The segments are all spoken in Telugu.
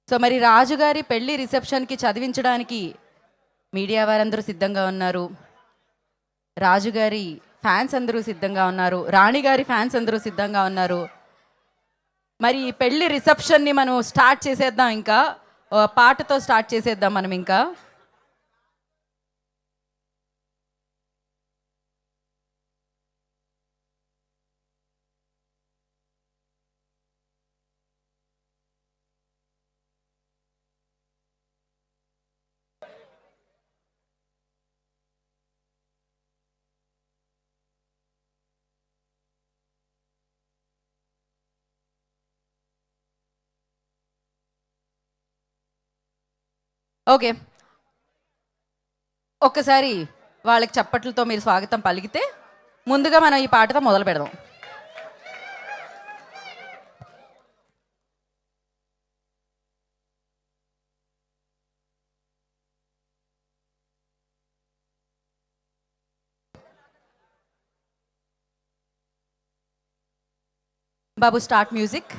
సో మరి రాజుగారి పెళ్లి రిసెప్షన్కి చదివించడానికి మీడియా వారందరూ సిద్ధంగా ఉన్నారు. రాజుగారి ఫ్యాన్స్ అందరూ సిద్ధంగా ఉన్నారు. రాణిగారి ఫ్యాన్స్ అందరూ సిద్ధంగా ఉన్నారు. మరి ఈ పెళ్లి రిసెప్షన్ని మనం స్టార్ట్ చేసేద్దాం. ఇంకా పాటతో స్టార్ట్ చేసేద్దాం మనం. ఇంకా ఓకే, ఒక్కసారి వాళ్ళకి చప్పట్లతో మీరు స్వాగతం పలికితే ముందుగా మనం ఈ పాటతో మొదలు పెడదాం. బాబు స్టార్ట్ మ్యూజిక్.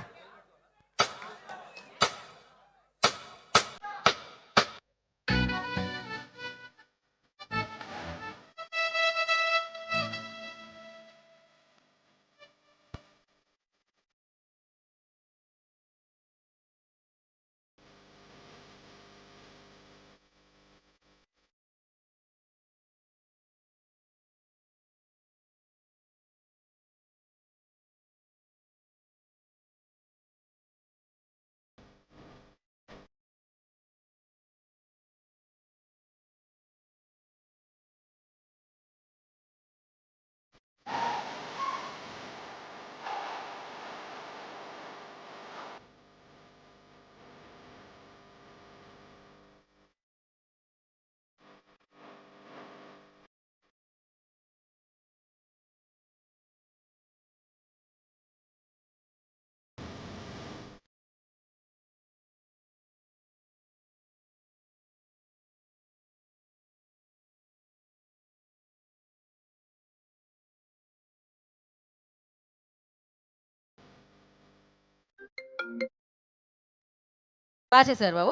బాగా చేశారు బాబు.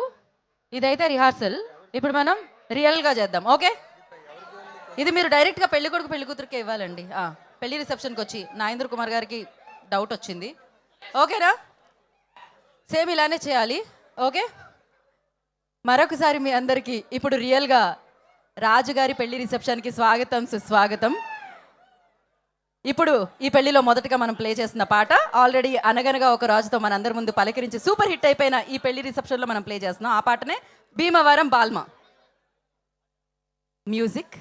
ఇదైతే రిహార్సల్. ఇప్పుడు మనం రియల్గా చేద్దాం. ఓకే, ఇది మీరు డైరెక్ట్గా పెళ్లి కొడుకు పెళ్లి కూతురికే ఇవ్వాలండి. పెళ్లి రిసెప్షన్కి వచ్చి నాగేంద్ర కుమార్ గారికి డౌట్ వచ్చింది. ఓకేనా? సేమ్ ఇలానే చేయాలి. ఓకే, మరొకసారి మీ అందరికీ ఇప్పుడు రియల్గా రాజుగారి పెళ్లి రిసెప్షన్కి స్వాగతం, సుస్వాగతం. ఇప్పుడు ఈ పెళ్లిలో మొదటగా మనం ప్లే చేస్తున్న పాట ఆల్రెడీ అనగనగా ఒక రాజుతో మన అందరి ముందు పలకరించి సూపర్ హిట్ అయిపోయిన ఈ పెళ్లి రిసెప్షన్లో మనం ప్లే చేస్తున్నాం. ఆ పాటనే భీమవరం బాల్మ. మ్యూజిక్.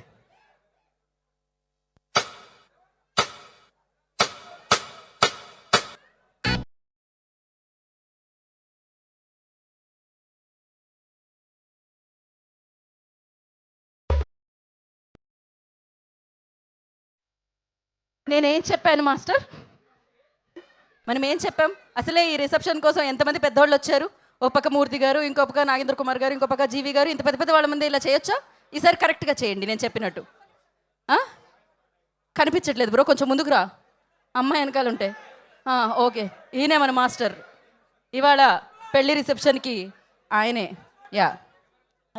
నేనేం చెప్పాను మాస్టర్? మనం ఏం చెప్పాం? అసలే ఈ రిసెప్షన్ కోసం ఎంతమంది పెద్దవాళ్ళు వచ్చారు. ఒక పక్క మూర్తి గారు, ఇంకో పక్క నాగేంద్ర కుమార్ గారు, ఇంకో పక్క జీవి గారు. ఇంత పెద్ద పెద్ద వాళ్ళ ముందు ఇలా చేయొచ్చా? ఈసారి కరెక్ట్గా చేయండి నేను చెప్పినట్టు. కనిపించట్లేదు బ్రో, కొంచెం ముందుకు రా. అమ్మాయి వెనకాల ఉంటే ఓకే. ఈయనే మన మాస్టర్. ఇవాళ పెళ్లి రిసెప్షన్కి ఆయనే. యా,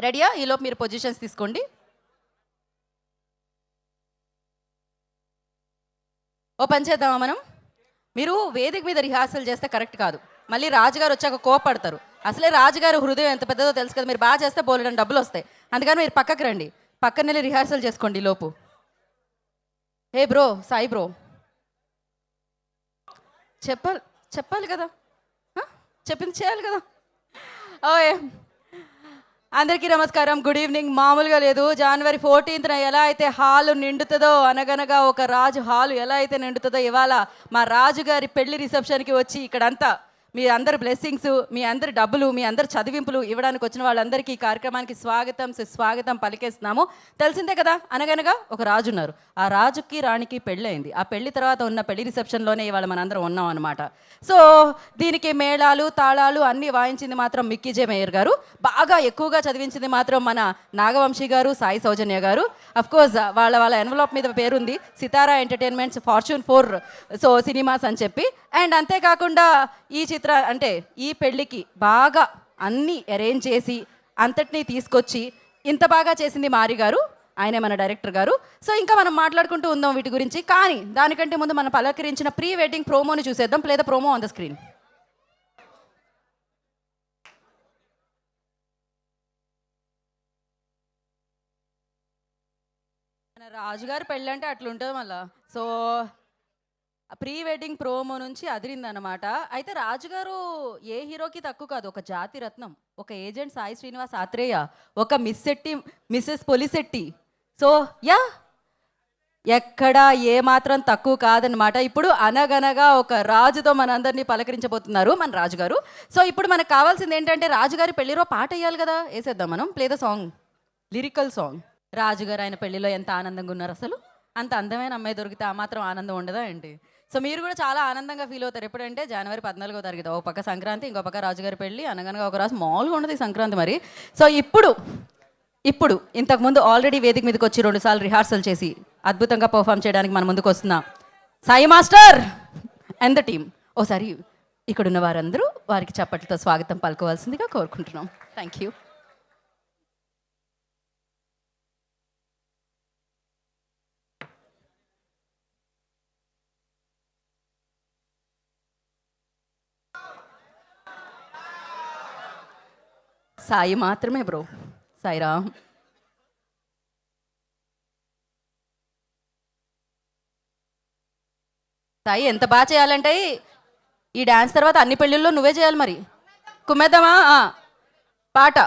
రెడీయా? ఈలోపు మీరు పొజిషన్స్ తీసుకోండి. ఓ పని చేద్దామా మనం? మీరు వేదిక మీద రిహార్సల్ చేస్తే కరెక్ట్ కాదు. మళ్ళీ రాజుగారు వచ్చాక కోపడతారు. అసలే రాజుగారు హృదయం ఎంత పెద్దదో తెలుసు కదా. మీరు బాగా చేస్తే బోలెడని డబ్బులు వస్తాయి. అందుకని మీరు పక్కకి రండి, పక్కన వెళ్ళి రిహార్సల్ చేసుకోండి లోపు. ఏ బ్రో, సాయి బ్రో, చెప్పాలి కదా, చెప్పింది చేయాలి కదా. ఓయ్, అందరికీ నమస్కారం, గుడ్ ఈవినింగ్. మామూలుగా లేదు. జనవరి 14న ఎలా అయితే హాలు నిండుతుందో, అనగనగా ఒక రాజు హాలు ఎలా అయితే నిండుతుందో, ఇవాళ మా రాజుగారి పెళ్లి రిసెప్షన్కి వచ్చి ఇక్కడంతా మీ అందరి బ్లెస్సింగ్స్, మీ అందరి డబ్బులు, మీ అందరి చదివింపులు ఇవ్వడానికి వచ్చిన వాళ్ళందరికీ ఈ కార్యక్రమానికి స్వాగతం, సుస్వాగతం పలికేస్తున్నాము. తెలిసిందే కదా, అనగనగా ఒక రాజు ఉన్నారు. ఆ రాజుకి రాణికి పెళ్ళయింది. ఆ పెళ్లి తర్వాత ఉన్న పెళ్లి రిసెప్షన్లోనే ఇవాళ మనందరం ఉన్నాం అనమాట. సో దీనికి మేళాలు తాళాలు అన్నీ వాయించింది మాత్రం మిక్కీజే మేయర్ గారు. బాగా ఎక్కువగా చదివించింది మాత్రం మన నాగవంశీ గారు, సాయి సౌజన్య గారు. అఫ్కోర్స్ వాళ్ళ ఎన్వలప్ మీద పేరుంది సితారా ఎంటర్టైన్మెంట్స్, ఫార్చ్యూన్ 4 సో సినిమాస్ అని చెప్పి. అండ్ అంతేకాకుండా ఈ చిత్ర అంటే ఈ పెళ్ళికి బాగా అన్నీ అరేంజ్ చేసి అంతటినీ తీసుకొచ్చి ఇంత బాగా చేసింది మారి గారు, ఆయనే మన డైరెక్టర్ గారు. సో ఇంకా మనం మాట్లాడుకుంటూ ఉందాం వీటి గురించి. కానీ దానికంటే ముందు మనం పలకరించిన ప్రీ వెడ్డింగ్ ప్రోమోని చూసేద్దాం. Play the promo on the screen. మన రాజుగారు పెళ్ళి అంటే అట్లుంటుంది మళ్ళా. సో ప్రీ వెడ్డింగ్ ప్రోమో నుంచి అదిరిందనమాట. అయితే రాజుగారు ఏ హీరోకి తక్కువ కాదు, ఒక జాతి రత్నం, ఒక ఏజెంట్ సాయి శ్రీనివాస్ ఆత్రేయ, ఒక Miss Shetty, Mrs Polishetty. So yeah, ఎక్కడ ఏ మాత్రం తక్కువ కాదనమాట. ఇప్పుడు అనగనగా ఒక రాజుతో మనందరినీ పలకరించబోతున్నారు మన రాజుగారు. సో ఇప్పుడు మనకు కావాల్సింది ఏంటంటే రాజుగారి పెళ్లిలో పాట వేయాలి కదా, వేసేద్దాం మనం. Play the song, lyrical song. రాజుగారు ఆయన పెళ్లిలో ఎంత ఆనందంగా ఉన్నారు అసలు. అంత అందమైన అమ్మాయి దొరికితే ఆ మాత్రం ఆనందం ఉండదా ఏంటి? సో మీరు కూడా చాలా ఆనందంగా ఫీల్ అవుతారు. ఎప్పుడంటే జనవరి 14వ తారీఖు, ఒక పక్క సంక్రాంతి, ఇంకో పక్క రాజుగారి పెళ్ళి, అనగనగా ఒక రాజు. మామూలుగా ఉండదు ఈ సంక్రాంతి మరి. సో ఇప్పుడు ఇంతకుముందు ఆల్రెడీ వేదిక మీదకి వచ్చి 2 సార్లు రిహార్సల్ చేసి అద్భుతంగా పర్ఫామ్ చేయడానికి మన ముందుకు వస్తున్నాం Sai master and the team. ఓసారి ఇక్కడున్న వారందరూ వారికి చప్పట్లతో స్వాగతం పలుకోవాల్సిందిగా కోరుకుంటున్నాం. Thank you. సాయి మాత్రమే బ్రో. సాయిరామ్. సాయి ఎంత బాగా చేయాలంటే ఈ డ్యాన్స్ తర్వాత అన్ని పెళ్ళిళ్ళు నువ్వే చేయాలి మరి. కుమ్మేద్దామా పాట?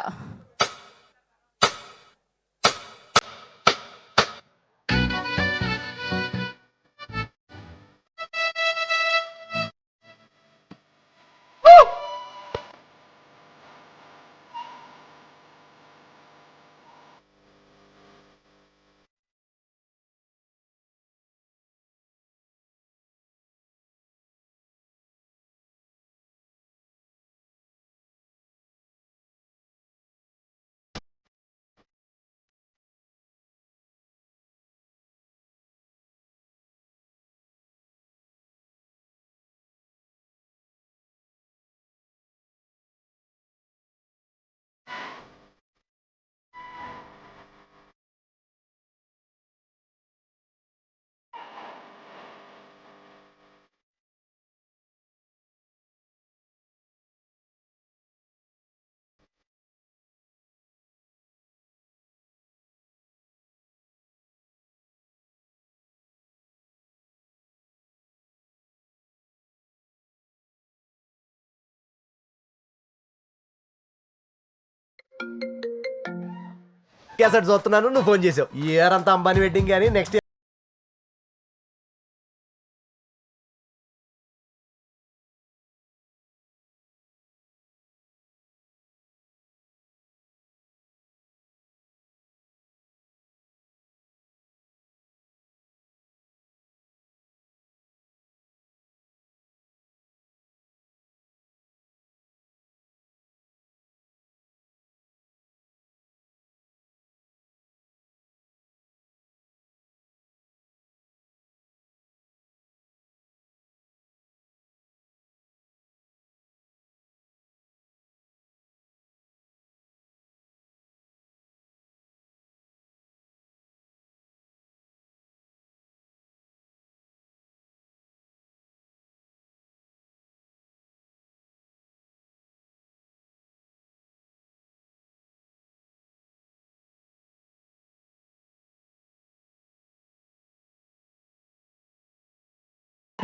క్యాసెట్ చూస్తున్నాను, నువ్వు ఫోన్ చేసావు. ఈ ఇయర్ అంతా అంబానీ వెడ్డింగ్ కానీ నెక్స్ట్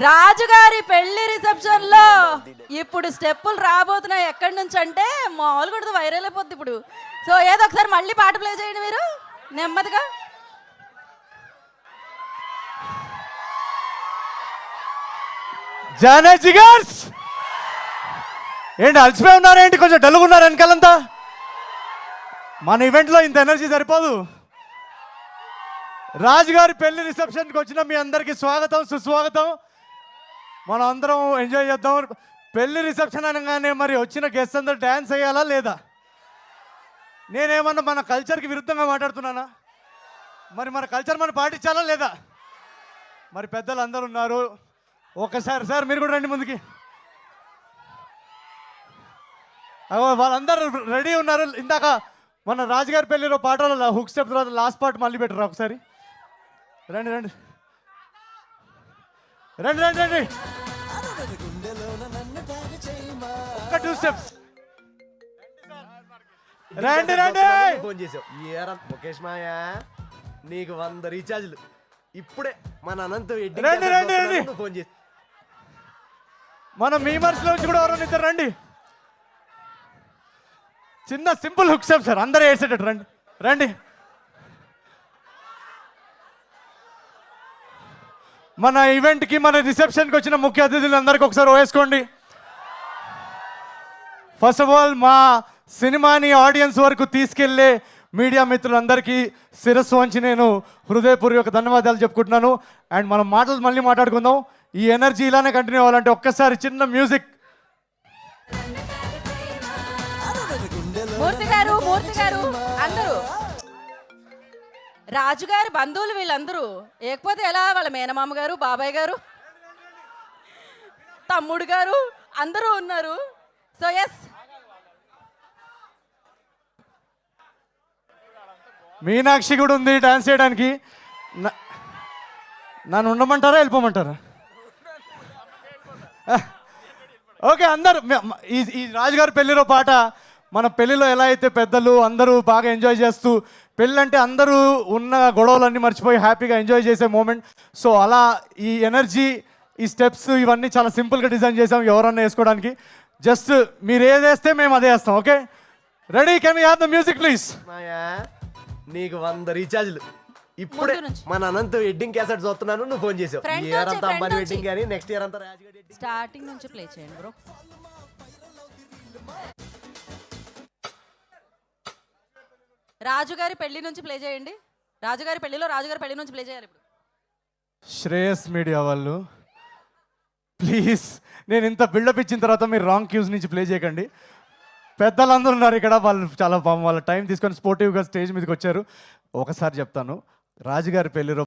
రాజుగారి పెళ్లి రిసెప్షన్ లో ఇప్పుడు స్టెప్పులు రాబోతున్నాయి. ఎక్కడి నుంచి అంటే మామూలు కూడా వైరల్ అయిపోద్ది ఇప్పుడు. సో ఏదో ఒకసారి మళ్ళీ పాట ప్లే చేయండి మీరు నెమ్మదిగా. జానే జిగర్స్ ఏంటి అలసిపోయి ఉన్నారేంటి? కొంచెం డల్గా ఉన్నారు వెనకాలంతా. మన ఈవెంట్లో ఇంత ఎనర్జీ సరిపోదు. రాజుగారి పెళ్లి రిసెప్షన్కి వచ్చిన మీ అందరికీ స్వాగతం, సుస్వాగతం. మనం అందరం ఎంజాయ్ చేద్దాం. పెళ్లి రిసెప్షన్ అనగానే మరి వచ్చిన గెస్ట్ అందరూ డ్యాన్స్ వేయాలా లేదా? నేనేమన్నా మన కల్చర్కి విరుద్ధంగా మాట్లాడుతున్నానా? మరి మన కల్చర్ మనం పాటించాలా లేదా? మరి పెద్దలు అందరూ ఉన్నారు. ఒకసారి సార్ మీరు కూడా రండి ముందుకి. వాళ్ళందరూ రెడీ ఉన్నారు. ఇందాక మన రాజుగారి పెళ్లిలో పాటలో హుక్ స్టెప్ తర్వాత లాస్ట్ పార్ట్ మళ్ళీ పెట్టరా ఒకసారి. రండి రండి రండి రండి రండి ఒక్క 2 స్టెప్స్. రండి రండి. ఫోన్ చేసావు ముఖేష్ మాయా, నీకు 100 రీఛార్జ్లు ఇప్పుడే మన అనంత రండి రండి రండి. ఫోన్ చేసి మన మీమర్స్ నుంచి కూడా ఎవరైనా ఇద్దరు రండి. చిన్న సింపుల్ హుక్ స్టెప్ సార్, అందరూ వేసేటట్టు రండి రండి. మన ఈవెంట్కి మన రిసెప్షన్కి వచ్చిన ముఖ్య అతిథులు అందరికీ ఒకసారి వేసుకోండి. ఫస్ట్ ఆఫ్ ఆల్ మా సినిమాని ఆడియన్స్ వరకు తీసుకెళ్లే మీడియా మిత్రులందరికీ శిరస్సు వంచి నేను హృదయపూర్వక ధన్యవాదాలు చెప్పుకుంటున్నాను. అండ్ మనం మాటలు మళ్ళీ మాట్లాడుకుందాం. ఈ ఎనర్జీ ఇలానే కంటిన్యూ అవ్వాలంటే ఒక్కసారి చిన్న మ్యూజిక్. మూర్తి గారు అందరూ రాజుగారి బంధువులు వీళ్ళందరూ, లేకపోతే ఎలా వాళ్ళ మేనమామ గారు, బాబాయ్ గారు, తమ్ముడు గారు అందరూ ఉన్నారు. సో ఎస్, మీనాక్షి కూడా ఉంది డాన్స్ చేయడానికి. నన్ను ఉండమంటారా వెళ్ళిపోమంటారా? ఓకే, అందరు ఈ రాజుగారి పెళ్లిలో పాట మన పెళ్లిలో ఎలా అయితే పెద్దలు అందరూ బాగా ఎంజాయ్ చేస్తూ, పెళ్ళి అంటే అందరూ ఉన్న గొడవలన్నీ మర్చిపోయి హ్యాపీగా ఎంజాయ్ చేసే మూమెంట్. సో అలా ఈ ఎనర్జీ, ఈ స్టెప్స్ ఇవన్నీ చాలా సింపుల్గా డిజైన్ చేసాం ఎవరన్నా వేసుకోవడానికి. జస్ట్ మీరు ఏదేస్తే మేము అదే వేస్తాం. Okay, ready? Can we have the music please? Maya, నీకు 100 రీఛార్జ్లు ఇప్పుడే ముందు నుంచి. మన అనంత వెడ్డింగ్ క్యాసెట్ చూస్తున్నాను, నువ్వు ఫోన్ చేసావు. Friend ఈ ఇయర్ నుంచి, అంతా friend అంబానీ నుంచి. వెడ్డింగ్ కానీ నెక్స్ట్ ఇయర్ అంతా రాజుగారి wedding. స్టార్టింగ్ నుంచి ప్లే చేయండి బ్రో. రాజుగారి పెళ్లి నుంచి ప్లే చేయండి. రాజుగారి పెళ్లిలో రాజుగారి పెళ్లి నుంచి ప్లే చేయాలి ఇప్పుడు. శ్రేయస్ మీడియా వాళ్ళు ప్లీజ్, నేను ఇంత బిల్డప్ ఇచ్చిన తర్వాత మీరు రాంగ్ క్యూస్ నుంచి ప్లే చేయకండి. పెద్దలందరూ ఉన్నారు ఇక్కడ, వాళ్ళు చాలా పాపం వాళ్ళ టైం తీసుకొని స్పోర్టివ్గా స్టేజ్ మీదకి వచ్చారు. ఒకసారి చెప్తాను, రాజుగారి పెళ్లిలో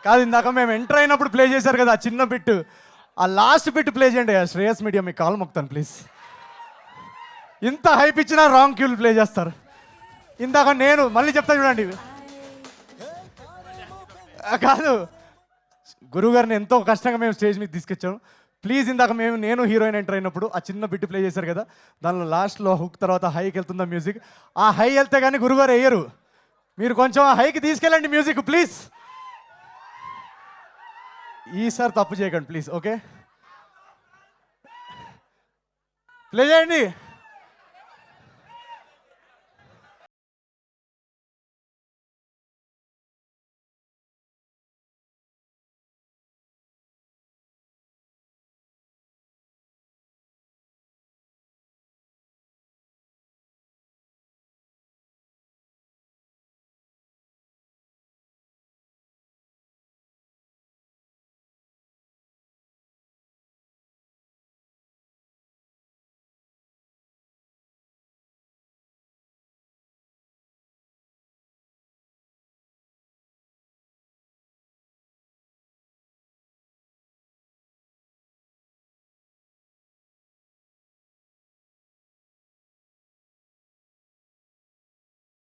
కాదు, ఇందాక మేము ఎంటర్ అయినప్పుడు ప్లే చేశారు కదా ఆ చిన్న బిట్, ఆ లాస్ట్ బిట్ ప్లే చేయండి. శ్రేయస్ మీడియా మీకు కాల్ మొక్తాను ప్లీజ్. ఇంత హైప్ ఇచ్చినా రాంగ్ క్యూలు ప్లే చేస్తారు. ఇందాక నేను మళ్ళీ చెప్తా చూడండి. కాదు, గురువుగారిని ఎంతో కష్టంగా మేము స్టేజ్ మీద తీసుకొచ్చాము. ప్లీజ్, ఇందాక నేను హీరోయిన్ ఎంటర్ అయినప్పుడు ఆ చిన్న బిట్ ప్లే చేశారు కదా, దానిలో లాస్ట్లో హుక్ తర్వాత హైకి వెళ్తుందా మ్యూజిక్. ఆ హై వెళ్తే కానీ గురువుగారు వేయరు. మీరు కొంచెం ఆ హైకి తీసుకెళ్ళండి మ్యూజిక్ ప్లీజ్. ఈసారి తప్పు చేయకండి ప్లీజ్. ఓకే, ప్లే చేయండి.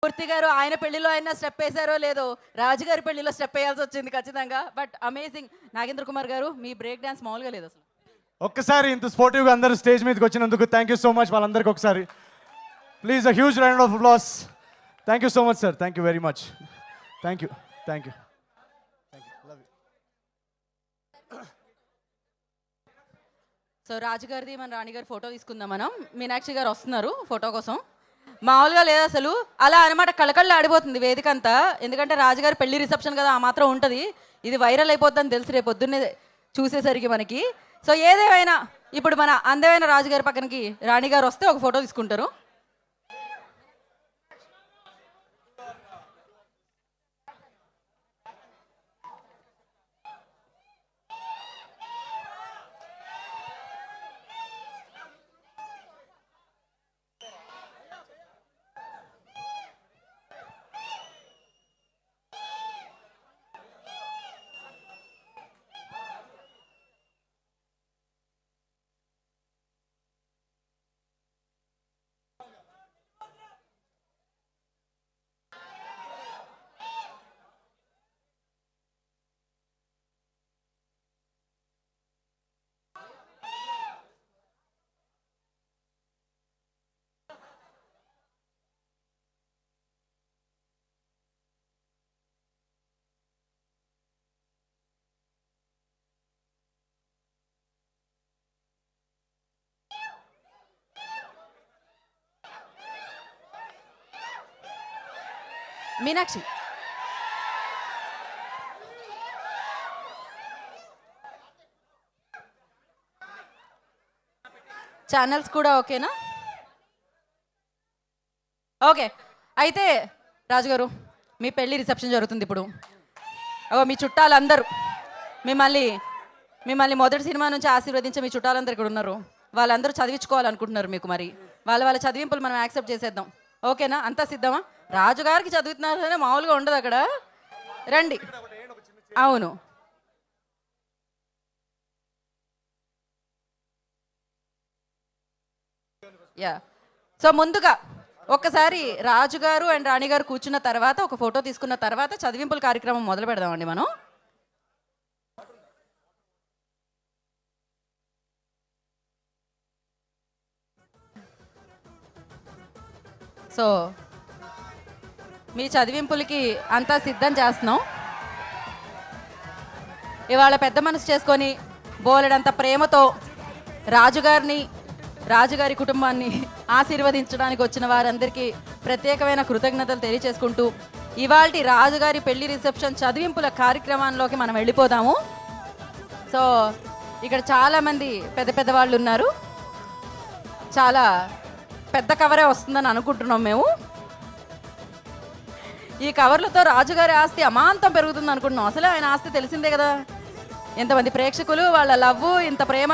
మూర్తి గారు ఆయన పెళ్లిలో అయినా స్టెప్ వేశారో లేదో, రాజుగారి పెళ్లిలో స్టెప్ వేయాల్సి వచ్చింది ఖచ్చితంగా. But amazing. నాగేంద్ర కుమార్ గారు, మీ బ్రేక్ డాన్స్ మామూలుగా లేదు అసలు. ఒక్కసారి ఇంత స్పోర్టివ్గా అందరూ స్టేజ్ మీదకి వచ్చినందుకు థ్యాంక్ యూ సో మచ్. వాళ్ళందరికీ ఒకసారి please a huge round of applause. Thank you so much sir. Thank you very much. Thank you. Thank you. So రాజుగారిది మన రాణిగారి ఫోటో తీసుకుందాం మనం. మీనాక్షి గారు వస్తున్నారు ఫోటో కోసం. మామూలుగా లేదు అసలు, అలా అనమాట కళకళ్ళు ఆడిపోతుంది వేదిక అంతా. ఎందుకంటే రాజుగారి పెళ్లి రిసెప్షన్ కదా, ఆ మాత్రం ఉంటుంది. ఇది వైరల్ అయిపోద్దని తెలుసు రేపు పొద్దున్నే చూసేసరికి మనకి. సో ఏదేమైనా ఇప్పుడు మన అందమైన రాజుగారి పక్కనకి రాణిగారు వస్తే ఒక ఫోటో తీసుకుంటారు. మీనాక్షి ఛానల్స్ కూడా ఓకేనా? ఓకే, అయితే రాజుగారు మీ పెళ్లి రిసెప్షన్ జరుగుతుంది ఇప్పుడు. మీ చుట్టాలందరూ మిమ్మల్ని మిమ్మల్ని మొదటి సినిమా నుంచి ఆశీర్వదించే మీ చుట్టాలందరూ ఇక్కడ ఉన్నారు. వాళ్ళందరూ చదివించుకోవాలనుకుంటున్నారు మీకు. మరి వాళ్ళ చదివింపులు మనం యాక్సెప్ట్ చేసేద్దాం. ఓకేనా? అంతా సిద్ధమా? రాజుగారికి చదువుతున్నారనే మామూలుగా ఉండదు అక్కడ. రండి. అవును, యా. సో ముందుగా ఒక్కసారి రాజుగారు అండ్ రాణిగారు కూర్చున్న తర్వాత ఒక ఫోటో తీసుకున్న తర్వాత చదివింపుల కార్యక్రమం మొదలు పెడదామండి మనం. సో మీ చదివింపులకి అంతా సిద్ధం చేస్తున్నాం. ఇవాళ పెద్ద మనసు చేసుకొని బోలెడంత ప్రేమతో రాజుగారి కుటుంబాన్ని ఆశీర్వదించడానికి వచ్చిన వారందరికీ ప్రత్యేకమైన కృతజ్ఞతలు తెలియచేసుకుంటూ ఇవాల్టి రాజుగారి పెళ్లి రిసెప్షన్ చదివింపుల కార్యక్రమాల్లోకి మనం వెళ్ళిపోదాము. సో ఇక్కడ చాలామంది పెద్ద వాళ్ళు ఉన్నారు. చాలా పెద్ద కవరే వస్తుందని అనుకుంటున్నాం మేము. ఈ కవర్లతో రాజుగారి ఆస్తి అమాంతం పెరుగుతుంది అనుకుంటున్నాం. అసలే ఆయన ఆస్తి తెలిసిందే కదా, ఎంతమంది ప్రేక్షకులు, వాళ్ళ లవ్, ఇంత ప్రేమ.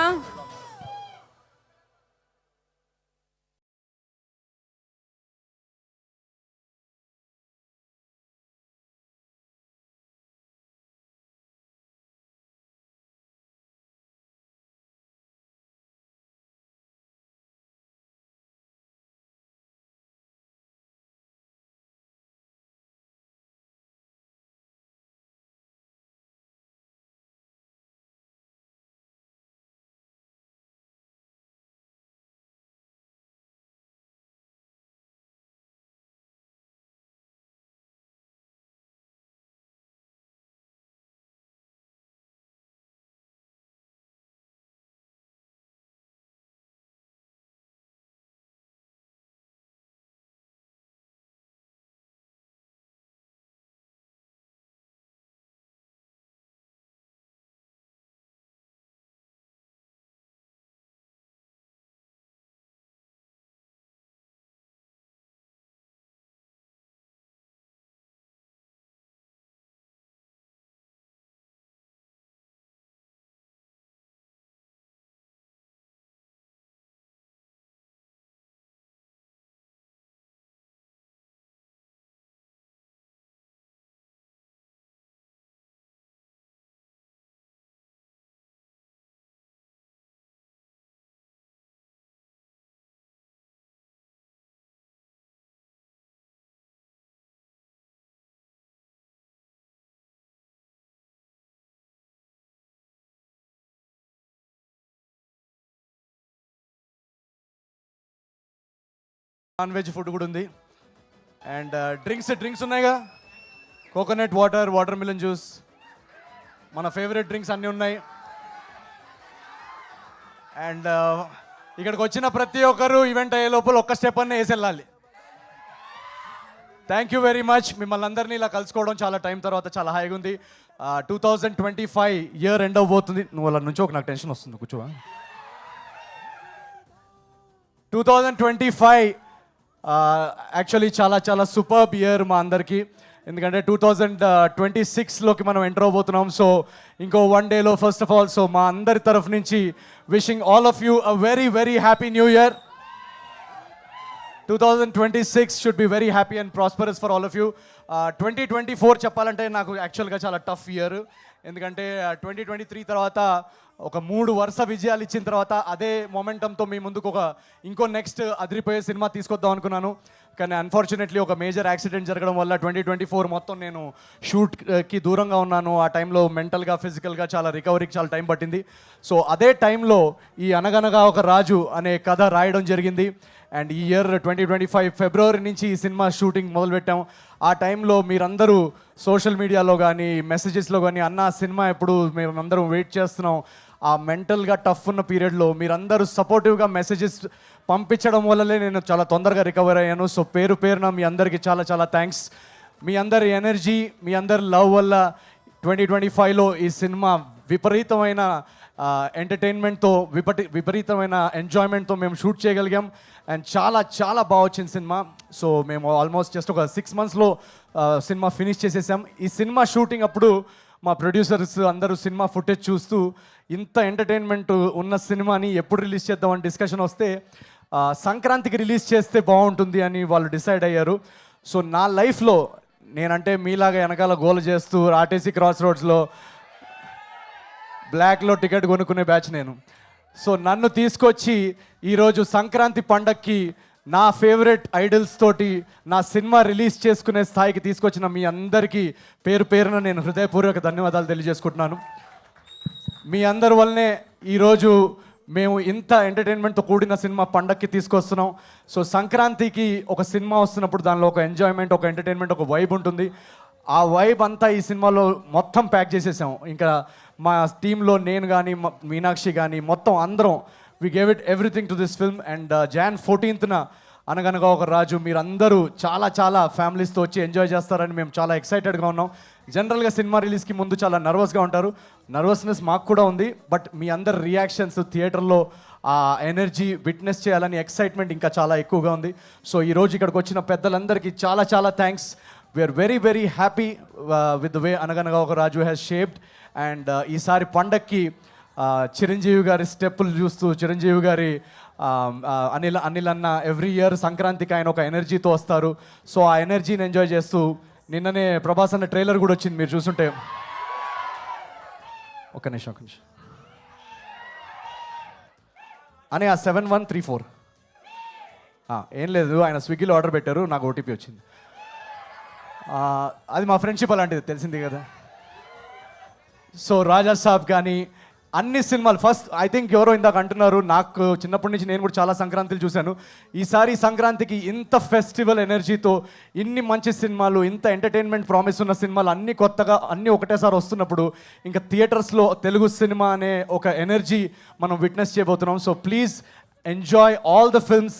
నాన్ వెజ్ ఫుడ్ కూడా ఉంది. అండ్ డ్రింక్స్ ఉన్నాయిగా, coconut water, water melon juice, మన ఫేవరెట్ డ్రింక్స్ అన్నీ ఉన్నాయి. అండ్ ఇక్కడికి వచ్చిన ప్రతి ఒక్కరు ఈవెంట్ అయ్యే లోపల ఒక్క స్టెప్ అన్న వేసి వెళ్ళాలి. Thank you very much. మిమ్మల్ని అందరినీ ఇలా కలుసుకోవడం చాలా టైం తర్వాత చాలా హాయిగా ఉంది. 2025 ఇయర్ ఎండ్ అవబోతుంది. నువ్వు అలా నుంచో నాకు టెన్షన్ వస్తుంది, కూర్చోవా. 2025 యాక్చువల్లీ చాలా చాలా సూపర్బ్ ఇయర్ మా అందరికీ. ఎందుకంటే 2026లోకి మనం ఎంటర్ అవబోతున్నాం. సో ఇంకో 1 డేలో ఫస్ట్ ఆఫ్ ఆల్ సో మా అందరి తరఫు నుంచి wishing all of you a very very happy new year. 2026 should be very happy and prosperous for all of you. 2024 చెప్పాలంటే నాకు యాక్చువల్గా చాలా టఫ్ ఇయర్. ఎందుకంటే 2023 తర్వాత ఒక 3 వరుస విజయాలు ఇచ్చిన తర్వాత అదే మొమెంటంతో మీ ముందుకు ఇంకో నెక్స్ట్ అదిరిపోయే సినిమా తీసుకొద్దాం అనుకున్నాను. కానీ అన్ఫార్చునేట్లీ ఒక మేజర్ యాక్సిడెంట్ జరగడం వల్ల 2024 మొత్తం నేను షూట్కి దూరంగా ఉన్నాను. ఆ టైంలో మెంటల్గా ఫిజికల్గా చాలా రికవరీకి చాలా టైం పట్టింది. సో అదే టైంలో ఈ అనగనగా ఒక రాజు అనే కథ రాయడం జరిగింది. అండ్ ఈ ఇయర్ 2025 ఫిబ్రవరి నుంచి ఈ సినిమా షూటింగ్ మొదలుపెట్టాం. ఆ టైంలో మీరందరూ సోషల్ మీడియాలో కానీ మెసేజెస్లో కానీ అన్న సినిమా ఎప్పుడు మేమందరం వెయిట్ చేస్తున్నాం. ఆ మెంటల్గా టఫ్ ఉన్న పీరియడ్లో మీరందరూ సపోర్టివ్గా మెసేజెస్ పంపించడం వల్లనే నేను చాలా తొందరగా రికవర్ అయ్యాను. సో పేరు పేరున మీ అందరికీ చాలా చాలా థ్యాంక్స్. మీ అందరి ఎనర్జీ, మీ అందరి లవ్ వల్ల 2025లో ఈ సినిమా విపరీతమైన ఎంటర్టైన్మెంట్తో విపరీతమైన ఎంజాయ్మెంట్తో మేము షూట్ చేయగలిగాం. అండ్ చాలా చాలా బాగా వచ్చింది సినిమా. సో మేము ఆల్మోస్ట్ జస్ట్ ఒక 6 monthsలో సినిమా ఫినిష్ చేసేసాం. ఈ సినిమా షూటింగ్ అప్పుడు మా ప్రొడ్యూసర్స్ అందరూ సినిమా ఫుటేజ్ చూస్తూ ఇంత ఎంటర్టైన్మెంట్ ఉన్న సినిమాని ఎప్పుడు రిలీజ్ చేద్దామని డిస్కషన్ వస్తే సంక్రాంతికి రిలీజ్ చేస్తే బాగుంటుంది అని వాళ్ళు డిసైడ్ అయ్యారు. సో నా లైఫ్లో నేనంటే మీలాగా వెనకాల గోల్ చేస్తూ ఆర్టీసీ క్రాస్ రోడ్స్లో బ్లాక్లో టికెట్ కొనుక్కునే బ్యాచ్ నేను. సో నన్ను తీసుకొచ్చి ఈరోజు సంక్రాంతి పండక్కి నా ఫేవరెట్ ఐడల్స్ తోటి నా సినిమా రిలీజ్ చేసుకునే స్థాయికి తీసుకొచ్చిన మీ అందరికీ పేరు పేరున నేను హృదయపూర్వక ధన్యవాదాలు తెలియజేసుకుంటున్నాను. మీ అందరి వల్లనే ఈరోజు మేము ఇంత ఎంటర్టైన్మెంట్తో కూడిన సినిమా పండక్కి తీసుకొస్తున్నాం. సో సంక్రాంతికి ఒక సినిమా వస్తున్నప్పుడు దానిలో ఒక ఎంజాయ్మెంట్, ఒక ఎంటర్టైన్మెంట్, ఒక వైబ్ ఉంటుంది. ఆ వైబ్ అంతా ఈ సినిమాలో మొత్తం ప్యాక్ చేసేసాం. ఇంకా మా టీంలో నేను కానీ మీనాక్షి కానీ మొత్తం అందరం we gave it everything to this film. And Jan 14th అనగనగా ఒక రాజు మీరందరూ చాలా చాలా ఫ్యామిలీస్తో వచ్చి ఎంజాయ్ చేస్తారని మేము చాలా ఎక్సైటెడ్గా ఉన్నాం. జనరల్గా సినిమా రిలీజ్కి ముందు చాలా నర్వస్గా ఉంటారు. నర్వస్నెస్ మాకు కూడా ఉంది. బట్ మీ అందరి రియాక్షన్స్ థియేటర్లో ఆ ఎనర్జీ విట్నెస్ చేయాలని ఎక్సైట్మెంట్ ఇంకా చాలా ఎక్కువగా ఉంది. సో ఈరోజు ఇక్కడికి వచ్చిన పెద్దలందరికీ చాలా చాలా thanks. We are very very happy with the way Anaganaga ఒక రాజు హ్యాస్ షేప్డ్. అండ్ ఈసారి పండక్కి చిరంజీవి గారి స్టెప్పులు చూస్తూ చిరంజీవి గారి అనిల్ అన్న ఎవ్రీ ఇయర్ సంక్రాంతికి ఆయన ఒక ఎనర్జీతో వస్తారు. సో ఆ ఎనర్జీని ఎంజాయ్ చేస్తూ నిన్ననే ప్రభాస్ అన్న ట్రైలర్ కూడా వచ్చింది, మీరు చూస్తుంటే. ఒక నిమిషం అని ఆ 7134 ఏం లేదు, ఆయన స్విగ్గీలో ఆర్డర్ పెట్టారు, నాకు ఓటీపీ వచ్చింది. అది మా ఫ్రెండ్షిప్ అలాంటిది, తెలిసింది కదా. సో రాజా సాబ్ కానీ అన్ని సినిమాలు ఫస్ట్ ఐ థింక్ ఎవరో ఇందాక అంటున్నారు, నాకు చిన్నప్పటి నుంచి నేను కూడా చాలా సంక్రాంతులు చూశాను. ఈసారి సంక్రాంతికి ఇంత ఫెస్టివల్ ఎనర్జీతో ఇన్ని మంచి సినిమాలు, ఇంత ఎంటర్టైన్మెంట్ ప్రామిస్ ఉన్న సినిమాలు అన్ని కొత్తగా అన్నీ ఒకటేసారి వస్తున్నప్పుడు ఇంకా థియేటర్స్లో తెలుగు సినిమా అనే ఒక ఎనర్జీ మనం విట్నెస్ చేయబోతున్నాం. So please enjoy all the films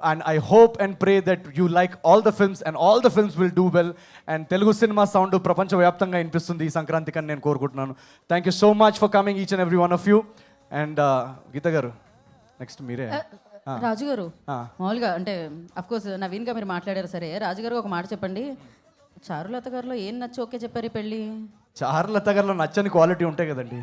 and I hope and pray that you like all the films and all the films will do well and Telugu cinema sound ప్రపంచ వ్యాప్తంగా వినిపిస్తుంది ఈ సంక్రాంతికి అని నేను కోరుకుంటున్నాను. Thank you so much for coming each and every one of you. And Geetha garu next మీరే. రాజు గారు మామూలుగా అంటే అఫ్ కోర్స్ నవీన్గా మీరు మాట్లాడారు సరే, రాజు గారు ఒక మాట చెప్పండి, చారులత గారిలో ఏం నచ్చి ఓకే చెప్పారు ఈ పెళ్ళి? చారులత గారిలో నచ్చని క్వాలిటీ ఉంటాయి కదండి,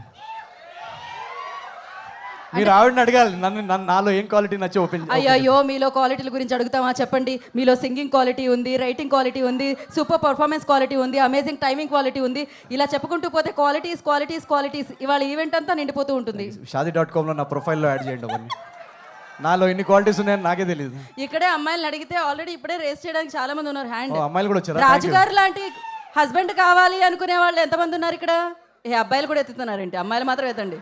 మీరు ఆవిడని అడగాలి, నన్ను నాలో ఏం క్వాలిటీ నచ్చి ఓపెన్. అయ్యో మీలో క్వాలిటీల గురించి అడుగుతామా చెప్పండి. మీలో సింగింగ్ క్వాలిటీ ఉంది, రైటింగ్ క్వాలిటీ ఉంది, సూపర్ పర్ఫార్మెన్స్ క్వాలిటీ ఉంది, అమేజింగ్ టైమింగ్ క్వాలిటీ ఉంది. ఇలా చెప్పుకుంటూ పోతే క్వాలిటీస్ ఇవాళ ఈవెంట్ అంతా నిండిపోతూ ఉంటుంది. Shaadi.comలో నా ప్రొఫైల్లో యాడ్ చేయండి అవన్నీ. నాలో ఎన్ని క్వాలిటీస్ ఉన్నాయని నాకే తెలియదు. ఇక్కడే అమ్మాయిలను అడిగితే ఆల్రెడీ ఇప్పుడే రేస్ చేయడానికి చాలా మంది ఉన్నారు హ్యాండ్. అమ్మాయిలు కూడా వచ్చారు. రాజుగారు లాంటి హస్బెండ్ కావాలి అనుకునే వాళ్ళు ఎంతమంది ఉన్నారు ఇక్కడ? ఏ అబ్బాయిలు కూడా ఎత్తుతున్నారేంటి? అమ్మాయిలు మాత్రం ఎత్తండి.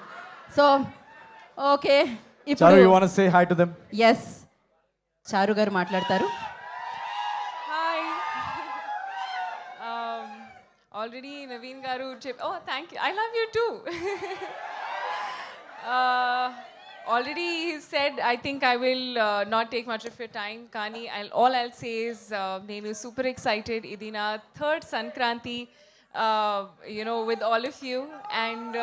So okay, Charu you want to say hi to them? yes, Charu garu మాట్లాడతారు. Hi. Already Naveen garu oh thank you, I love you too. already he said, I think I will not take much of your time. Kani, all I'll say is, nenu super excited. Idi na third Sankranti, with all of you. And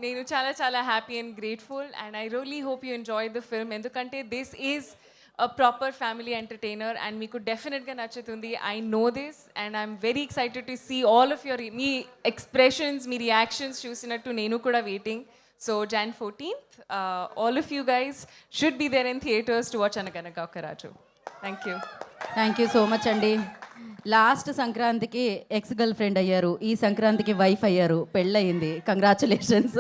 nenu chala chala happy and grateful. And I really hope you enjoyed the film. Endukante this is a proper family entertainer and meeku definitely ga nachutundi. I know this and I'm very excited to see all of your me expressions, me reactions chusinattu nenu kuda waiting. So Jan 14th, all of you guys should be there in theaters to watch Anaganaka Okaraju. Thank you. Thank you so much అండి. లాస్ట్ సంక్రాంతికి ఎక్స్ గర్ల్ ఫ్రెండ్ అయ్యారు, ఈ సంక్రాంతికి వైఫ్ అయ్యారు, పెళ్ళయింది. కంగ్రాచులేషన్స్.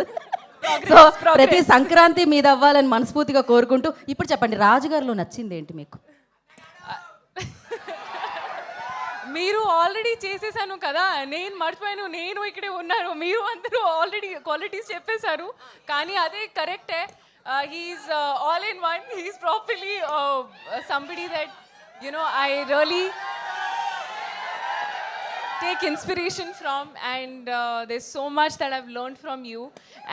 సో ప్రతి సంక్రాంతి మీద అవ్వాలని మనస్ఫూర్తిగా కోరుకుంటూ ఇప్పుడు చెప్పండి, రాజుగారిలో నచ్చింది ఏంటి మీకు? మీరు ఆల్రెడీ చేసేసాను కదా, నేను మర్చిపోయాను, నేను ఇక్కడే ఉన్నాను, మీరు అందరూ ఆల్రెడీ క్వాలిటీస్ చెప్పేశారు. కానీ అదే కరెక్టే. He is all in one. He is properly somebody that I really take inspiration from, and there's so much that I've learned from you,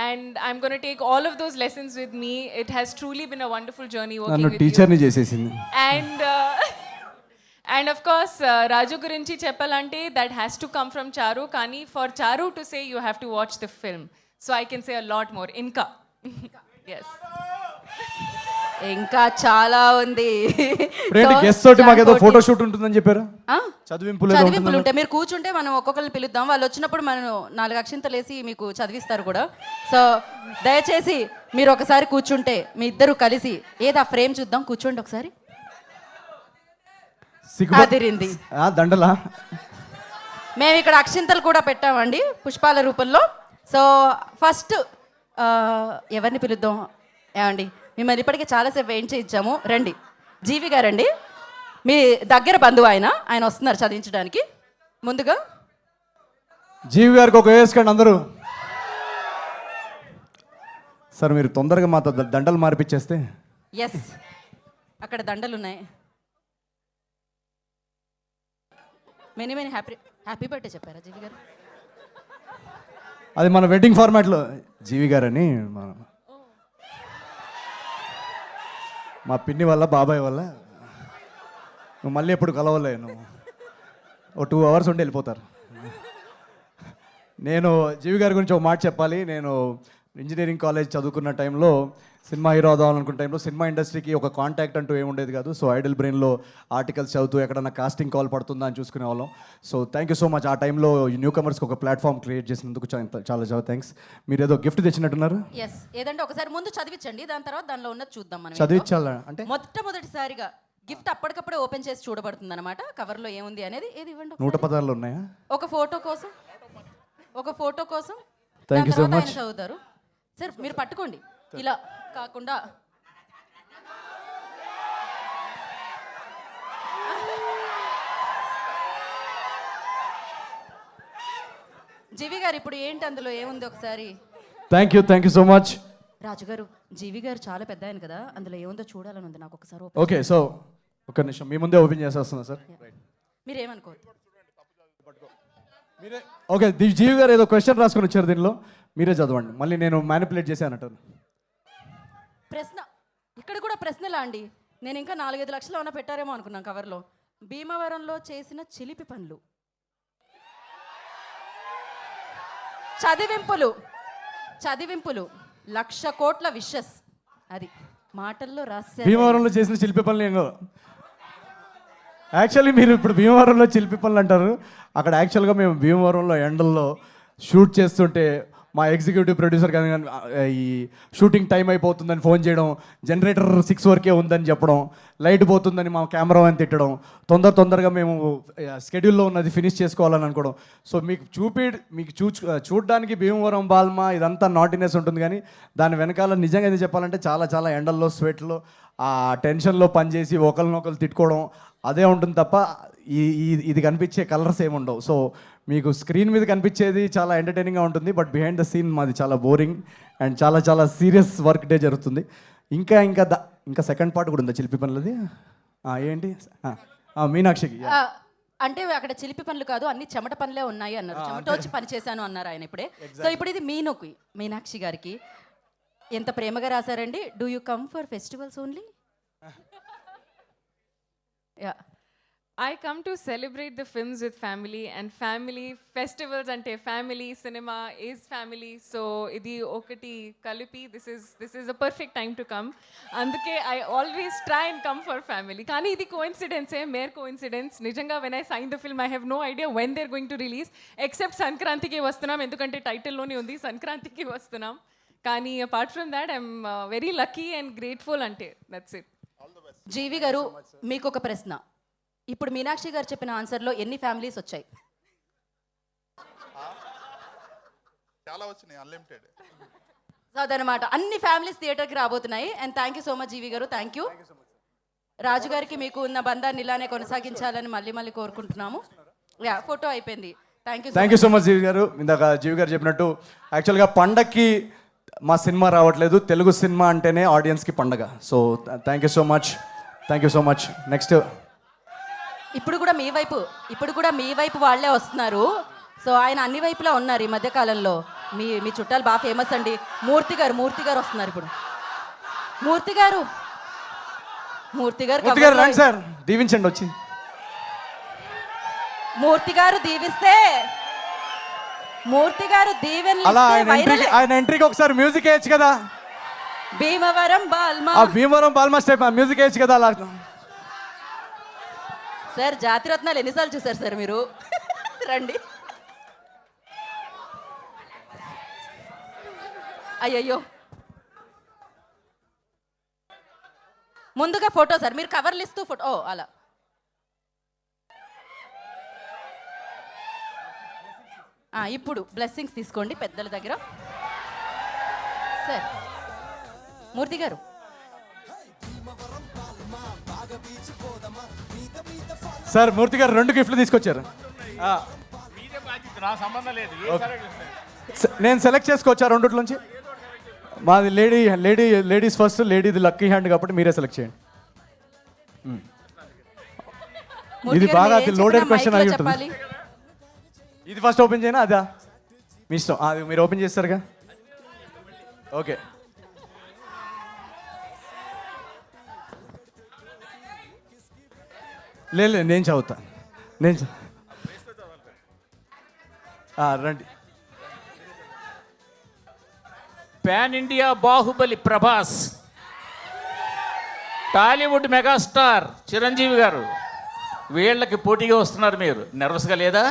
and I'm going to take all of those lessons with me. It has truly been a wonderful journey working నన్ను with you. టీచర్ని చేసేసింది. And of course, Raju gurinchi cheppalante that has to come from Charu. Kani for Charu to say, you have to watch the film. So I can say a lot more. Inka. Yes. ఇంకా చాలా ఉంది. గెస్ట్ తోటి మాకేదో ఫోటో షూట్ ఉంటుందని చెప్పారు. ఆ? చదివింపులు చదివింపులు ఉంటాయి. మీరు కూర్చుంటే మనం ఒక్కొక్కరిని పిలుద్దాం. వాళ్ళు వచ్చినప్పుడు మనం 4 అక్షింతలు వేసి మీకు చదివిస్తారు కూడా. సో దయచేసి మీరు ఒకసారి కూర్చుంటే మీ ఇద్దరు కలిసి ఏదో ఆ ఫ్రేమ్ చూద్దాం. కూర్చోండి ఒకసారి. అదిరింది. దండలా మేము ఇక్కడ అక్షింతలు కూడా పెట్టామండి పుష్పాల రూపంలో. సో ఫస్ట్ ఎవరిని పిలుద్దాం? ఏమండి, మిమ్మల్ని ఇప్పటికే చాలాసేపు వెయిట్ చేయించాము. రండి, జీవి గారండి, మీ దగ్గర బంధువు ఆయన వస్తున్నారు చదివించడానికి. ముందుగా జీవి గారికి ఒక వేసుకోండి అందరూ. సార్ మీరు తొందరగా మాతో దండలు మార్పిచ్చేస్తే. ఎస్, అక్కడ దండలు ఉన్నాయి. మెనీ మెనీ హ్యాపీ బర్త్డే చెప్పారా జీవి గారు? అది మన వెడ్డింగ్ ఫార్మాట్లో జీవి గారని మా పిన్ని వల్ల బాబాయ్ వల్ల నువ్వు మళ్ళీ ఎప్పుడు కలవలే. నువ్వు ఓ 2 hours ఉండి వెళ్ళిపోతారు. నేను జీవి గారి గురించి ఒక మాట చెప్పాలి. నేను ఇంజనీరింగ్ కాలేజ్ చదువుకున్న టైంలో సినిమా హీరో అవుదామనుకున్న టైంలో సినిమా ఇండస్ట్రీకి ఒక కాంటాక్ట్ అంటూ ఏముండేది కాదు. సో ఐడల్ బ్రెయిన్లో ఆర్టికల్స్ చదువుతూ ఎక్కడన్నా కాస్టింగ్ కాల్ పడుతుందా అని చూసుకునే వాళ్ళం. So thank you so much. ఆ టైంలో న్యూ కమర్స్కి ఒక ప్లాట్ఫామ్ క్రియేట్ చేసినందుకు చాలా చాలా థ్యాంక్స్. మీరు ఏదో గిఫ్ట్ తెచ్చినట్టున్నారు. ఎస్, ఏదంటే ఒకసారి ముందు చదివించండి, దాని తర్వాత దానిలో ఉన్నది చూద్దాం. మనం చదివించాలా అంటే మొట్టమొదటిసారిగా గిఫ్ట్ అప్పటికప్పుడే ఓపెన్ చేసి చూడబడుతుంది అనమాట. కవర్లో ఏముంది అనేది. ఏది ఇవ్వండి. 116 ఉన్నాయా? ఒక ఫోటో కోసం థ్యాంక్ యూ సో మచ్. చదువుతారు సార్, మీరు పట్టుకోండి. ఇలా కాకుండా జీవి గారు ఇప్పుడు ఏంటి అందులో ఏముంది ఒకసారి. Thank you so much. రాజుగారు, జీవి గారు చాలా పెద్ద ఆయన కదా, అందులో ఏముందో చూడాలని ఉంది నాకు. ఒకసారి ఓకే, సో ఒక్క నిమిషం మీ ముందే ఓపెన్ చేసేస్తున్నా సార్. మీరేమనుకోవద్దు. ఓకే, జీవి గారు ఏదో క్వశ్చన్ రాసుకొని వచ్చారు, దీనిలో మీరే చదవండి. మళ్ళీ నేను మ్యానిపులేట్ చేశానంట. ప్రశ్న ఇక్కడ కూడా ప్రశ్నలా అండి. నేను ఇంకా 4-5 లక్షలు ఏమైనా పెట్టారేమో అనుకున్నాను కవర్లో. భీమవరంలో చేసిన చిలిపి పనులు, చదివింపులు 1,00,000 కోట్ల విషెస్. అది మాటల్లో రాశారు. భీమవరంలో చేసిన శిల్పి పనులు ఏంగో. యాక్చువల్లీ మీరు ఇప్పుడు భీమవరంలో శిల్పి పనులు అంటారు. అక్కడ యాక్చువల్గా మేము భీమవరంలో ఎండల్లో షూట్ చేస్తుంటే మా ఎగ్జిక్యూటివ్ ప్రొడ్యూసర్ కానీ ఈ షూటింగ్ టైం అయిపోతుందని ఫోన్ చేయడం, జనరేటర్ 6 వరకే ఉందని చెప్పడం, లైట్ పోతుందని మా కెమెరామెన్ తిట్టడం, తొందరగా మేము స్కెడ్యూల్లో ఉన్నది ఫినిష్ చేసుకోవాలని అనుకోవడం. సో మీకు చూడడానికి భీమవరం బాల్మా ఇదంతా నాటినెస్ ఉంటుంది, కానీ దాని వెనకాల నిజంగా ఏది చెప్పాలంటే చాలా చాలా ఎండల్లో స్వెట్లో ఆ టెన్షన్లో పనిచేసి ఒకరినొకరు తిట్టుకోవడం అదే ఉంటుంది తప్ప ఇది కనిపించే కలర్స్ ఏమి ఉండవు. సో మీకు స్క్రీన్ మీద కనిపించేది చాలా ఎంటర్టైనింగ్గా ఉంటుంది, బట్ బిహైండ్ ద సీన్ మాది చాలా బోరింగ్ అండ్ చాలా చాలా సీరియస్ వర్క్ డే జరుగుతుంది. ఇంకా సెకండ్ పార్ట్ కూడా ఉందా చిలిపి పనులది? ఏంటి మీనాక్షికి? అంటే అక్కడ చిలిపి పనులు కాదు, అన్ని చెమట పనులే ఉన్నాయి అన్నారు. చెమట వచ్చి పని చేశాను అన్నారు ఆయన ఇప్పుడే. సో ఇప్పుడు ఇది మీనాక్షి గారికి ఎంత ప్రేమగా రాశారండి. Do you come for festivals only? Yeah. I come to celebrate the films with family and family festivals ante family cinema is family, so idi okati kalipi this is a perfect time to come. Anduke I always try and come for family, kani idi coincidence mere coincidence. Nijanga when I signed the film I have no idea when they're going to release, except Sankranti ki vastunam endukante title lone undi Sankranti ki vastunam. Kani apart from that I'm very lucky and grateful ante, that's it. జీవి గారు మీకు ఒక ప్రశ్న. ఇప్పుడు మీనాక్షి గారు చెప్పిన ఆన్సర్లో ఎన్ని ఫ్యామిలీస్ వచ్చాయి? చాలా వచ్చినాయి, అన్లిమిటెడ్. సో అదనమాట, అన్ని ఫ్యామిలీస్ థియేటర్కి రాబోతున్నాయి. And thank you so much GV garu, thank you. రాజు గారికి మీకు ఉన్న బంధాన్ని ఇలానే కొనసాగించాలని మళ్ళీ మళ్ళీ కోరుకుంటున్నాము. యా, ఫోటో అయిపోయింది. Thank you so much GV గారు. ఇందాక జీవి గారు చెప్పినట్టు యాక్చువల్గా పండక్కి మా సినిమా రావట్లేదు, తెలుగు సినిమా అంటేనే ఆడియన్స్కి పండగ. So thank you so much, thank you so much. Next ఇప్పుడు కూడా మీ వైపు వాళ్ళే వస్తున్నారు. సో ఆయన అన్ని వైపులా ఉన్నారు ఈ మధ్యకాలంలో. మీ చుట్టాలు బాగా ఫేమస్ అండి. మూర్తి గారు వస్తున్నారు ఇప్పుడు. మూర్తి గారు రండి సార్, దీవించండి వచ్చి. మూర్తి గారు దీవిస్తే అలా ఆయన ఎంట్రీకి ఒకసారి మ్యూజిక్ వేయచ్చు కదా. భీమవరం బాల్మా స్టెప్ మ్యూజిక్ వేయచ్చు కదా. అలా సార్ జాతిరత్నాలు ఎన్నిసార్లు చూసారు సార్ మీరు? రండి. అయ్యయ్యో, ముందుగా ఫోటో సార్, మీరు కవర్లు ఇస్తూ ఫోటో. ఓ అలా. ఇప్పుడు బ్లెస్సింగ్స్ తీసుకోండి పెద్దల దగ్గర. సార్ మూర్తి గారు, సార్ మూర్తి గారు 2 గిఫ్ట్లు తీసుకొచ్చారు. నేను సెలెక్ట్ చేసుకోవచ్చా రెండుట్లోంచి? మాది లేడీస్ ఫస్ట్, లేడీది లక్కీ హ్యాండ్ కాబట్టి మీరే సెలెక్ట్ చేయండి. ఇది బాగా లోడెడ్ క్వశ్చన్ అయి ఉంటుంది. ఇది ఫస్ట్ ఓపెన్ చేయనా అదా? మీ ఇష్టం, అది మీరు ఓపెన్ చేస్తారుగా. ఓకే, లేదు నేను చదువుతాను. రండి. Pan India Baahubali Prabhas, Tollywood megastar Chiranjeevi గారు, వీళ్ళకి పోటీగా వస్తున్నారు. మీరు నర్వస్గా లేదా?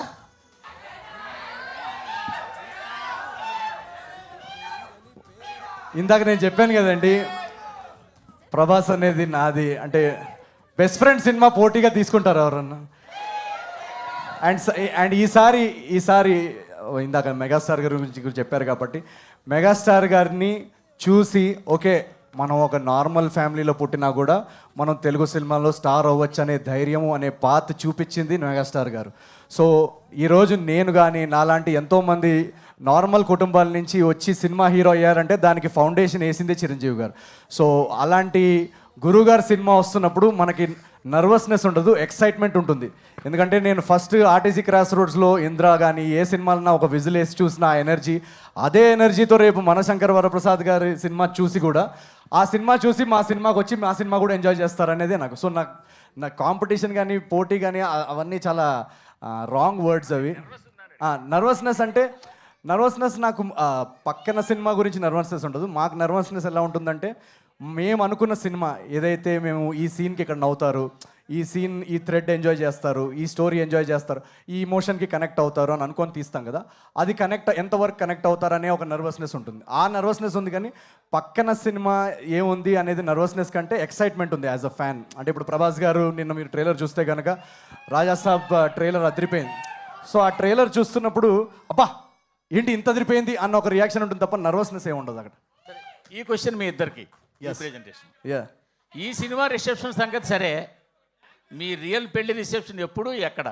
ఇందాక నేను చెప్పాను కదండి, ప్రభాస్ అనేది నాది అంటే బెస్ట్ ఫ్రెండ్ సినిమా పోటీగా తీసుకుంటారు ఎవరన్నా. అండ్ ఈసారి ఇందాక మెగాస్టార్ గారి గురించి చెప్పారు కాబట్టి మెగాస్టార్ గారిని చూసి ఓకే మనం ఒక నార్మల్ ఫ్యామిలీలో పుట్టినా కూడా మనం తెలుగు సినిమాలో స్టార్ అవ్వచ్చు అనే ధైర్యము అనే పాత్ చూపించింది మెగాస్టార్ గారు. సో ఈరోజు నేను కానీ నాలాంటి ఎంతోమంది నార్మల్ కుటుంబాల నుంచి వచ్చి సినిమా హీరో అయ్యారంటే దానికి ఫౌండేషన్ వేసిందే చిరంజీవి గారు. సో అలాంటి గురువుగారు సినిమా వస్తున్నప్పుడు మనకి నర్వస్నెస్ ఉండదు, ఎక్సైట్మెంట్ ఉంటుంది. ఎందుకంటే నేను ఫస్ట్ ఆర్టీసీ క్రాస్ రోడ్స్లో ఇంద్రా కానీ ఏ సినిమాలన్నా ఒక విజిల్ వేసి చూసిన ఆ ఎనర్జీ, అదే ఎనర్జీతో రేపు మనశంకర్ వరప్రసాద్ గారి సినిమా చూసి కూడా ఆ సినిమా చూసి మా సినిమాకి వచ్చి మా సినిమా కూడా ఎంజాయ్ చేస్తారనేదే నాకు. సో నా కాంపిటీషన్ కానీ పోటీ కానీ అవన్నీ చాలా రాంగ్ వర్డ్స్ అవి. నర్వస్నెస్ నాకు పక్కన సినిమా గురించి నర్వస్నెస్ ఉండదు. మాకు నర్వస్నెస్ ఎలా ఉంటుందంటే మేము అనుకున్న సినిమా ఏదైతే మేము ఈ సీన్కి ఇక్కడ నవ్వుతారు, ఈ థ్రెడ్ ఎంజాయ్ చేస్తారు, ఈ స్టోరీ ఎంజాయ్ చేస్తారు, ఈ ఇమోషన్కి కనెక్ట్ అవుతారు అని అనుకొని తీస్తాం కదా, అది ఎంతవరకు కనెక్ట్ అవుతారనే ఒక నర్వస్నెస్ ఉంటుంది. ఆ నర్వస్నెస్ ఉంది, కానీ పక్కన సినిమా ఏముంది అనేది నర్వస్నెస్ కంటే ఎక్సైట్మెంట్ ఉంది యాజ్ అ ఫ్యాన్. అంటే ఇప్పుడు ప్రభాస్ గారు నిన్న మీరు ట్రైలర్ చూస్తే కనుక రాజాసాబ్ ట్రైలర్ అదిరిపోయింది. సో ఆ ట్రైలర్ చూస్తున్నప్పుడు అబ్బా ఏంటి ఇంత అదిరిపోయింది అన్న ఒక రియాక్షన్ ఉంటుంది తప్ప నర్వస్నెస్ ఏమి ఉండదు అక్కడ. ఈ క్వశ్చన్ మీ ఇద్దరికి ప్రెజెంటేషన్. ఈ సినిమా రిసెప్షన్ సంగతి సరే, మీ రియల్ పెళ్లి రిసెప్షన్ ఎప్పుడు ఎక్కడ?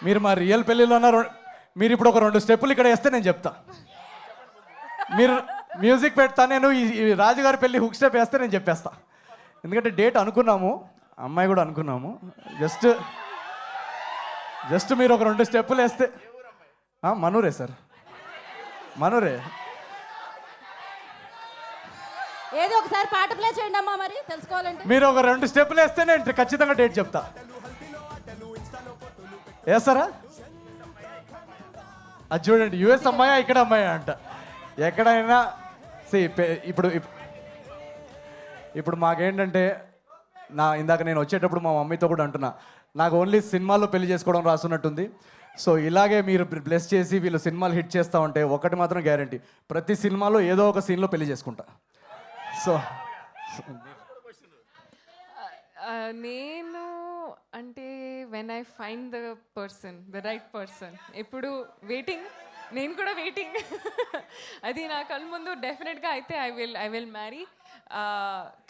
మీరు మా రియల్ పెళ్ళిలో మీరు ఇప్పుడు ఒక 2 స్టెప్పులు ఇక్కడ వేస్తే నేను చెప్తా. మీరు మ్యూజిక్ పెడతా, నేను ఈ రాజుగారి పెళ్ళి హుక్ స్టెప్ వేస్తే నేను చెప్పేస్తా. ఎందుకంటే డేట్ అనుకున్నాము, అమ్మాయి కూడా అనుకున్నాము. జస్ట్ మీరు ఒక 2 స్టెప్పులు వేస్తే మనూరే సార్. మనోరే ఏదో ఒకసారి పాట ప్లే చేయండి అమ్మా మరి తెలుసుకోవాలంటే. మీరు ఒక 2 స్టెప్పులు వేస్తే నేను ఖచ్చితంగా డేట్ చెప్తా. వేస్తారా? అది చూడండి, యుఎస్ అమ్మాయా ఇక్కడ అమ్మాయా అంట. ఎక్కడైనా ఇప్పుడు మాకేంటంటే ఇందాక నేను వచ్చేటప్పుడు మా మమ్మీతో కూడా అంటున్నా, నాకు ఓన్లీ సినిమాల్లో పెళ్లి చేసుకోవడం రాసున్నట్టుంది. సో ఇలాగే మీరు బ్లెస్ చేసి వీళ్ళు సినిమాలు హిట్ చేస్తూ ఉంటే ఒకటి మాత్రం గ్యారంటీ, ప్రతి సినిమాలో ఏదో ఒక సీన్లో పెళ్లి చేసుకుంటా. సో నేను అంటే when I find the right person, ఎప్పుడు వెయిటింగ్, నేను కూడా వెయిటింగ్. అది నా కళ్ళ ముందు డెఫినెట్గా అయితే ఐ విల్ మ్యారీ,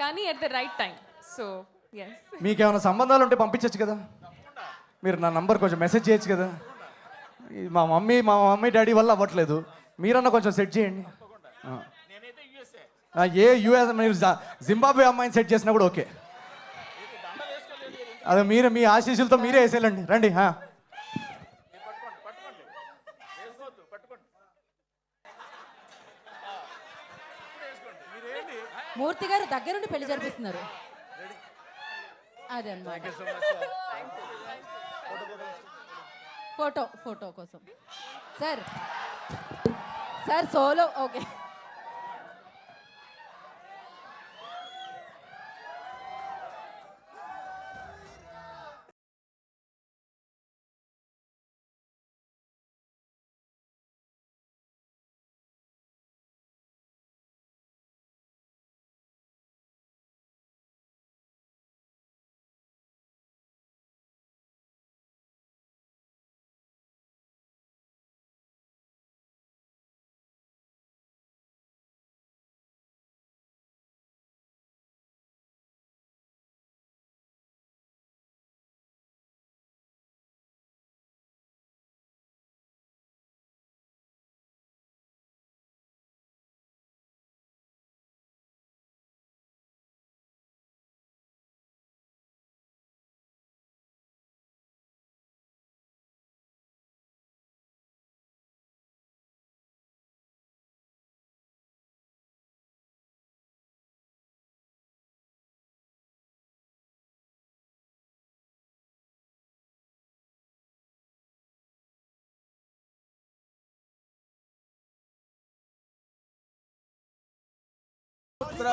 కానీ at the right time. So yes. మీకేమైనా సంబంధాలు ఉంటే పంపించచ్చు కదా, మీరు నా నంబర్ కొంచెం మెసేజ్ చేయొచ్చు కదా. మా మమ్మీ డాడీ వల్ల అవ్వట్లేదు, మీరన్నా కొంచెం సెట్ చేయండి. ఏ యూఎస్ మీరు జింబాబ్వే అమ్మాయిని సెట్ చేసినా కూడా ఓకే. అదే మీరు మీ ఆశీస్సులతో మీరే వేసేయాలండి. రండి. మూర్తి గారు దగ్గరుండి పెళ్లి జరిపిస్తున్నారు. అదే అన్నమాట. ఫోటో కోసం సార్ సోలో. ఓకే.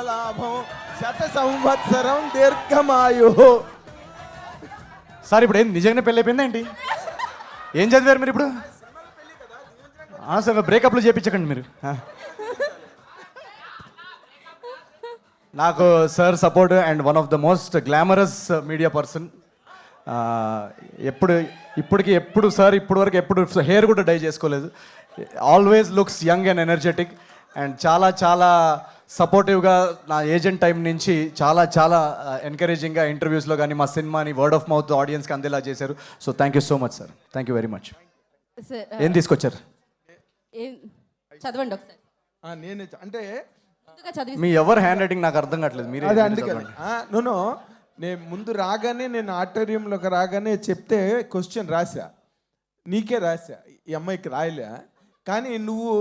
లాభం శత సంవత్సరం దీర్ఘమాయు. సార్ ఇప్పుడు ఏం నిజంగానే పెళ్ళి అయిపోయిందా ఏంటి? ఏం చదివారు మీరు ఇప్పుడు? సార్ బ్రేకప్లు చేయించకండి మీరు. నాకు sir support and one of the most glamorous media person. ఎప్పుడు సార్ ఎప్పుడు హెయిర్ కూడా డై చేసుకోలేదు. Always looks young and energetic and చాలా సపోర్టివ్గా నా ఏజెంట్ టైం నుంచి చాలా ఎంకరేజింగ్గా ఇంటర్వ్యూస్లో కానీ మా సినిమాని వర్డ్ ఆఫ్ మౌత్ ఆడియన్స్కి అందేలా చేశారు. So thank you so much sir. Thank you very much. ఏం తీసుకొచ్చారు? చదవండి ఒకసారి. నేను అంటే మీ ఎవరు హ్యాండ్ రైటింగ్ నాకు అర్థం కావట్లేదు. మీరు అదే అందుకని నేను ముందు రాగానే నేను ఆడిటోరియంలోకి రాగానే చెప్తే క్వశ్చన్ రాసా, నీకే రాసా, ఈ అమ్మాయికి రాయలే. కానీ నువ్వు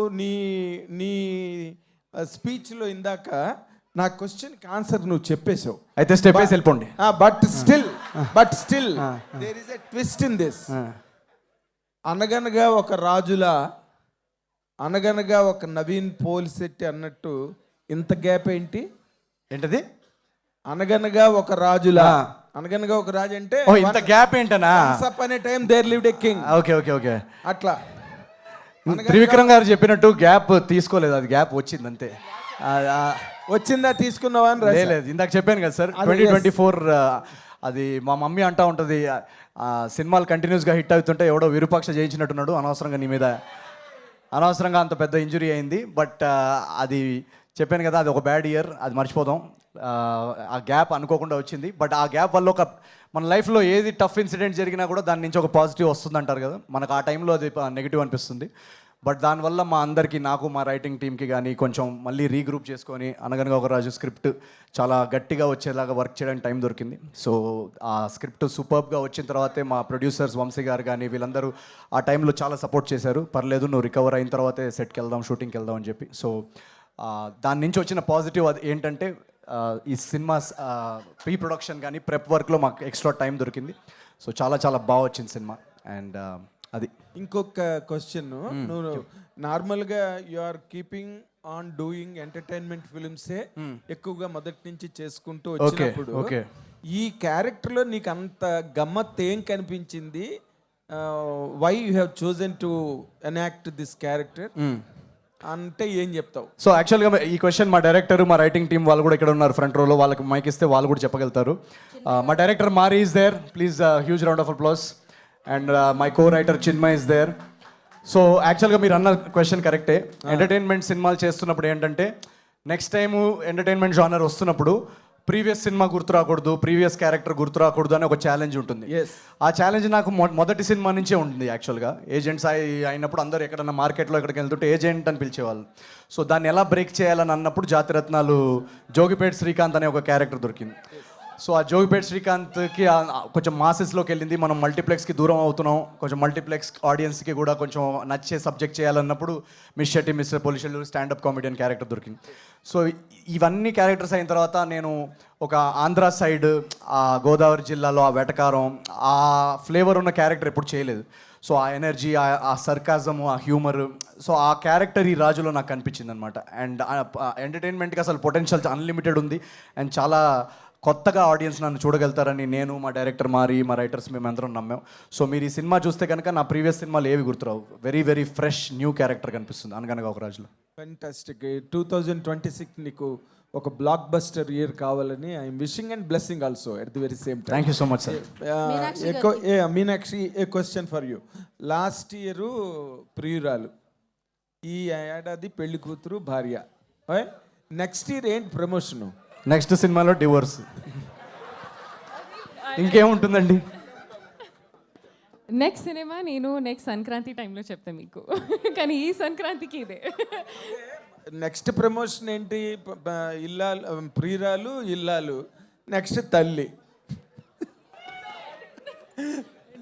నీ స్పీచ్లో ఇందాక నా క్వశ్చన్కి ఆన్సర్ నువ్వు చెప్పేశావు. అయితే స్టెప్ వేసి వెళ్ళిపోండి. But still there is a twist in this. అనగనగా ఒక రాజులా, అనగనగా ఒక నవీన్ పోలిశెట్టి అన్నట్టు ఇంత గ్యాప్ ఏంటి? ఏంటది? అనగనగా ఒక రాజులా, అనగనగా ఒక రాజు అంటే ఇంత గ్యాప్ ఏంటనా? అనే time there lived a king. Okay అట్లా త్రివిక్రమ్ గారు చెప్పినట్టు గ్యాప్ తీసుకోలేదు, అది గ్యాప్ వచ్చింది అంతే. వచ్చిందా తీసుకున్నావా అని లేదు, ఇందాక చెప్పాను కదా సార్ 2024 అది మా మమ్మీ అంటా ఉంటుంది, సినిమాలు కంటిన్యూస్గా హిట్ అవుతుంటే ఎవడో విరూపాక్ష జయించినట్టున్నాడు, అనవసరంగా నీ మీద అనవసరంగా అంత పెద్ద ఇంజురీ అయింది. బట్ అది చెప్పాను కదా, అది ఒక బ్యాడ్ ఇయర్, అది మర్చిపోదాం. ఆ గ్యాప్ అనుకోకుండా వచ్చింది. బట్ ఆ గ్యాప్ వల్ల మన లైఫ్లో ఏది టఫ్ ఇన్సిడెంట్ జరిగినా కూడా దాని నుంచి ఒక పాజిటివ్ వస్తుంది అంటారు కదా, మనకు ఆ టైంలో అది నెగిటివ్ అనిపిస్తుంది. బట్ దానివల్ల మా అందరికీ, నాకు మా రైటింగ్ టీమ్కి కానీ కొంచెం మళ్ళీ రీగ్రూప్ చేసుకొని అనగనగా ఒక రాజు స్క్రిప్ట్ చాలా గట్టిగా వచ్చేలాగా వర్క్ చేయడానికి టైం దొరికింది. సో ఆ స్క్రిప్ట్ సూపర్బ్గా వచ్చిన తర్వాతే మా ప్రొడ్యూసర్స్ వంశీ గారు కానీ వీళ్ళందరూ ఆ టైంలో చాలా సపోర్ట్ చేశారు. పర్లేదు, నువ్వు రికవర్ అయిన తర్వాతే సెట్కి వెళ్దాం, షూటింగ్కి వెళ్దాం అని చెప్పి. సో దాని నుంచి వచ్చిన పాజిటివ్ అది ఏంటంటే ఈ సినిమా ప్రీ ప్రొడక్షన్ కానీ ప్రెప్ వర్క్లో మాకు ఎక్స్ట్రా టైం దొరికింది. సో చాలా చాలా బాగా వచ్చింది సినిమా. అండ్ అది ఇంకొక క్వశ్చన్, నువ్వు నార్మల్గా you are keeping on doing entertainment ఫిల్మ్సే ఎక్కువగా మొదటి నుంచి చేసుకుంటూ వచ్చినప్పుడు okay. ఈ క్యారెక్టర్లో నీకు అంత గమ్మత్ ఏం కనిపించింది? Why you have chosen to enact this character అంటే ఏం చెప్తావు? సో యాక్చువల్గా ఈ క్వశ్చన్ మా డైరెక్టర్, మా రైటింగ్ టీం వాళ్ళు కూడా ఇక్కడ ఉన్నారు ఫ్రంట్ రోలో. వాళ్ళకి మైక్ ఇస్తే వాళ్ళు కూడా చెప్పగలుగుతారు. మా director Maari is there, please huge round of applause. And my co writer Chinmay is there. So యాక్చువల్గా మీరు అన్న క్వశ్చన్ కరెక్టే. ఎంటర్టైన్మెంట్ సినిమాలు చేస్తున్నప్పుడు ఏంటంటే నెక్స్ట్ టైము ఎంటర్టైన్మెంట్ జానర్ వస్తున్నప్పుడు ప్రీవియస్ సినిమా గుర్తు రాకూడదు, ప్రీవియస్ క్యారెక్టర్ గుర్తు రాకూడదు అని ఒక ఛాలెంజ్ ఉంటుంది. ఆ ఛాలెంజ్ నాకు మొదటి సినిమా నుంచే ఉంటుంది. యాక్చువల్గా ఏజెంట్స్ అయినప్పుడు అందరూ ఎక్కడన్నా మార్కెట్లో ఎక్కడికి వెళ్తుంటే ఏజెంట్ అని పిలిచేవాళ్ళు. సో దాన్ని ఎలా బ్రేక్ చేయాలని అన్నప్పుడు జాతిరత్నాలు జోగిపేట శ్రీకాంత్ అనే ఒక క్యారెక్టర్ దొరికింది. సో ఆ జోగిపేట శ్రీకాంత్కి కొంచెం మాసెస్లోకి వెళ్ళింది. మనం మల్టీప్లెక్స్కి దూరం అవుతున్నాం, కొంచెం మల్టీప్లెక్స్ ఆడియన్స్కి కూడా కొంచెం నచ్చే సబ్జెక్ట్ చేయాలన్నప్పుడు మిస్ షెట్టి, మిస్టర్ పొలిషన్లు, స్టాండప్ కామెడియన్ క్యారెక్టర్ దొరికింది. సో ఇవన్నీ క్యారెక్టర్స్ అయిన తర్వాత నేను ఒక ఆంధ్ర సైడ్, ఆ గోదావరి జిల్లాలో ఆ వెటకారం, ఆ ఫ్లేవర్ ఉన్న క్యారెక్టర్ ఎప్పుడు చేయలేదు. సో ఆ ఎనర్జీ, ఆ సర్కాజము, ఆ హ్యూమర్, సో ఆ క్యారెక్టర్ ఈ రాజులో నాకు కనిపించింది అనమాట. అండ్ ఎంటర్టైన్మెంట్కి అసలు పొటెన్షియల్ అన్లిమిటెడ్ ఉంది. అండ్ చాలా కొత్తగా ఆడియన్స్ నన్ను చూడగలుగుతారని నేను, మా డైరెక్టర్ మారి, మా రైటర్స్ మేమందరం నమ్మాం. సో మీరు ఈ సినిమా చూస్తే కనుక నా ప్రీవియస్ సినిమాలు ఏవి గుర్తురావు. Very very fresh new character కనిపిస్తుంది అనగనగా ఒక రాజులో. ఫెంటాస్టిక్. 2026 నీకు ఒక బ్లాక్ బస్టర్ ఇయర్ కావాలని I'm wishing and blessing also at the very same time. Thank you so much sir. Meenakshi, a question for you. Last year ప్రియురాలు, ఈ ఏడాది పెళ్లి కూతురు భార్య. నెక్స్ట్ ఇయర్ ఏంటి ప్రమోషను? నెక్స్ట్ సినిమాలో డివోర్స్. ఇంకేముంటుందండి? నెక్స్ట్ సినిమా నేను నెక్స్ట్ సంక్రాంతి టైంలో చెప్తా మీకు. కానీ ఈ సంక్రాంతికి ఇదే. నెక్స్ట్ ప్రమోషన్ ఏంటి? ఇల్లాలు, ప్రియురాలు, ఇల్లాలు, నెక్స్ట్ తల్లి.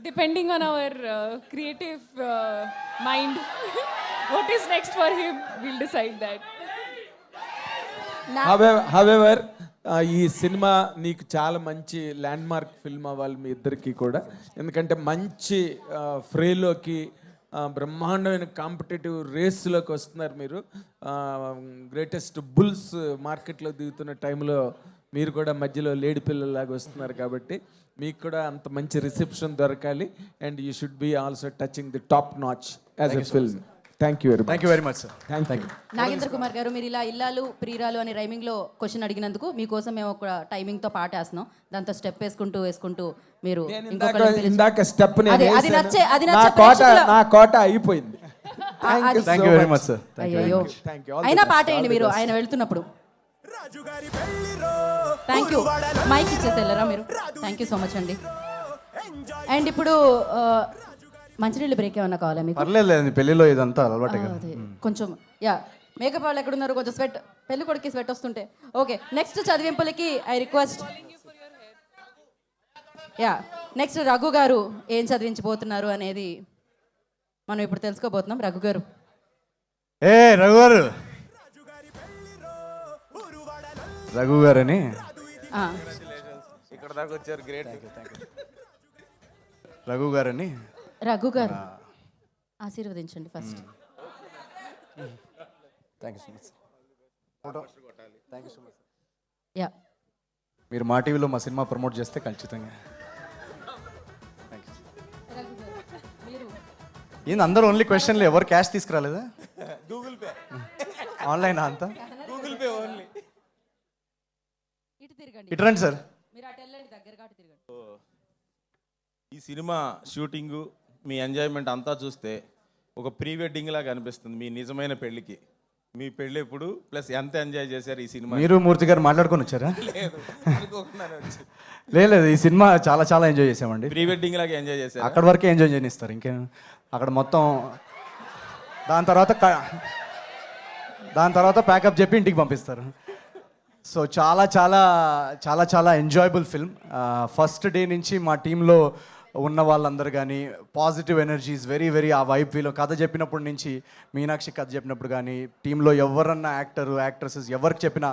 Depending on hour creative mind, what is next for him, will decide that. However ఈ సినిమా నీకు చాలా మంచి ల్యాండ్ మార్క్ ఫిల్మ్ అవ్వాలి మీ ఇద్దరికి కూడా. ఎందుకంటే మంచి ఫ్రేలోకి, బ్రహ్మాండమైన కాంపిటేటివ్ రేస్లోకి వస్తున్నారు మీరు. గ్రేటెస్ట్ బుల్స్ మార్కెట్లో దిగుతున్న టైంలో మీరు కూడా మధ్యలో లేడి పిల్లల్లాగా వస్తున్నారు. కాబట్టి మీకు కూడా అంత మంచి రిసెప్షన్ దొరకాలి. And you should be also touching the top notch as a film. Thank you very much sir. Thank you. Nagendra Kumar గారు, మీరు ఇలా ఇల్లాలు ప్రియురాలు అని రైమింగ్లో క్వశ్చన్ అడిగినందుకు మీకోసం మేము ఒక టైమింగ్తో పాట వేస్తున్నాం. దాంతో స్టెప్ వేసుకుంటూ మీరు ఇందాక స్టెప్ అది నచ్చే నా కోట అయిపోయింది. Thank you very much sir. అయ్యో, అయినా పాట వేయండి మీరు ఆయన వెళ్తున్నప్పుడు. Thank you. మైక్ ఇచ్చేసి వెళ్ళరా మీరు. థ్యాంక్ యూ సో మచ్ అండి. అండ్ ఇప్పుడు మంచినీళ్ళు బ్రేక్ ఏమన్నా కావాలా మీకు? పర్లేదు లేదండి, పెళ్లిలో ఇదంతా అలవాటే కదా. కొంచెం మేకప్ వాళ్ళు ఎక్కడున్నారు, కొంచెం స్వెట్, పెళ్లి కొడుకు స్వెట్ వస్తుంటే. ఓకే, నెక్స్ట్ చదివింపులకి I request. Next Raghu garu ఏం చదివించబోతున్నారు అనేది మనం ఇప్పుడు తెలుసుకోబోతున్నాం. రఘు గారు. రఘు గారు, రఘు గారని ఇక్కడ దాకా వచ్చారు. గ్రేట్. రఘు గారని. రఘు గారు ఆశీర్వదించండి first. Thank you so much. Thank you so much. Yeah, మీరు మా టీవీలో మా సినిమా ప్రమోట్ చేస్తే ఖచ్చితంగా. ఏంది అందరూ ఓన్లీ క్వశ్చన్లు, ఎవరు క్యాష్ తీసుకురాలేదా? గూగుల్ పే, ఆన్లైన్ అంతా గూగుల్ పే ఓన్లీ. ఇటు తిరగండి, ఇటు రండి సార్. మీరు అటు వెళ్ళండి, దగ్గరగా అటు తిరగండి. ఈ సినిమా షూటింగు, మీ ఎంజాయ్మెంట్ అంతా చూస్తే ఒక ప్రీ వెడ్డింగ్ లాగా అనిపిస్తుంది. మీ నిజమైన పెళ్ళికి, మీ పెళ్ళి ఎప్పుడు, ప్లస్ ఎంత ఎంజాయ్ చేశారు ఈ సినిమా? మీరు మూర్తి గారు మాట్లాడుకొని వచ్చారా? లేదు, ఈ సినిమా చాలా చాలా ఎంజాయ్ చేసామండి. ప్రీ వెడ్డింగ్ లాగా ఎంజాయ్ చేశారు. అక్కడ వరకే ఎంజాయ్ చేయనిస్తారు, ఇంకేం అక్కడ మొత్తం దాని తర్వాత ప్యాకప్ చెప్పి ఇంటికి పంపిస్తారు. సో చాలా చాలా చాలా చాలా ఎంజాయబుల్ ఫిల్మ్. ఫస్ట్ డే నుంచి మా టీంలో ఉన్న వాళ్ళందరూ కానీ పాజిటివ్ ఎనర్జీస్ వెరీ వెరీ ఆ వైబ్ ఫీల్. కథ చెప్పినప్పటి నుంచి మీనాక్షి కథ చెప్పినప్పుడు కానీ టీంలో ఎవరన్నా యాక్ట్రెసెస్ ఎవరికి చెప్పినా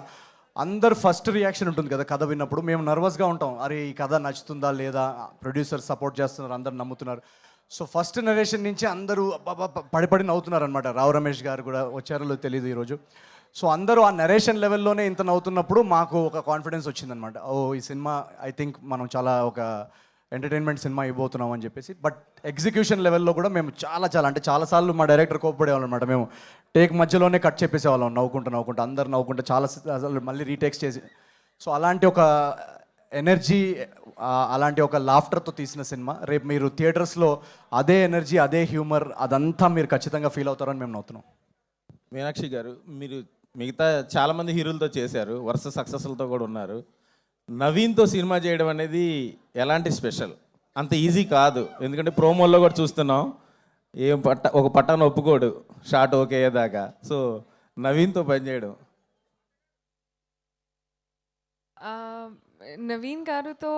అందరు ఫస్ట్ రియాక్షన్ ఉంటుంది కదా కథ విన్నప్పుడు. మేము నర్వస్గా ఉంటాం, అరే ఈ కథ నచ్చుతుందా లేదా, ప్రొడ్యూసర్ సపోర్ట్ చేస్తున్నారు, అందరు నమ్ముతున్నారు. సో ఫస్ట్ నరేషన్ నుంచి అందరూ పడి నవ్వుతున్నారు అనమాట. రావు రమేష్ గారు కూడా వచ్చారో తెలియదు ఈరోజు. సో అందరూ ఆ నరేషన్ లెవెల్లోనే ఇంత నవ్వుతున్నప్పుడు మాకు ఒక కాన్ఫిడెన్స్ వచ్చిందనమాట. ఓ ఈ సినిమా ఐ థింక్ మనం చాలా ఒక ఎంటర్టైన్మెంట్ సినిమా ఇవ్వబోతున్నాం అని చెప్పేసి. బట్ ఎగ్జిక్యూషన్ లెవెల్లో కూడా మేము చాలా అంటే చాలాసార్లు మా డైరెక్టర్ కోప్పడేవాళ్ళం అనమాట. మేము టేక్ మధ్యలోనే కట్ చెప్పేసేవాళ్ళం నవ్వుకుంటూ అందరు నవ్వుకుంటూ చాలా అసలు మళ్ళీ రీటేక్స్ చేసి. సో అలాంటి ఒక ఎనర్జీ, అలాంటి ఒక లాఫ్టర్తో తీసిన సినిమా. రేపు మీరు థియేటర్స్లో అదే ఎనర్జీ, అదే హ్యూమర్, అదంతా మీరు ఖచ్చితంగా ఫీల్ అవుతారని మేము నవ్వుతున్నాం. మీనాక్షి గారు, మీరు మిగతా చాలామంది హీరోలతో చేశారు, వరుస సక్సెస్లతో కూడా ఉన్నారు. నవీన్తో సినిమా చేయడం అనేది ఎలాంటి స్పెషల్? అంత ఈజీ కాదు, ఎందుకంటే ప్రోమోల్లో కూడా చూస్తున్నాం ఒక పట్టాను ఒప్పుకోడు షార్ట్ ఓకే అయ్యేదాకా. సో నవీన్తో పనిచేయడం. నవీన్ గారుతో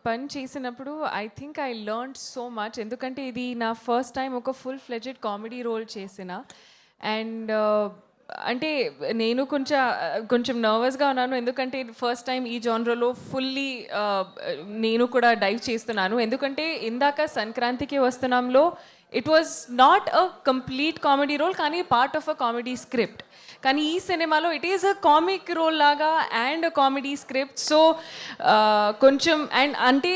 పని చేసినప్పుడు I think I learn so much. ఎందుకంటే ఇది నా ఫస్ట్ టైం ఒక ఫుల్ ఫ్లెడ్జెడ్ కామెడీ రోల్ చేసిన. అండ్ అంటే నేను కొంచెం నర్వస్గా ఉన్నాను, ఎందుకంటే ఫస్ట్ టైం ఈ జానర్లో ఫుల్లీ నేను కూడా డైవ్ చేస్తున్నాను. ఎందుకంటే ఇందాక సంక్రాంతికి వస్తున్నాంలో it was not a complete comedy role, కానీ part of a comedy script. కానీ ఈ సినిమాలో it is a comic role లాగా and a comedy script. So కొంచెం అండ్ అంటే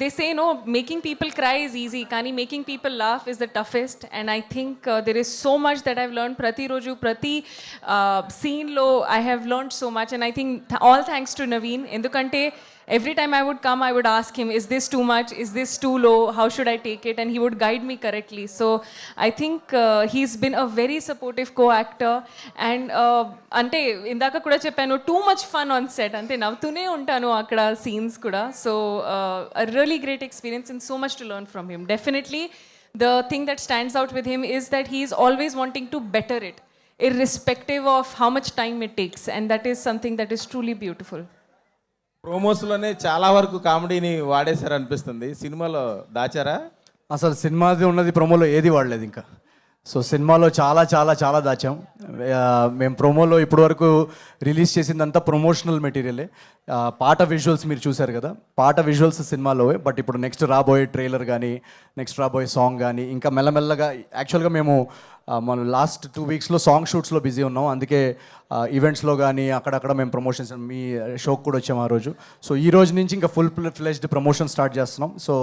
they say no making people cry is easy, కానీ making people laugh is the toughest. And I think there is so much that I've learn. ప్రతిరోజు ప్రతి సీన్లో I have learn so much. And I think all thanks to Naveen. ఎందుకంటే every time I would come, I would ask him, is this too much? Is this too low? How should I take it? And he would guide me correctly. So I think he's been a very supportive co-actor. And ante indaka kuda cheppanu, too much fun on set. Ante navtune untanu akkada scenes kuda. So a really great experience and so much to learn from him. Definitely the thing that stands out with him is that he is always wanting to better it, irrespective of how much time it takes. And that is something that is truly beautiful. ప్రోమోస్లోనే చాలా వరకు కామెడీని వాడేశారు అనిపిస్తుంది, సినిమాలో దాచారా? అసలు సినిమాది ఉన్నది ప్రోమోలో ఏది వాడలేదు ఇంకా. సో సినిమాలో చాలా చాలా చాలా దాచాం. మేము ప్రోమోలో ఇప్పటివరకు రిలీజ్ చేసిందంతా ప్రమోషనల్ మెటీరియలే. పాట విజువల్స్ మీరు చూశారు కదా, పాట విజువల్స్ సినిమాలోవే. బట్ ఇప్పుడు నెక్స్ట్ రాబోయే ట్రైలర్ కానీ, నెక్స్ట్ రాబోయే సాంగ్ కానీ, ఇంకా మెల్లమెల్లగా యాక్చువల్గా మేము మనం లాస్ట్ 2 వీక్స్లో సాంగ్ షూట్స్లో బిజీ ఉన్నాం. అందుకే ఈవెంట్స్లో కానీ అక్కడక్కడ మేము ప్రమోషన్స్, మీ షోకి కూడా వచ్చాము ఆ రోజు. సో ఈ రోజు నుంచి ఇంకా ఫుల్ ఫ్లెజ్డ్ ప్రమోషన్ స్టార్ట్ చేస్తున్నాం. సో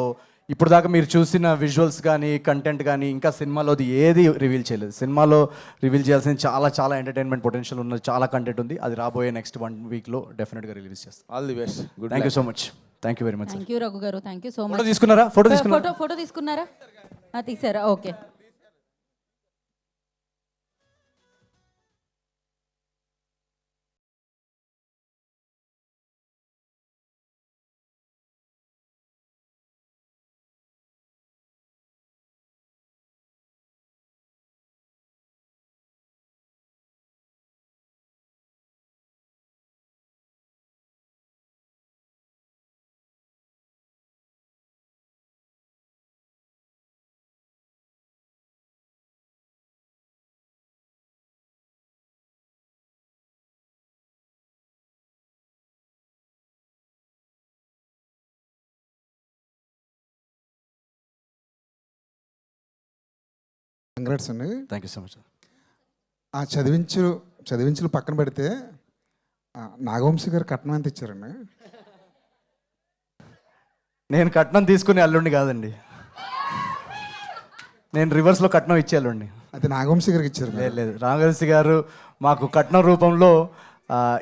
ఇప్పుడు దాకా మీరు చూసిన విజువల్స్ కానీ, కంటెంట్ కానీ ఇంకా సినిమాలోది ఏది రివీల్ చేయలేదు. సినిమాలో రివీల్ చేయాల్సిన చాలా చాలా ఎంటర్టైన్మెంట్ పొటెన్షియల్ ఉన్నది, చాలా కంటెంట్ ఉంది. అది రాబోయే నెక్స్ట్ 1 వీక్లో డెఫినెట్గా రిలీజ్ చేస్తాం. All the best. Good. Thank you so much. Thank you very much. Thank you Raghu garu, thank you so photo much. తీసుకున్నారా? ఫోటో తీసుకున్నారా? తీసారా? ఓకే. కంగ్రాట్స్ అండి. Thank you so much. ఆ చదివించులు పక్కన పెడితే నాగవంశీ గారు కట్నం ఎంత ఇచ్చారండి? నేను కట్నం తీసుకునే అల్లుండి కాదండి, నేను రివర్స్లో కట్నం ఇచ్చే అల్లుండి. అయితే నాగవంశీ గారికి ఇచ్చారు. లేదు, రామగల్సి గారు మాకు కట్నం రూపంలో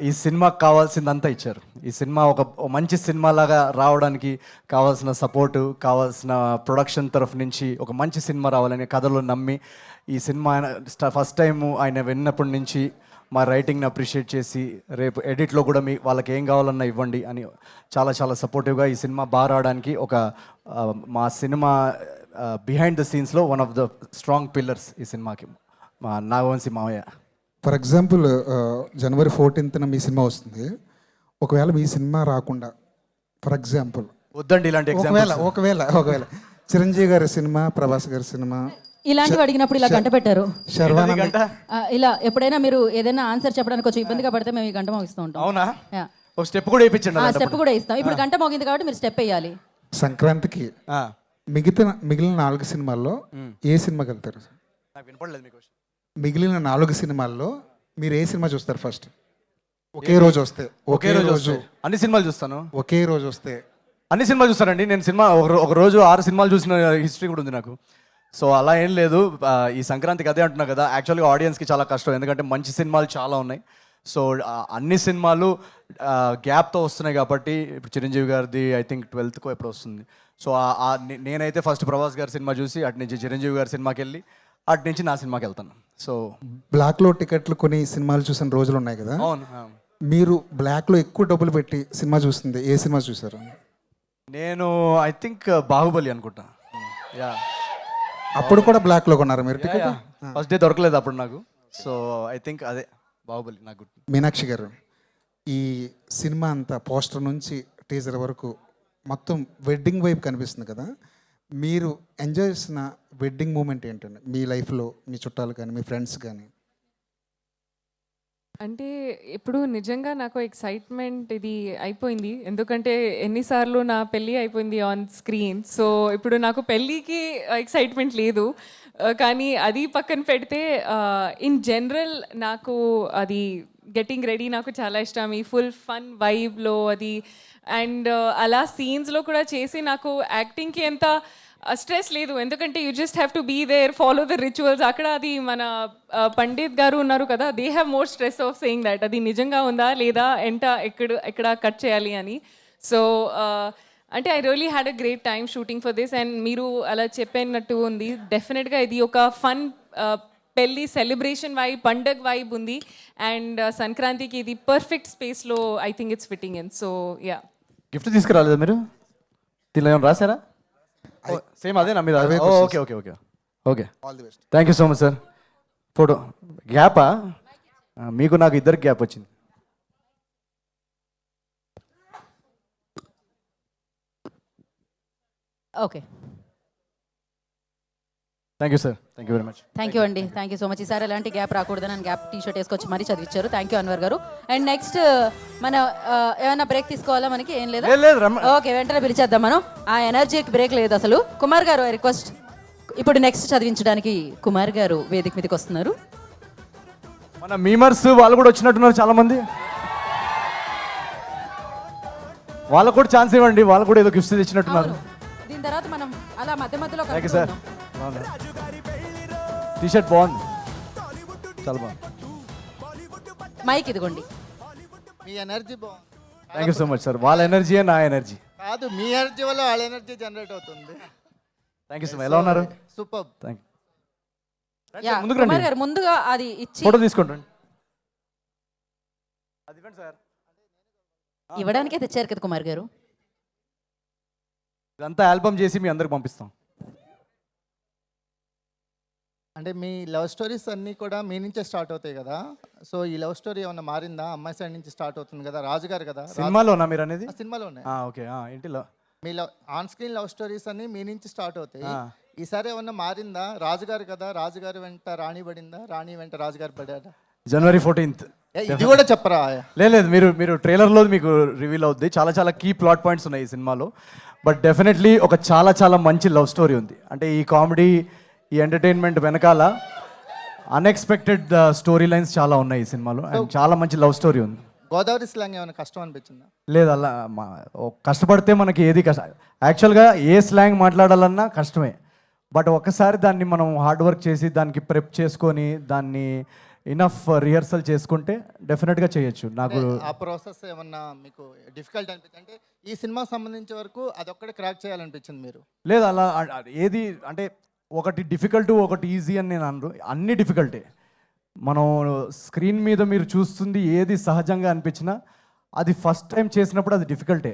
ఈ సినిమాకి కావాల్సిందంతా ఇచ్చారు. ఈ సినిమా ఒక మంచి సినిమాలాగా రావడానికి కావాల్సిన సపోర్టు, కావాల్సిన ప్రొడక్షన్ తరఫు నుంచి ఒక మంచి సినిమా రావాలని కథలో నమ్మి ఈ సినిమా ఫస్ట్ టైం ఆయన విన్నప్పటి నుంచి మా రైటింగ్ని అప్రిషియేట్ చేసి రేపు ఎడిట్లో కూడా వాళ్ళకి ఏం కావాలన్నా ఇవ్వండి అని చాలా చాలా సపోర్టివ్గా ఈ సినిమా బాగా రావడానికి ఒక మా సినిమా బిహైండ్ ద సీన్స్లో one of the strong pillars ఈ సినిమాకి మా నాగవంశీ మావయ్య. ఫర్ ఎగ్జాంపుల్ జనవరి 14th మీ సినిమా వస్తుంది. ఒకవేళ మీ సినిమా రాకుండా ఫర్ ఎగ్జాంపుల్ వద్దండి ఇలాంటి ఒకవేళ చిరంజీవి గారి సినిమా, ప్రభాస్ గారి సినిమా, ఇలాంటివి అడిగినప్పుడు ఇలా గంట పెట్టారు. శర్వానంద్ గంట. ఇలా ఎప్పుడైనా మీరు ఏదైనా ఆన్సర్ చెప్పడానికి కొంచెం ఇబ్బందిగా పడితే మేము ఈ గంట మోగిస్తూ ఉంటాం. అవునా? Yeah. ఒక స్టెప్ కూడా వేయించండి ఆ స్టెప్ కూడా ఇస్తాం. ఇప్పుడు గంట మోగింది కాబట్టి మీరు స్టెప్ వేయాలి. సంక్రాంతికి మిగిలిన 4 సినిమాల్లో ఏ సినిమాకి వెళ్తారు? నాకు వినపడలేదు మీ క్వశ్చన్. మిగిలిన 4 సినిమాల్లో మీరు ఏ సినిమా చూస్తారు ఫస్ట్? ఒకే రోజు వస్తే ఒకే రోజు అన్ని సినిమాలు చూస్తాను. ఒకే రోజు వస్తే అన్ని సినిమాలు చూస్తానండి. నేను సినిమా ఒక రోజు 6 సినిమాలు చూసిన హిస్టరీ కూడా ఉంది నాకు. సో అలా ఏం లేదు. ఈ సంక్రాంతికి అదే అంటున్నా కదా, యాక్చువల్గా ఆడియన్స్కి చాలా కష్టం, ఎందుకంటే మంచి సినిమాలు చాలా ఉన్నాయి. సో అన్ని సినిమాలు గ్యాప్తో వస్తున్నాయి కాబట్టి ఇప్పుడు చిరంజీవి గారిది ఐ థింక్ 12th ఎప్పుడు వస్తుంది. సో నేనైతే ఫస్ట్ ప్రభాస్ గారి సినిమా చూసి అటు నుంచి చిరంజీవి గారి సినిమాకి వెళ్ళి అటు నుంచి నా సినిమాకి వెళ్తాను. సో బ్లాక్లో టికెట్లు కొని సినిమాలు చూసిన రోజులు ఉన్నాయి కదా, అవును. మీరు బ్లాక్లో ఎక్కువ డబ్బులు పెట్టి సినిమా చూస్తుంది ఏ సినిమా చూసారు? నేను ఐ థింక్ బాహుబలి అనుకుంటా. యా, అప్పుడు కూడా బ్లాక్లో కొన్నారు మీరు టికెట్? ఫస్ట్ డే దొరకలేదు అప్పుడు నాకు. సో ఐ థింక్ అదే బాహుబలి నాకు. మీనాక్షి గారు, ఈ సినిమా అంతా పోస్టర్ నుంచి టీజర్ వరకు మొత్తం వెడ్డింగ్ వైపు కనిపిస్తుంది కదా, మీరు ఎంజాయ్ చేసిన వెడ్డింగ్ మూమెంట్ ఏంటండి మీ లైఫ్లో? మీ చుట్టాలు కానీ మీ ఫ్రెండ్స్ కానీ? అంటే ఇప్పుడు నిజంగా నాకు ఎక్సైట్మెంట్ ఇది అయిపోయింది, ఎందుకంటే ఎన్నిసార్లు నా పెళ్ళి అయిపోయింది ఆన్ స్క్రీన్. సో ఇప్పుడు నాకు పెళ్ళికి ఎక్సైట్మెంట్ లేదు. కానీ అది పక్కన పెడితే ఇన్ జనరల్ నాకు అది గెట్టింగ్ రెడీ నాకు చాలా ఇష్టం. ఈ ఫుల్ ఫన్ వైబ్లో అది అండ్ అలా సీన్స్లో కూడా చేసి నాకు యాక్టింగ్కి ఎంత స్ట్రెస్ లేదు, ఎందుకంటే you just have to be there, follow the rituals. అక్కడ అది మన పండిత్ గారు ఉన్నారు కదా, they have more stress of saying that అది నిజంగా ఉందా లేదా ఎక్కడ కట్ చేయాలి అని. సో అంటే I really had a great time shooting for this. And మీరు అలా చెప్పినట్టు ఉంది, డెఫినెట్గా ఇది ఒక ఫన్ పెళ్ళి సెలబ్రేషన్ వైబ్, పండగ వైబ్ ఉంది. అండ్ సంక్రాంతికి ఇది పర్ఫెక్ట్ స్పేస్లో I think it's fitting in. So ya. Gift తీసుకురాలేదా మీరు? దీనిలో ఏమైనా రాశారా? సేమ్ అదే నా మీద. Okay okay okay okay, all the best. Thank you so much sir. Photo గ్యాపా? మీకు నాకు ఇద్దరికి గ్యాప్ వచ్చింది. Okay, thank you sir, thank you very much. Thank you అండి, థ్యాంక్ యూ సో మచ్. ఈసారి ఎలాంటి గ్యాప్ రాకూడదని నేను గ్యాప్ టీ షర్ట్ వేసుకొచ్చి మరీ చదివించారు. థ్యాంక్ యూ అన్వర్ గారు. అండ్ నెక్స్ట్ మన ఏమైనా బ్రేక్ తీసుకోవాలా? మనకి ఏం లేదా? లేదు రమ్మ. ఓకే, వెంటనే పిలిచేద్దాం మనం. ఆ ఎనర్జీకి బ్రేక్ లేదు అసలు. కుమార్ గారు, ఐ రిక్వెస్ట్. ఇప్పుడు నెక్స్ట్ చదివించడానికి కుమార్ గారు వేదిక మీదకి వస్తున్నారు. మన మీమర్స్ వాళ్ళు కూడా వచ్చినట్టున్నారు చాలా మంది. వాళ్ళకు కూడా ఛాన్స్ ఇవ్వండి, వాళ్ళు కూడా ఏదో గిఫ్ట్స్ తెచ్చినట్టున్నారు. దీని తర్వాత మనం అలా మధ్య మధ్యలో thank you sir. T shirt బాగుంది, చాలా బాగుంది. మైక్ ఇదిగోండి. మీ ఎనర్జీ బాగుంది. Thank you so much sir. వాళ్ళ ఎనర్జీయే నా ఎనర్జీ. కాదు, మీ ఎనర్జీ వల్ల వాళ్ళ ఎనర్జీ జనరేట్ అవుతుంది. Thank you so much. ఎలా ఉన్నారు? సూపర్. Thank yeah, you. ముందుకు కుమార్ రండి, గారు ముందుగా అది ఇచ్చి ఫోటో తీసుకుంటాండి. అది ఇవ్వండి సార్. ఇవ్వడానికే తెచ్చారు కదా కుమార్ గారు. ఇదంతా ఆల్బమ్ చేసి మీ అందరికి పంపిస్తాం. అంటే మీ లవ్ స్టోరీస్ అన్నీ కూడా మీ నుంచే స్టార్ట్ అవుతాయి కదా, సో ఈ లవ్ స్టోరీ ఏమన్నా మారిందా? అమ్మాయి సైడ్ నుంచి స్టార్ట్ అవుతుంది కదా, రాజుగారు కదా. సినిమాలోనా మీరు అనేది? సినిమాలో ఉన్నాయి. ఓకే, ఏంటిలో మీ love on screen love stories అన్ని మీ నుంచి స్టార్ట్ అవుతాయి. ఈసారి ఏమన్నా మారిందా? రాజుగారు కదా, రాజుగారు వెంట రాణి పడిందా, రాణి వెంట రాజుగారు పడారా? జనవరి 14th. ఇది కూడా చెప్పరా? లేదు, మీరు ట్రైలర్లో మీకు రివీల్ అవుద్ది. చాలా చాలా కీ ప్లాట్ పాయింట్స్ ఉన్నాయి ఈ సినిమాలో. బట్ డెఫినెట్లీ ఒక చాలా చాలా మంచి లవ్ స్టోరీ ఉంది. అంటే ఈ కామెడీ, ఈ ఎంటర్టైన్మెంట్ వెనకాల అన్ఎక్స్పెక్టెడ్ స్టోరీ లైన్స్ చాలా ఉన్నాయి ఈ సినిమాలో. అండ్ చాలా మంచి లవ్ స్టోరీ ఉంది. గోదావరి స్లాంగ్ ఏమైనా కష్టం అనిపించిందా? లేదు, అలా కష్టపడితే మనకి ఏది కష్టం. యాక్చువల్గా ఏ స్లాంగ్ మాట్లాడాలన్నా కష్టమే. బట్ ఒక్కసారి దాన్ని మనం హార్డ్ వర్క్ చేసి దానికి ప్రెప్ చేసుకొని దాన్ని ఇనఫ్ రిహర్సల్ చేసుకుంటే డెఫినెట్గా చేయొచ్చు. నాకు ఆ ప్రాసెస్ ఏమన్నా మీకు డిఫికల్ట్ అనిపించింది? అంటే ఈ సినిమా సంబంధించే వరకు అదొక్కడే క్రాక్ చేయాలనిపించింది మీరు? లేదు, అలా ఏది అంటే ఒకటి డిఫికల్ట్ ఒకటి ఈజీ అని నేను అనరు. అన్ని డిఫికల్టే. మనం స్క్రీన్ మీద మీరు చూస్తుంది ఏది సహజంగా అనిపించినా అది ఫస్ట్ టైం చేసినప్పుడు అది డిఫికల్టే.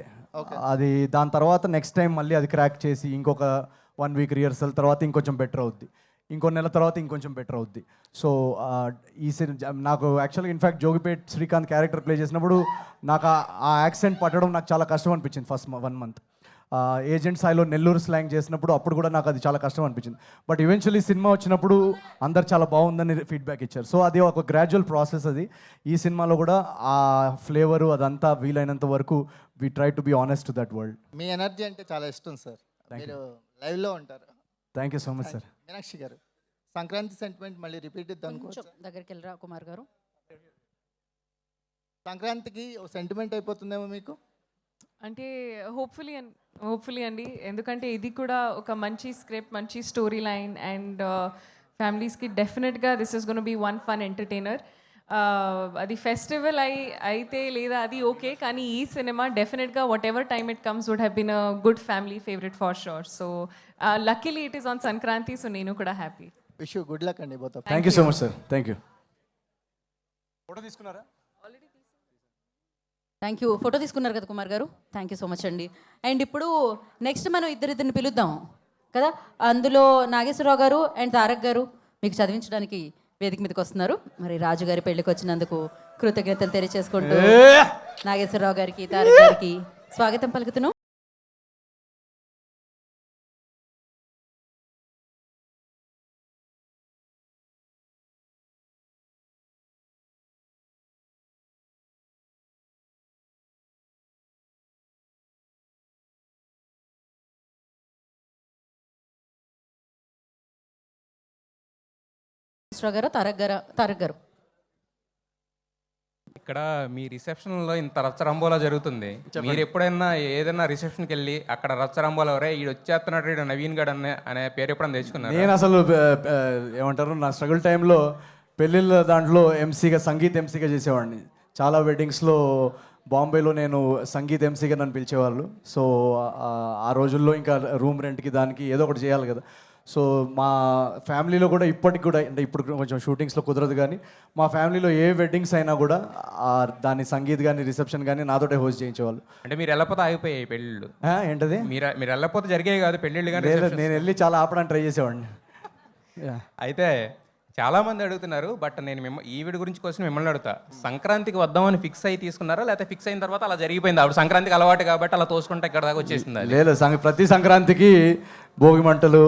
అది దాని తర్వాత నెక్స్ట్ టైం మళ్ళీ అది క్రాక్ చేసి ఇంకొక 1 వీక్ రిహర్సల్ తర్వాత ఇంకొంచెం బెటర్ అవుద్ది. ఇంకో నెల తర్వాత ఇంకొంచెం బెటర్ అవుద్ది. సో ఈ సినిమా నాకు యాక్చువల్గా in fact Jogipet Srikanth character play చేసినప్పుడు నాకు ఆ యాక్సెంట్ పట్టడం నాకు చాలా కష్టం అనిపించింది ఫస్ట్ 1 month. ఏజెంట్ స్థాయిలో నెల్లూరు స్లాంగ్ చేసినప్పుడు అప్పుడు కూడా నాకు అది చాలా కష్టం అనిపించింది. బట్ ఈవెన్చువల్లీ సినిమా వచ్చినప్పుడు అందరు చాలా బాగుందని ఫీడ్బ్యాక్ ఇచ్చారు. సో అది ఒక గ్రాడ్యువల్ ప్రాసెస్. అది ఈ సినిమాలో కూడా ఆ ఫ్లేవరు అదంతా వీలైనంత వరకు we try to be honest to that world. మీ ఎనర్జీ అంటే చాలా ఇష్టం సార్. మీరు లైవ్లో ఉంటారు. Thank you so much sir. Meenakshi garu, Sankranti sentiment మళ్ళీ రిపీట్ అనుకోవచ్చు. కొంచెం దగ్గరికి వెళ్ళరా కుమార్ గారు. సంక్రాంతికి ఒక సెంటిమెంట్ అయిపోతుందేమో మీకు. అంటే హోప్ఫుల్లీ అండి, ఎందుకంటే ఇది కూడా ఒక మంచి స్క్రిప్ట్, మంచి స్టోరీ లైన్ అండ్ ఫ్యామిలీస్కి డెఫినెట్గా this is gonna be one fun entertainer. అది ఫెస్టివల్ అయితే లేదా అది ఓకే, కానీ ఈ సినిమా డెఫినెట్గా whatever time it comes would have been a good family favourite for sure. So luckily it is on Sankranti, so నేను కూడా happy. Wish you good luck అండి both. Thank you so much sir. Thank you. Photo తీసుకున్నారా? Thank you. ఫోటో తీసుకున్నారు కదా Kumar garu, thank you so much అండి. అండ్ ఇప్పుడు నెక్స్ట్ మనం ఇద్దరిని పిలుద్దాం కదా. అందులో నాగేశ్వరరావు గారు అండ్ తారక్ గారు మీకు చదివించడానికి వేదిక మీదకి వస్తున్నారు. మరి రాజు గారి పెళ్లికి వచ్చినందుకు కృతజ్ఞతలు తెలియజేసుకుంటూ నాగేశ్వరరావు గారికి, తారక్ గారికి స్వాగతం పలుకుతున్నాం. గారు, తారక్ గారు. ఇక్కడ మీ రిసెప్షన్లో ఇంత రచ్చరంబోలా జరుగుతుంది. మీరు ఎప్పుడైనా ఏదైనా రిసెప్షన్కి వెళ్ళి అక్కడ రచ్చరంబోలా ఎవరే ఈడు వచ్చేస్తున్నాడు ఈడు నవీన్ గడ్ అనే పేరు ఎప్పుడైనా తెచ్చుకున్నారు? నేను అసలు ఏమంటారు, నా స్ట్రగుల్ టైంలో పెళ్ళిళ్ళ దాంట్లో సంగీత్ ఎంసీగా చేసేవాడిని. చాలా వెడ్డింగ్స్లో బాంబేలో నేను సంగీత్ ఎంసీగా నన్ను పిలిచేవాళ్ళు. సో ఆ రోజుల్లో ఇంకా రూమ్ రెంట్కి దానికి ఏదో ఒకటి చేయాలి కదా. సో మా ఫ్యామిలీలో కూడా ఇప్పటికి కూడా, అంటే ఇప్పుడు కొంచెం షూటింగ్స్లో కుదరదు, కానీ మా ఫ్యామిలీలో ఏ వెడ్డింగ్స్ అయినా కూడా దాని సంగీత్ కానీ రిసెప్షన్ కానీ నాతోటే హోస్ట్ చేయించేవాళ్ళు. అంటే మీరు వెళ్ళకపోతే ఆగిపోయాయి పెళ్ళిళ్ళు? ఏంటది? మీరు వెళ్ళకపోతే జరిగాయి కాదు పెళ్ళిళ్ళు కానీ? నేను వెళ్ళి చాలా ఆపడానికి ట్రై చేసేవాడిని. అయితే చాలామంది అడుగుతున్నారు, బట్ నేను ఈవిడ గురించి క్వశ్చన్ మిమ్మల్ని అడుగుతా. సంక్రాంతికి వద్దామని ఫిక్స్ అయ్యి తీసుకున్నారా, లేకపోతే ఫిక్స్ అయిన తర్వాత అలా జరిగిపోయింది? అప్పుడు సంక్రాంతికి అలవాటు కాబట్టి అలా తోసుకుంటే ఇక్కడ దాకా వచ్చేసింది? లేదు, ప్రతి సంక్రాంతికి భోగి మంటలు,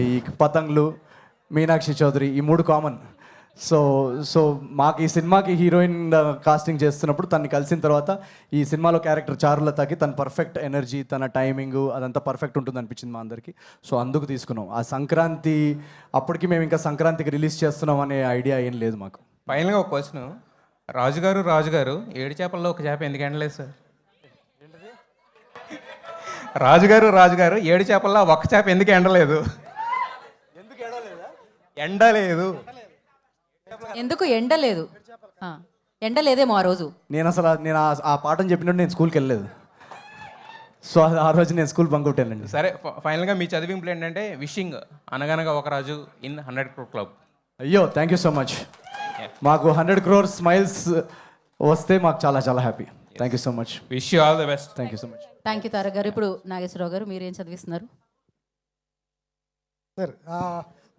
ఈ పతంగులు, మీనాక్షి చౌదరి, ఈ 3 కామన్. సో మాకు ఈ సినిమాకి హీరోయిన్ కాస్టింగ్ చేస్తున్నప్పుడు తనని కలిసిన తర్వాత ఈ సినిమాలో క్యారెక్టర్ చారులతకి తన పర్ఫెక్ట్ ఎనర్జీ, తన టైమింగ్ అదంతా పర్ఫెక్ట్ ఉంటుంది అనిపించింది మా అందరికీ. సో అందుకు తీసుకున్నాం. ఆ సంక్రాంతి అప్పటికి మేము ఇంకా సంక్రాంతికి రిలీజ్ చేస్తున్నాం అనే ఐడియా ఏం లేదు మాకు. ఫైనల్గా ఒక క్వశ్చన్, రాజుగారు 7 చేపల్లో ఒక చేప ఎందుకు ఎండలేదు సార్? రాజుగారు 7 చేపల్లో ఒక్క చేప ఎందుకు ఎండలేదు? ఎండలేదు ఎందుకు ఎండలేదు? ఎండలేదేమో ఆ రోజు. నేను ఆ పాఠం చెప్పినట్టు నేను స్కూల్కి వెళ్ళలేదు. సో ఆ రోజు నేను స్కూల్ బంక్ కొట్టానండి. సరే, ఫైనల్గా మీ చదివింపులు ఏంటంటే విషింగ్ అనగనగా ఒక రాజు ఇన్ 100 crore క్లబ్. అయ్యో, థ్యాంక్ యూ సో మచ్. మాకు 100 crore స్మైల్స్ వస్తే మాకు చాలా చాలా happy. Thank you so much. Wish you all the best. Thank you so much. Thank you Tarak గారు. ఇప్పుడు నాగేశ్వరరావు గారు, మీరేం చదివిస్తున్నారు? సార్,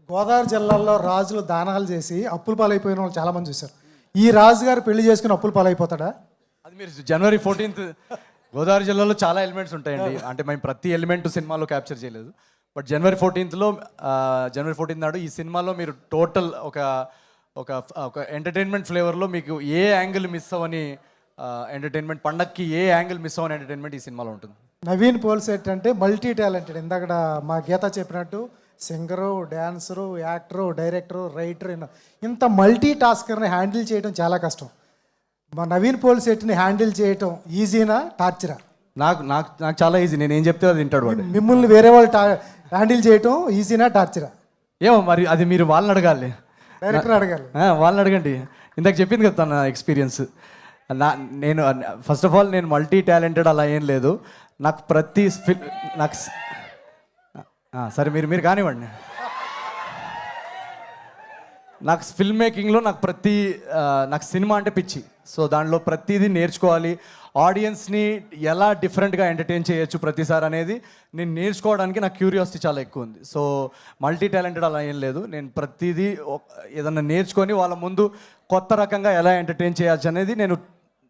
గోదావరి జిల్లాలో రాజులు దానాలు చేసి అప్పుల పాలైపోయిన వాళ్ళు చాలామంది చూశారు. ఈ రాజుగారు పెళ్లి చేసుకుని అప్పుల పాలైపోతాడా? అది మీరు January 14th గోదావరి జిల్లాలో చాలా ఎలిమెంట్స్ ఉంటాయండి. అంటే మేము ప్రతి ఎలిమెంట్ సినిమాలో క్యాప్చర్ చేయలేదు. బట్ January 14th నాడు ఈ సినిమాలో మీరు టోటల్ ఒక ఎంటర్టైన్మెంట్ ఫ్లేవర్లో మీకు ఏ యాంగిల్ మిస్ అవ్వని ఎంటర్టైన్మెంట్, పండక్కి ఏ యాంగిల్ మిస్ అవ్వని ఎంటర్టైన్మెంట్ ఈ సినిమాలో ఉంటుంది. నవీన్ పోల్సెట్ అంటే మల్టీ టాలెంటెడ్. ఇందాక మా గీత చెప్పినట్టు singer, dancer, actor, director, writer, ఇంత మల్టీ టాస్కర్ని హ్యాండిల్ చేయడం చాలా కష్టం. మా నవీన్ పోల్సెట్ని హ్యాండిల్ చేయటం ఈజీనా, టార్చరా? నాకు చాలా ఈజీ. నేను ఏం చెప్తే అది వింటాడు వాడు. మిమ్మల్ని వేరే వాళ్ళు హ్యాండిల్ చేయటం ఈజీనా, టార్చరా? ఏమో మరి అది మీరు వాళ్ళని అడగాలి, డైరెక్టర్ అడగాలి. వాళ్ళని అడగండి. ఇందాక చెప్పింది కదా తన ఎక్స్పీరియన్స్. నేను ఫస్ట్ ఆఫ్ ఆల్ నేను మల్టీ టాలెంటెడ్ అలా ఏం లేదు. నాకు సరే మీరు కానివ్వండి. నాకు ఫిల్మ్ మేకింగ్లో నాకు సినిమా అంటే పిచ్చి. సో దాంట్లో ప్రతిదీ నేర్చుకోవాలి, ఆడియన్స్ని ఎలా డిఫరెంట్గా ఎంటర్టైన్ చేయొచ్చు ప్రతిసారి అనేది నేను నేర్చుకోవడానికి నాకు క్యూరియాసిటీ చాలా ఎక్కువ ఉంది. సో మల్టీ టాలెంటెడ్ అలా ఏం లేదు, నేను ప్రతిదీ ఏదన్నా నేర్చుకొని వాళ్ళ ముందు కొత్త రకంగా ఎలా ఎంటర్టైన్ చేయొచ్చు అనేది నేను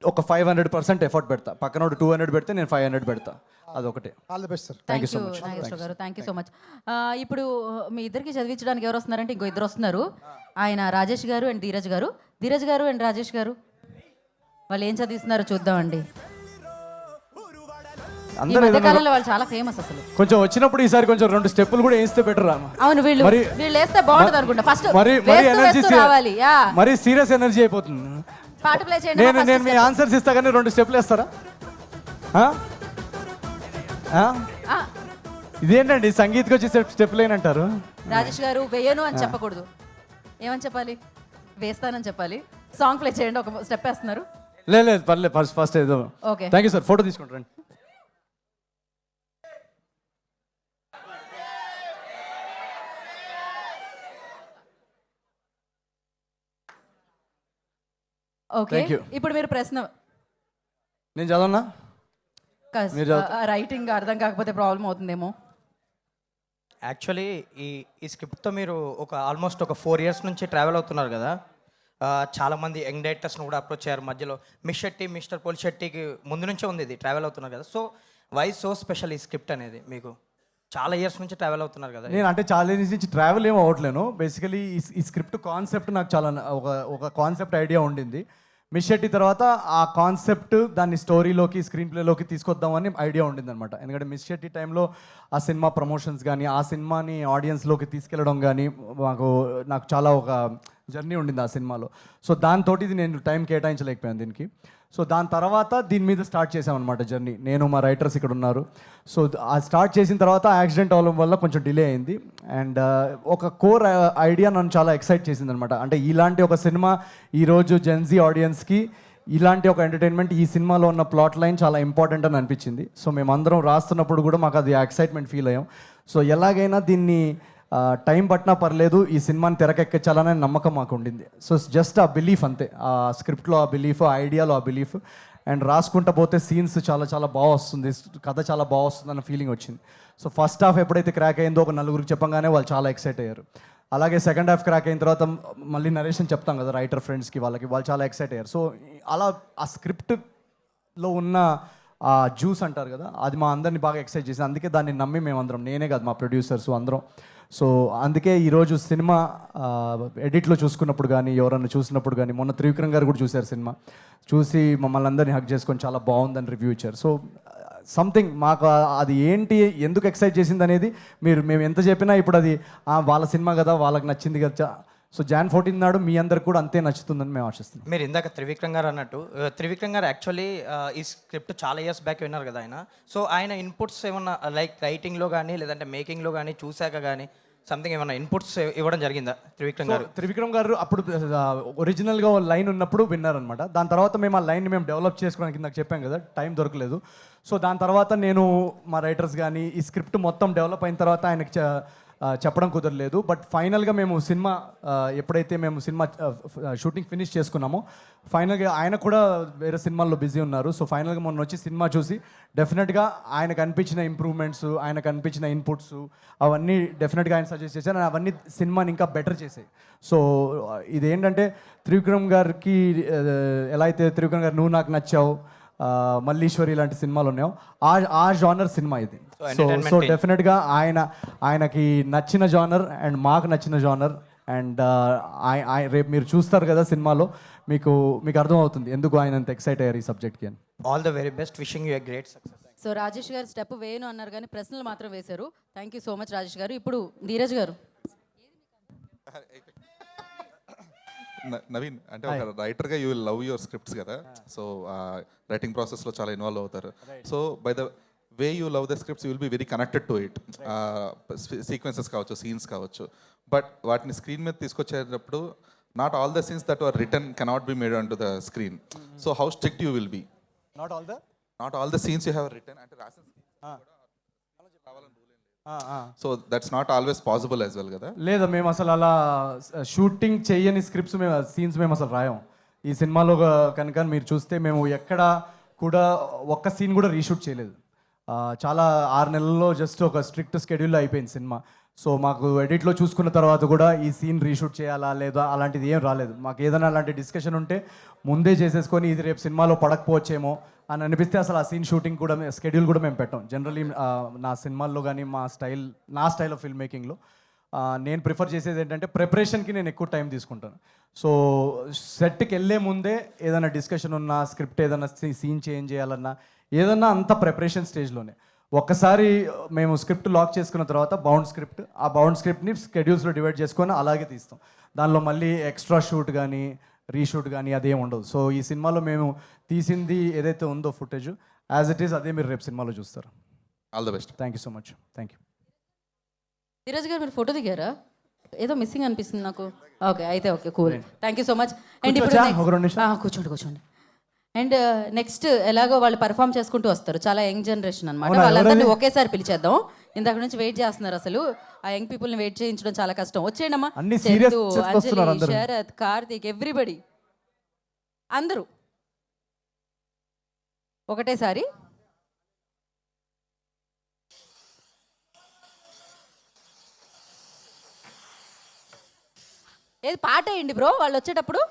ఒక 500% ఎఫర్ట్ పెడతా. పక్కనోడు 200 పెడితే నేను 500 పెడతా, అదొకటే. All the best sir. Thank you Nageswara గారు, థ్యాంక్ యూ సో మచ్. ఇప్పుడు మీ ఇద్దరికి చదివించడానికి ఎవరు వస్తున్నారంటే ఇంకో ఇద్దరు వస్తున్నారు. ఆయన రాజేష్ గారు అండ్ ధీరజ్ గారు అండ్ రాజేష్ గారు. వాళ్ళు ఏం చదివిస్తున్నారో చూద్దామండి. ఈ అందరూ మధ్యకాలంలో వాళ్ళు చాలా ఫేమస్ అసలు. కొంచెం వచ్చినప్పుడు ఈసారి కొంచెం 2 స్టెప్పులు కూడా వేస్తే బెటర్. అవును, వీళ్ళు వేస్తే బాగుంటుంది అనుకుంటా. ఫస్ట్ మరి ఎనర్జీ రావాలి. యా, మరి సీరియస్ ఎనర్జీ అయిపోతుంది. పాట ప్లే చేయండి. నేను మీ ఆన్సర్స్ ఇస్తా కానీ 2 స్టెప్లు వేస్తారా? ఇదేంటండి సంగీత్కి వచ్చి స్టెప్లు ఏనంటారు? రాజేష్ గారు వేయను అని చెప్పకూడదు, ఏమని చెప్పాలి? వేస్తానని చెప్పాలి. సాంగ్ ప్లే చేయండి. ఒక స్టెప్ వేస్తున్నారు. లేదు పర్లేదు, ఫస్ట్ ఏదో. Okay, thank you sir. Photo తీసుకుంటారండి. ఓకే, ఇప్పుడు మీరు ప్రశ్న నేను చదవనా? రైటింగ్ అర్థం కాకపోతే ప్రాబ్లం అవుతుందేమో. యాక్చువల్లీ ఈ స్క్రిప్ట్తో మీరు ఆల్మోస్ట్ ఒక 4 years నుంచి ట్రావెల్ అవుతున్నారు కదా. చాలామంది యంగ్ డైరెక్టర్స్ని కూడా అప్రోచ్ అయ్యారు. మధ్యలో మిస్టర్ పోల్ శెట్టికి ముందు నుంచే ఉంది, ఇది ట్రావెల్ అవుతున్నారు కదా. సో వై సో స్పెషల్ ఈ స్క్రిప్ట్ అనేది? మీకు చాలా ఇయర్స్ నుంచి ట్రావెల్ అవుతున్నారు కదా. నేను అంటే చాలా ఇయర్స్ నుంచి ట్రావెల్ ఏమో అవ్వట్లేను. బేసికలీ ఈ స్క్రిప్ట్ కాన్సెప్ట్ నాకు చాలా ఒక కాన్సెప్ట్ ఐడియా ఉండింది. మిస్ శెట్టి తర్వాత ఆ కాన్సెప్ట్ దాన్ని స్టోరీలోకి స్క్రీన్ ప్లేలోకి తీసుకొద్దామని ఐడియా ఉండింది అనమాట. ఎందుకంటే మిస్ శెట్టి టైంలో ఆ సినిమా ప్రమోషన్స్ కానీ ఆ సినిమాని ఆడియన్స్లోకి తీసుకెళ్ళడం కానీ నాకు చాలా ఒక జర్నీ ఉండింది ఆ సినిమాలో. సో దాంతో ఇది నేను టైం కేటాయించలేకపోయాను దీనికి. సో దాని తర్వాత దీని మీద స్టార్ట్ చేసామన్నమాట జర్నీ. నేను మా రైటర్స్ ఇక్కడ ఉన్నారు. సో ఆ స్టార్ట్ చేసిన తర్వాత యాక్సిడెంట్ అవ్వడం వల్ల కొంచెం డిలే అయింది. అండ్ ఒక కోర్ ఐడియా నన్ను చాలా ఎక్సైట్ చేసింది అనమాట. అంటే ఇలాంటి ఒక సినిమా ఈరోజు జెన్జీ ఆడియన్స్కి ఇలాంటి ఒక ఎంటర్టైన్మెంట్ ఈ సినిమాలో ఉన్న ప్లాట్ లైన్ చాలా ఇంపార్టెంట్ అని అనిపించింది. సో మేమందరం రాస్తున్నప్పుడు కూడా మాకు అది ఎక్సైట్మెంట్ ఫీల్ అయ్యాం. సో ఎలాగైనా దీన్ని టైం పట్టినా పర్లేదు ఈ సినిమాని తెరకెక్కించాలనే నమ్మకం మాకు ఉండింది. సో జస్ట్ ఆ బిలీఫ్ అంతే, ఆ స్క్రిప్ట్లో ఆ బిలీఫ్, ఆ ఐడియాలో ఆ బిలీఫ్. అండ్ రాసుకుంటా పోతే సీన్స్ చాలా చాలా బాగా వస్తుంది, కథ చాలా బాగా వస్తుంది అన్న ఫీలింగ్ వచ్చింది. సో ఫస్ట్ హాఫ్ ఎప్పుడైతే క్రాక్ అయిందో ఒక 4గురికి చెప్పగానే వాళ్ళు చాలా ఎక్సైట్ అయ్యారు. అలాగే సెకండ్ హాఫ్ క్రాక్ అయిన తర్వాత మళ్ళీ నరేషన్ చెప్తాం కదా రైటర్ ఫ్రెండ్స్కి, వాళ్ళు చాలా ఎక్సైట్ అయ్యారు. సో అలా ఆ స్క్రిప్ట్లో ఉన్న ఆ జ్యూస్ అంటారు కదా, అది మా అందరినీ బాగా ఎక్సైట్ చేసింది. అందుకే దాన్ని నమ్మి మేమందరం, నేనే కాదు మా ప్రొడ్యూసర్స్ అందరం. సో అందుకే ఈరోజు సినిమా ఎడిట్లో చూసుకున్నప్పుడు కానీ ఎవరన్నా చూసినప్పుడు కానీ, మొన్న త్రివిక్రమ్ గారు కూడా చూశారు సినిమా, చూసి మమ్మల్ని అందరినీ హక్ చేసుకొని చాలా బాగుందని రివ్యూ ఇచ్చారు. సో సంథింగ్ మాకు అది ఏంటి ఎందుకు ఎక్సైట్ చేసింది అనేది మేము ఎంత చెప్పినా ఇప్పుడు అది వాళ్ళ సినిమా కదా, వాళ్ళకి నచ్చింది కదా. సో Jan 14 నాడు మీ అందరికి కూడా అంతే నచ్చుతుందని మేము ఆశిస్తున్నాం. మీరు ఇందాక త్రివిక్రమ్ గారు అన్నట్టు, త్రివిక్రమ్ గారు యాక్చువల్లీ ఈ స్క్రిప్ట్ చాలా ఇయర్స్ బ్యాక్ విన్నారు కదా ఆయన. సో ఆయన ఇన్పుట్స్ ఏమన్నా లైక్ రైటింగ్లో కానీ లేదంటే మేకింగ్లో కానీ చూశాక కానీ సంథింగ్ ఏమన్నా ఇన్పుట్స్ ఇవ్వడం జరిగిందా త్రివిక్రమ్ గారు అప్పుడు ఒరిజినల్గా లైన్ ఉన్నప్పుడు విన్నారనమాట. దాని తర్వాత మేము ఆ లైన్ని డెవలప్ చేసుకోవడానికి నాకు చెప్పాం కదా, టైం దొరకలేదు. సో దాని తర్వాత నేను మా రైటర్స్ కానీ ఈ స్క్రిప్ట్ మొత్తం డెవలప్ అయిన తర్వాత ఆయనకి చెప్పడం కుదరలేదు. బట్ ఫైనల్గా మేము సినిమా ఎప్పుడైతే మేము సినిమా షూటింగ్ ఫినిష్ చేసుకున్నామో, ఫైనల్గా ఆయన కూడా వేరే సినిమాల్లో బిజీ ఉన్నారు. సో ఫైనల్గా మొన్న వచ్చి సినిమా చూసి డెఫినెట్గా ఆయనకు అనిపించిన ఇంప్రూవ్మెంట్స్, ఆయనకు అనిపించిన ఇన్పుట్స్ అవన్నీ డెఫినెట్గా ఆయన సజెస్ట్ చేశారు. అవన్నీ సినిమాని ఇంకా బెటర్ చేసాయి. సో ఇదేంటంటే త్రివిక్రమ్ గారికి ఎలా అయితే త్రివిక్రమ్ గారు నువ్వు నాకు నచ్చావు, మల్లీశ్వరి లాంటి సినిమాలు ఉన్నాయో ఆ జానర్ సినిమా ఇది. సో డెఫినెట్గా ఆయనకి నచ్చిన జానర్ అండ్ మాకు నచ్చిన జానర్. అండ్ రేపు మీరు చూస్తారు కదా సినిమాలో, మీకు అర్థమవుతుంది ఎందుకు ఆయన అంత ఎక్సైట్ అయ్యారు ఈ సబ్జెక్ట్కి అని. All the very best, wishing you a great success. So Rajesh garu step వేయను అన్నారు కానీ ప్రశ్నలు మాత్రం వేశారు. Thank you so much Rajesh garu. ఇప్పుడు ధీరజ్ గారు. నవీన్, అంటే ఒక రైటర్గా you will love your scripts కదా. సో రైటింగ్ ప్రాసెస్లో చాలా ఇన్వాల్వ్ అవుతారు. So by the way you love the scripts you will be very connected to it. Sequences కావచ్చు, సీన్స్ కావచ్చు, బట్ వాటిని స్క్రీన్ మీద తీసుకొచ్చేటప్పుడు not all the scenes that are written cannot be made on to the screen. So how strict you will be? Not all the scenes you have written అంటే రాసిన so that's not always possible as well కదా. లేదా మేము అసలు అలా షూటింగ్ చేయని స్క్రిప్ట్స్ మేము సీన్స్ మేము అసలు రాయం. ఈ సినిమాలో కనుక మీరు చూస్తే మేము ఎక్కడ కూడా ఒక్క సీన్ కూడా రీషూట్ చేయలేదు. చాలా 6 నెలల్లో జస్ట్ ఒక స్ట్రిక్ట్ స్కెడ్యూల్లో అయిపోయింది సినిమా. సో మాకు ఎడిట్లో చూసుకున్న తర్వాత కూడా ఈ సీన్ రీషూట్ చేయాలా లేదా అలాంటిది ఏం రాలేదు. మాకు ఏదైనా అలాంటి డిస్కషన్ ఉంటే ముందే చేసేసుకొని ఇది రేపు సినిమాలో పడకపోవచ్చేమో అని అనిపిస్తే అసలు ఆ సీన్ షూటింగ్ కూడా స్కెడ్యూల్ కూడా మేము పెట్టాం. జనరలీ నా సినిమాల్లో కానీ నా స్టైల్ ఆఫ్ ఫిల్మ్ మేకింగ్లో నేను ప్రిఫర్ చేసేది ఏంటంటే ప్రిపరేషన్కి నేను ఎక్కువ టైం తీసుకుంటాను. సో సెట్కి వెళ్ళే ముందే ఏదైనా డిస్కషన్ ఉన్నా, స్క్రిప్ట్ ఏదైనా సీన్ చేంజ్ చేయాలన్నా ఏదన్నా అంత ప్రిపరేషన్ స్టేజ్లోనే. ఒక్కసారి మేము స్క్రిప్ట్ లాక్ చేసుకున్న తర్వాత ఆ బౌండ్ స్క్రిప్ట్ని స్కెడ్యూల్స్లో డివైడ్ చేసుకొని అలాగే తీస్తాం. దానిలో మళ్ళీ ఎక్స్ట్రా షూట్ కానీ రీషూట్ కానీ అదేం ఉండదు. సో ఈ సినిమాలో మేము తీసింది ఏదైతే ఉందో ఫుటేజ్ యాజ్ ఇట్ ఈస్ అదే మీరు రేపు సినిమాలో చూస్తారు. All the best. Thank you so much. Thank you. Dheeraj గారు మీరు ఫోటో దిగారా? ఏదో మిస్సింగ్ అనిపిస్తుంది నాకు. ఓకే అయితే okay cool. Thank you so much. And ఇప్పుడు కూర్చోండి. అండ్ నెక్స్ట్ ఎలాగో వాళ్ళు పర్ఫామ్ చేసుకుంటూ వస్తారు. చాలా యంగ్ జనరేషన్ అనమాట. వాళ్ళందరినీ ఒకేసారి పిలిచేద్దాం. ఇందాక నుంచి వెయిట్ చేస్తున్నారు. అసలు ఆ యంగ్ పీపుల్ని వెయిట్ చేయించడం చాలా కష్టం. వచ్చేయడమ్మా. చందు, అంజలి, శరత్, కార్తీక్, ఎవ్రీబడి అందరూ ఒకటేసారి. ఏది పాట వేయండి బ్రో వాళ్ళు వచ్చేటప్పుడు.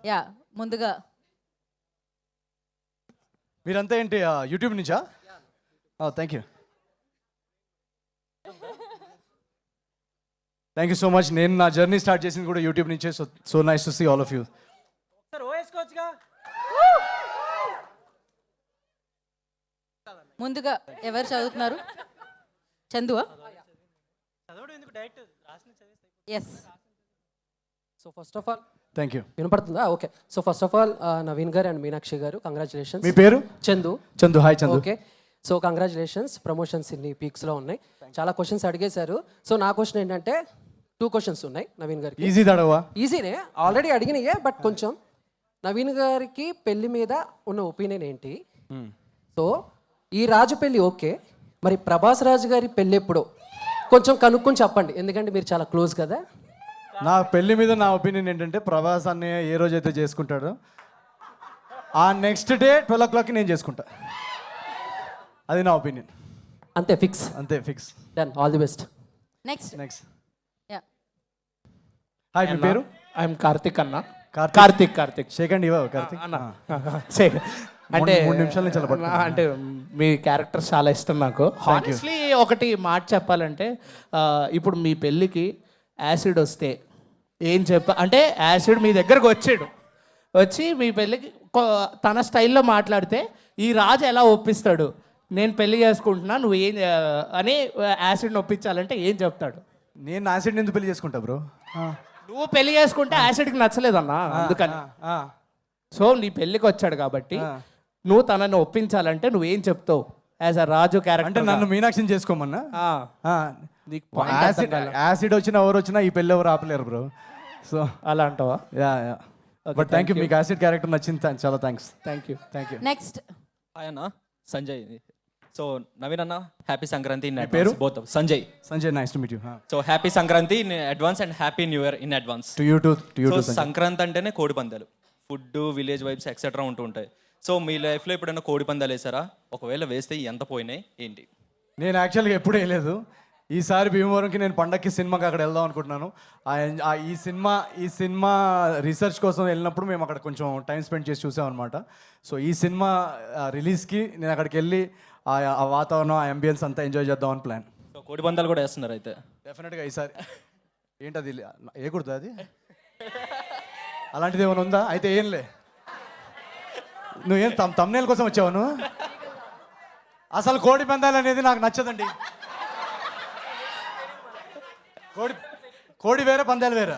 యా ముందుగా మీరంతా ఏంటి యూట్యూబ్ నుంచా? Thank you so much. నేను నా జర్నీ స్టార్ట్ చేసింది కూడా యూట్యూబ్ నుంచే. So nice to see all of you. ముందుగా ఎవరు చదువుతున్నారు? చందువా? Yes. So first of all thank you. వినపడుతుందా? Okay. So first of all Naveen garu and Meenakshi garu congratulations. మీ పేరు? Chandu. Chandu. Hi Chandu. Okay. So congratulations. Promotions ఇన్ని పీక్స్లో ఉన్నాయి. చాలా క్వశ్చన్స్ అడిగేశారు. సో నా క్వశ్చన్ ఏంటంటే 2 క్వశ్చన్స్ ఉన్నాయి నవీన్ గారికి. ఈజీ అడగవా? ఈజీనే, ఆల్రెడీ అడిగినాయే. బట్ కొంచెం నవీన్ గారికి పెళ్లి మీద ఉన్న ఒపీనియన్ ఏంటి? సో ఈ రాజు పెళ్లి ఓకే, మరి ప్రభాస్ రాజు గారి పెళ్ళి ఎప్పుడో కొంచెం కనుక్కొని చెప్పండి, ఎందుకంటే మీరు చాలా క్లోజ్ కదా. నా పెళ్లి మీద నా ఒపీనియన్ ఏంటంటే ప్రభాస్ అన్నయ్య ఏ రోజైతే చేసుకుంటాడో ఆ నెక్స్ట్ డే 12 o'clockకి నేను చేసుకుంటా. అది నా ఒపీనియన్. అంతే ఫిక్స్. అంతే fix. Done. All the best. Next. Ya. Hi మీ పేరు? ఐఎమ్ కార్తిక్ అన్న. కార్తిక్ సెకండ్ ఇవ్వ కార్తిక్ అంటే 3 నిమిషాల నుంచి అంటే మీ క్యారెక్టర్ చాలా ఇష్టం నాకు. హానెస్ట్లీ ఒకటి మాట చెప్పాలంటే ఇప్పుడు మీ పెళ్ళికి యాసిడ్ వస్తే ఏం అంటే యాసిడ్ మీ దగ్గరకు వచ్చి మీ పెళ్ళికి తన స్టైల్లో మాట్లాడితే ఈ రాజు ఎలా ఒప్పిస్తాడు? నేను పెళ్లి చేసుకుంటున్నా నువ్వు ఏం అని యాసిడ్ని ఒప్పించాలంటే ఏం చెప్తాడు? నేను యాసిడ్ ఎందుకు పెళ్లి చేసుకుంటా బ్రో? నువ్వు పెళ్లి చేసుకుంటే యాసిడ్కి నచ్చలేదన్నా, అందుకని. సో నీ పెళ్ళికి వచ్చాడు కాబట్టి నువ్వు తనని ఒప్పించాలంటే నువ్వేం చెప్తావు యాజ్ అ రాజు క్యారెక్టర్? అంటే నన్ను మీనాక్షిని చేసుకోమన్నా? యాసిడ్ వచ్చినా ఎవరు వచ్చినా ఈ పెళ్ళి ఎవరు ఆపలేరు బ్రో. సో అలా అంటావా? యా. బట్ థ్యాంక్ యూ, మీకు యాసిడ్ క్యారెక్టర్ నచ్చింది. చాలా థ్యాంక్స్. Thank you. నెక్స్ట్. అన్న సంజయ్. సో నవీన్ అన్న హ్యాపీ సంక్రాంతి ఇన్ పేరు? Advance both Sanjay. Sanjay, nice to meet you. So happy Sankranti in advance and happy new year in advance. To you to so Sankranti అంటేనే కోడి పందాలు, ఫుడ్, విలేజ్ వైబ్స్ ఎక్సెట్రా ఉంటూ ఉంటాయి. సో మీ లైఫ్లో ఎప్పుడైనా కోడి పందాలు వేసారా? ఒకవేళ వేస్తే ఎంత పోయినాయి ఏంటి? నేను యాక్చువల్గా ఎప్పుడు వేయలేదు. ఈసారి భీమవరంకి నేను పండక్కి సినిమాకి అక్కడ వెళ్దాం అనుకుంటున్నాను. ఈ సినిమా రీసెర్చ్ కోసం వెళ్ళినప్పుడు మేము అక్కడ కొంచెం టైం స్పెండ్ చేసి చూసాం అనమాట. సో ఈ సినిమా రిలీజ్కి నేను అక్కడికి వెళ్ళి ఆ వాతావరణం, ఆ అంబియన్స్ అంతా ఎంజాయ్ చేద్దామని ప్లాన్. సో కోడి పందాలు కూడా వేస్తున్నారు అయితే? డెఫినెట్గా ఈసారి. ఏంటది వేయకూడదు అది? అలాంటిది ఏమైనా ఉందా? అయితే ఏంలే. నువ్వేం తమ్నేల్ కోసం వచ్చావు నువ్వు? అసలు కోడి పందాలు అనేది నాకు నచ్చదండి. కోడి వేరే, పందాలు వేరే.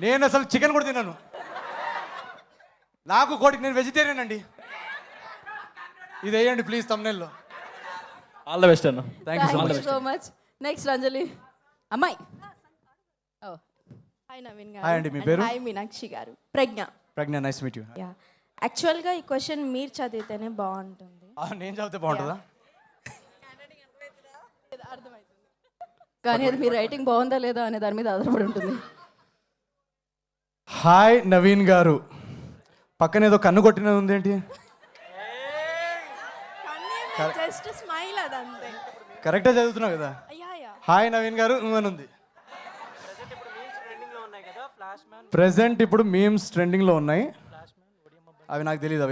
నేను అసలు చికెన్ కూడా తిన్నాను. నాకు కోడికి, నేను వెజిటేరియన్ అండి. ఇది వేయండి ప్లీజ్ తమ్నేల్లో. ఆల్ ద బెస్ట్ అన్న. Thank you so much. Next Anjali అమ్మాయి. హాయ్ నవీన్ హాయ్ అండి, మీ పేరు? హాయ్ మీనాక్షి గారు. ప్రజ్ఞ. ప్రజ్ఞ, నైస్ మీట్ యూ. యా, యాక్చువల్గా ఈ క్వశ్చన్ మీరు చదివితేనే బాగుంటుంది. నేను చదివితే బాగుంటుందా? కానీ అది మీ రైటింగ్ బాగుందా లేదా అనే దాని మీద ఆధారపడి ఉంటుంది. హాయ్ నవీన్ గారు, పక్కన ఏదో కన్ను కొట్టినది ఉంది ఏంటి? జస్ట్ స్మైల్ అదంతే. కరెక్టే చదువుతున్నావు కదా? హాయ్ నవీన్ గారు అని ఉంది. ప్రెసెంట్ ఇప్పుడు మీమ్స్ ట్రెండింగ్లో ఉన్నాయి. అవి నాకు తెలియదు.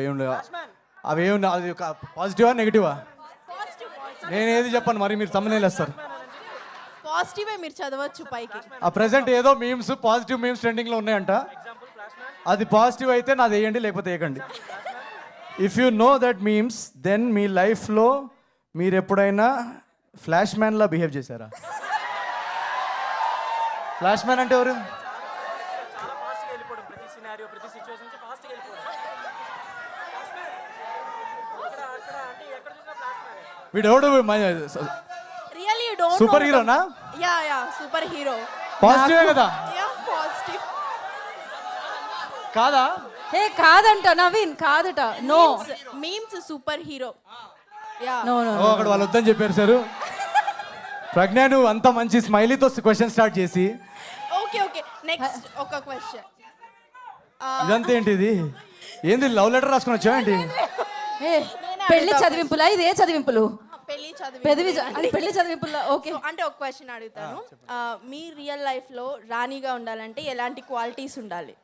అవి ఏం అది పాజిటివా నెగిటివా? నేను ఏది చెప్పాను, మరి మీరు తమ్మునేలు వేస్తారు. పాజిటివే మీరు చదవచ్చు పైకి. ఆ ప్రెసెంట్ ఏదో మీమ్స్, పాజిటివ్ మీమ్స్ ట్రెండింగ్లో ఉన్నాయంట. అది పాజిటివ్ అయితే నాది వేయండి, లేకపోతే వేయకండి. If you know that memes, then మీ లైఫ్లో మీరు ఎప్పుడైనా ఫ్లాష్ మ్యాన్లా బిహేవ్ చేశారా? ఫ్లాష్ మ్యాన్ అంటే ఎవరు? వీడెవడు? Really you don't. సూపర్ హీరోనా? Ya super hero. పాజిటివే కదా? Ya positive. కాదా? ఏ కాదంట నవీన్, కాదట. No memes super hero. Ya no no. అక్కడ వాళ్ళు వద్దని చెప్పారు సార్. ప్రజ్ఞ, నువ్వు అంత మంచి స్మైలీతో క్వశ్చన్ స్టార్ట్ చేసి. ఓకే నెక్స్ట్ ఒక క్వశ్చన్. ఇదంతా ఏంటి? ఇది ఏంది? లవ్ లెటర్ రాసుకుని వచ్చావా ఏంటి? పెళ్లి చదివింపులా? ఇది ఏ చదివింపులు? పెళ్లి చదివింపులా? ఓకే. అంటే ఒక క్వశ్చన్ అడుగుతాను. మీ రియల్ లైఫ్ లో రాణిగా ఉండాలంటే ఎలాంటి క్వాలిటీస్ ఉండాలి?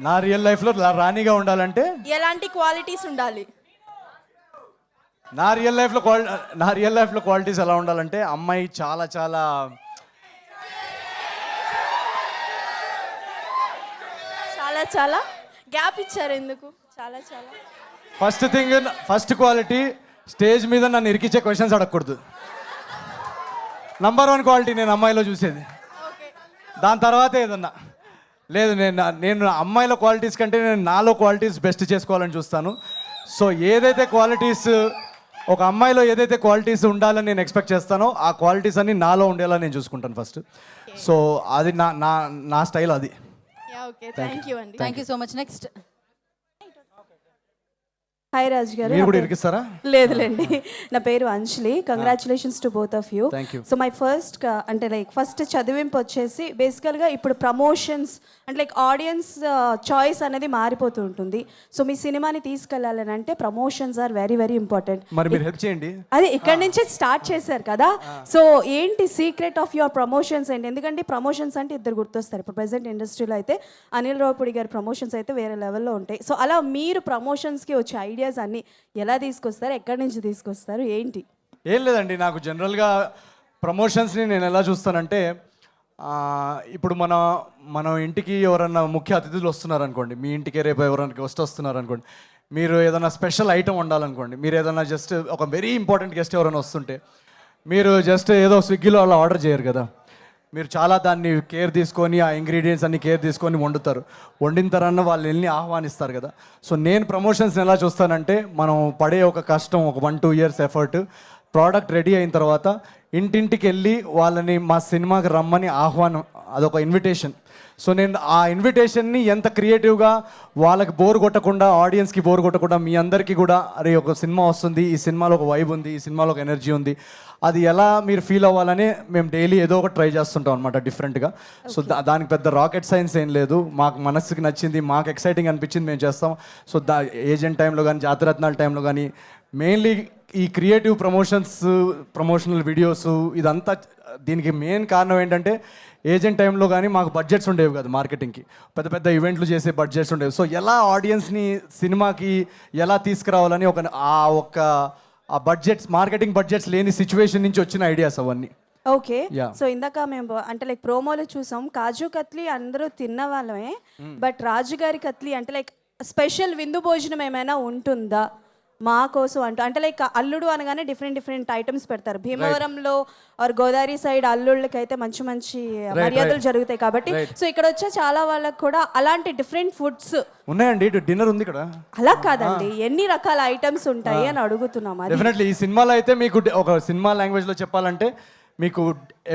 నా రియల్ లైఫ్లో రాణిగా ఉండాలంటే ఎలాంటి క్వాలిటీస్ ఉండాలి? నా రియల్ లైఫ్లో క్వాలిటీస్ ఎలా ఉండాలంటే, అమ్మాయి చాలా చాలా చాలా చాలా గ్యాప్ ఇచ్చారు ఎందుకు? చాలా చాలా. ఫస్ట్ క్వాలిటీ, స్టేజ్ మీద నన్ను ఇరికిచ్చే క్వశ్చన్స్ అడగకూడదు. నంబర్ 1 క్వాలిటీ నేను అమ్మాయిలో చూసేది. దాని తర్వాత ఏదన్నా లేదు, నేను అమ్మాయిల క్వాలిటీస్ కంటే నేను నాలో క్వాలిటీస్ బెస్ట్ చేసుకోవాలని చూస్తాను. సో ఏదైతే క్వాలిటీస్, ఒక అమ్మాయిలో ఏదైతే క్వాలిటీస్ ఉండాలని నేను ఎక్స్పెక్ట్ చేస్తానో, ఆ క్వాలిటీస్ అన్ని నాలో ఉండేలా నేను చూసుకుంటాను ఫస్ట్. సో అది నా స్టైల్ అది. Thank you so much. Next. Hi Raj garu. మీరు కూడా ఇరికిస్తారా? లేదులేండి. నా పేరు Anjali. Congratulations to both of you. Thank you. So my first చదివింపు వచ్చేసి బేసికల్గా ఇప్పుడు ప్రమోషన్స్ అంటే ఆడియన్స్ చాయిస్ అనేది మారిపోతూ ఉంటుంది. సో మీ సినిమాని తీసుకెళ్ళాలని అంటే promotions are very very important. మరి మీరు హెల్ప్ చేయండి. అది ఇక్కడి నుంచే స్టార్ట్ చేశారు కదా. సో ఏంటి సీక్రెట్ ఆఫ్ యువర్ ప్రమోషన్స్ ఏంటి? ఎందుకంటే ప్రమోషన్స్ అంటే ఇద్దరు గుర్తొస్తారు. ఇప్పుడు ప్రెసెంట్ ఇండస్ట్రీలో అయితే అనిల్ రావుపూడి గారి ప్రమోషన్స్ అయితే వేరే లెవెల్లో ఉంటాయి. సో అలా మీరు ప్రమోషన్స్కి వచ్చే ఐడియాస్ అన్ని ఎలా తీసుకొస్తారు? ఎక్కడి నుంచి తీసుకొస్తారు? ఏంటి? ఏం లేదండి, నాకు జనరల్గా ప్రమోషన్స్ని నేను ఎలా చూస్తానంటే, ఇప్పుడు మన ఇంటికి ఎవరన్నా ముఖ్య అతిథులు వస్తున్నారనుకోండి, మీ ఇంటికి రేపు ఎవరైనా గెస్ట్ వస్తున్నారనుకోండి, మీరు ఏదైనా స్పెషల్ ఐటమ్ వండాలనుకోండి, మీరు ఏదైనా జస్ట్ ఒక వెరీ ఇంపార్టెంట్ గెస్ట్ ఎవరైనా వస్తుంటే, మీరు జస్ట్ ఏదో స్విగ్గీలో అలా ఆర్డర్ చేయరు కదా. మీరు చాలా దాన్ని కేర్ తీసుకొని, ఆ ఇంగ్రీడియంట్స్ అన్ని కేర్ తీసుకొని వండుతారు. వండిన తర్వాత వాళ్ళు వెళ్ళి ఆహ్వానిస్తారు కదా. సో నేను ప్రమోషన్స్ని ఎలా చూస్తానంటే, మనం పడే ఒక కష్టం, ఒక 1-2 years ఎఫర్ట్, ప్రోడక్ట్ రెడీ అయిన తర్వాత ఇంటింటికి వెళ్ళి వాళ్ళని మా సినిమాకి రమ్మని ఆహ్వానం, అదొక ఇన్విటేషన్. సో నేను ఆ ఇన్విటేషన్ని ఎంత క్రియేటివ్గా వాళ్ళకి బోర్ కొట్టకుండా ఆడియన్స్కి బోర్ కొట్టకుండా మీ అందరికీ కూడా అరే ఒక సినిమా వస్తుంది, ఈ సినిమాలో ఒక వైబ్ ఉంది, ఈ సినిమాలో ఒక ఎనర్జీ ఉంది, అది ఎలా మీరు ఫీల్ అవ్వాలని మేము డైలీ ఏదో ఒకటి ట్రై చేస్తుంటాం అనమాట డిఫరెంట్గా. సో దానికి పెద్ద రాకెట్ సైన్స్ ఏం లేదు, మాకు మనసుకి నచ్చింది, మాకు ఎక్సైటింగ్ అనిపించింది మేము చేస్తాం. సో ఏజెంట్ టైంలో కానీ జాతిరత్నాల టైంలో కానీ మెయిన్లీ ఈ క్రియేటివ్ ప్రమోషనల్ వీడియోస్ ఇదంతా దీనికి మెయిన్ కారణం ఏంటంటే ఏజెంట్ టైంలో కానీ మాకు బడ్జెట్స్ ఉండేవి కదా, మార్కెటింగ్కి పెద్ద పెద్ద ఈవెంట్లు చేసే బడ్జెట్స్ ఉండేవి. సో ఎలా ఆడియన్స్ని సినిమాకి ఎలా తీసుకురావాలని ఆ బడ్జెట్స్, మార్కెటింగ్ బడ్జెట్స్ లేని సిచ్యువేషన్ నుంచి వచ్చిన ఐడియాస్ అవన్నీ. ఓకే, సో ఇందాక మేము అంటే లైక్ ప్రోమోలో చూసాం కాజు కత్లీ అందరూ తిన్న వాళ్ళమే, బట్ రాజుగారి కత్లీ అంటే లైక్ స్పెషల్ విందు భోజనం ఏమైనా ఉంటుందా మా కోసం అంటూ? అంటే లైక్ అల్లుడు అనగానే డిఫరెంట్ ఐటమ్స్ పెడతారు. భీమవరంలో ఆర్ గోదావరి సైడ్ అల్లుళ్ళకి అయితే మంచి మంచి మర్యాదలు జరుగుతాయి కాబట్టి, సో ఇక్కడ వచ్చే చాలా వాళ్ళకి కూడా అలాంటి డిఫరెంట్ ఫుడ్స్ ఉన్నాయండి. డిన్నర్ ఉంది ఇక్కడ. అలా కాదండి, ఎన్ని రకాల ఐటమ్స్ ఉంటాయి అని అడుగుతున్నాం. డెఫినెట్లీ ఈ సినిమాలో అయితే మీకు ఒక సినిమా లాంగ్వేజ్లో చెప్పాలంటే మీకు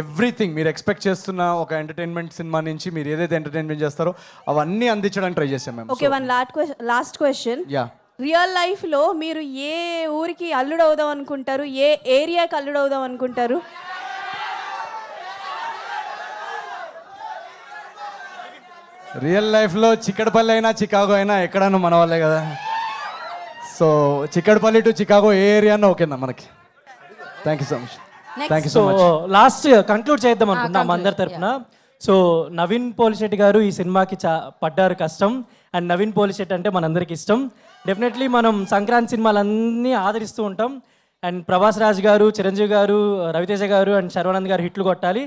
ఎవ్రీథింగ్ మీరు ఎక్స్పెక్ట్ చేస్తున్న ఒక ఎంటర్టైన్మెంట్ సినిమా నుంచి మీరు ఏదైతే ఎంటర్టైన్మెంట్ చేస్తారో అవన్నీ అందించడానికి ట్రై చేసాం మేము. Okay, one last question. Real లైఫ్లో మీరు ఏ ఊరికి అల్లుడు అవుదాం అనుకుంటారు, ఏ ఏరియాకి అల్లుడు అవుదాం అనుకుంటారు? రియల్ లైఫ్లో చిక్కడపల్లి అయినా చికాగో అయినా ఎక్కడన్నా మన వాళ్ళే కదా. సో చిక్కడపల్లి టు చికాగో ఏ ఏరియా అన్నా ఓకేనా మనకి. Thank you so much. Thank you so much. Last conclude చేద్దాం అనుకుంటున్నాం అందరి తరఫున. సో నవీన్ పోలిశెట్టి గారు ఈ సినిమాకి పడ్డారు కష్టం, అండ్ నవీన్ పోలిశెట్టి అంటే మనందరికి ఇష్టం. డెఫినెట్లీ మనం సంక్రాంతి సినిమాలన్నీ ఆదరిస్తూ ఉంటాం, అండ్ ప్రభాస్ రాజ్ గారు, చిరంజీవి గారు, రవితేజ గారు అండ్ శర్వానంద్ గారు హిట్లు కొట్టాలి,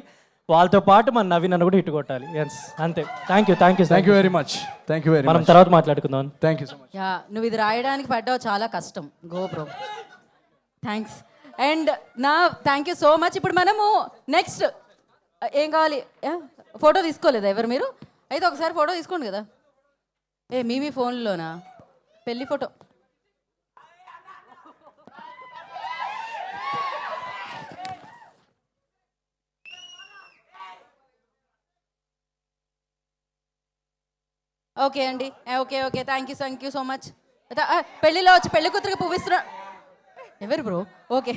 వాళ్ళతో పాటు మన నవీన్ అన్న కూడా హిట్ కొట్టాలి. ఎస్, అంతే. Thank you very much. మనం తర్వాత మాట్లాడుకుందాం. Thank you so much. నువ్వు ఇది రాయడానికి పడ్డావు, చాలా కష్టం. Go bro, thanks. And thank you so much. ఇప్పుడు మనము నెక్స్ట్ ఏం కావాలి? ఫోటో తీసుకోలేదా ఎవరు మీరు? అయితే ఒకసారి ఫోటో తీసుకోండి కదా. మీ ఫోన్లోనా పెళ్ళి ఫోటో? ఓకే అండి, okay thank you so much. పెళ్ళిలో వచ్చి పెళ్లి కూతురికి పువ్విస్తున్నా ఎవరు బ్రో? Okay,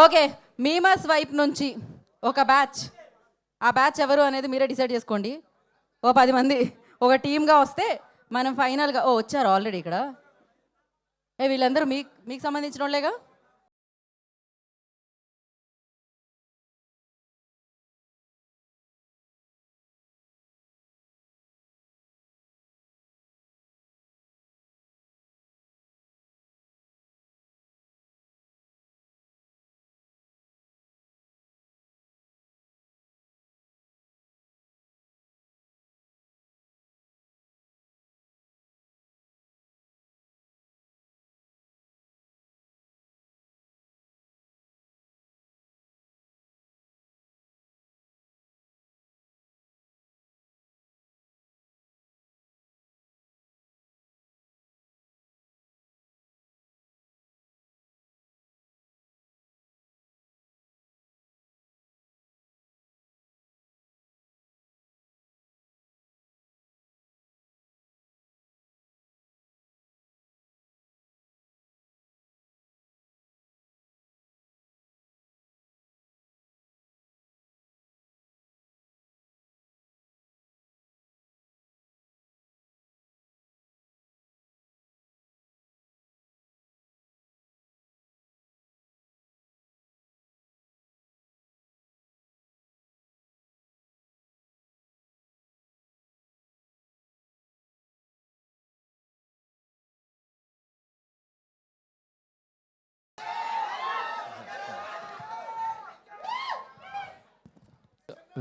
okay. మీమాస్ వైపు నుంచి ఒక బ్యాచ్, ఆ బ్యాచ్ ఎవరు అనేది మీరే డిసైడ్ చేసుకోండి. 10 మంది ఒక టీమ్గా వస్తే మనం ఫైనల్గా వచ్చారు ఆల్రెడీ ఇక్కడ. వీళ్ళందరూ మీకు సంబంధించిన వాళ్ళేగా.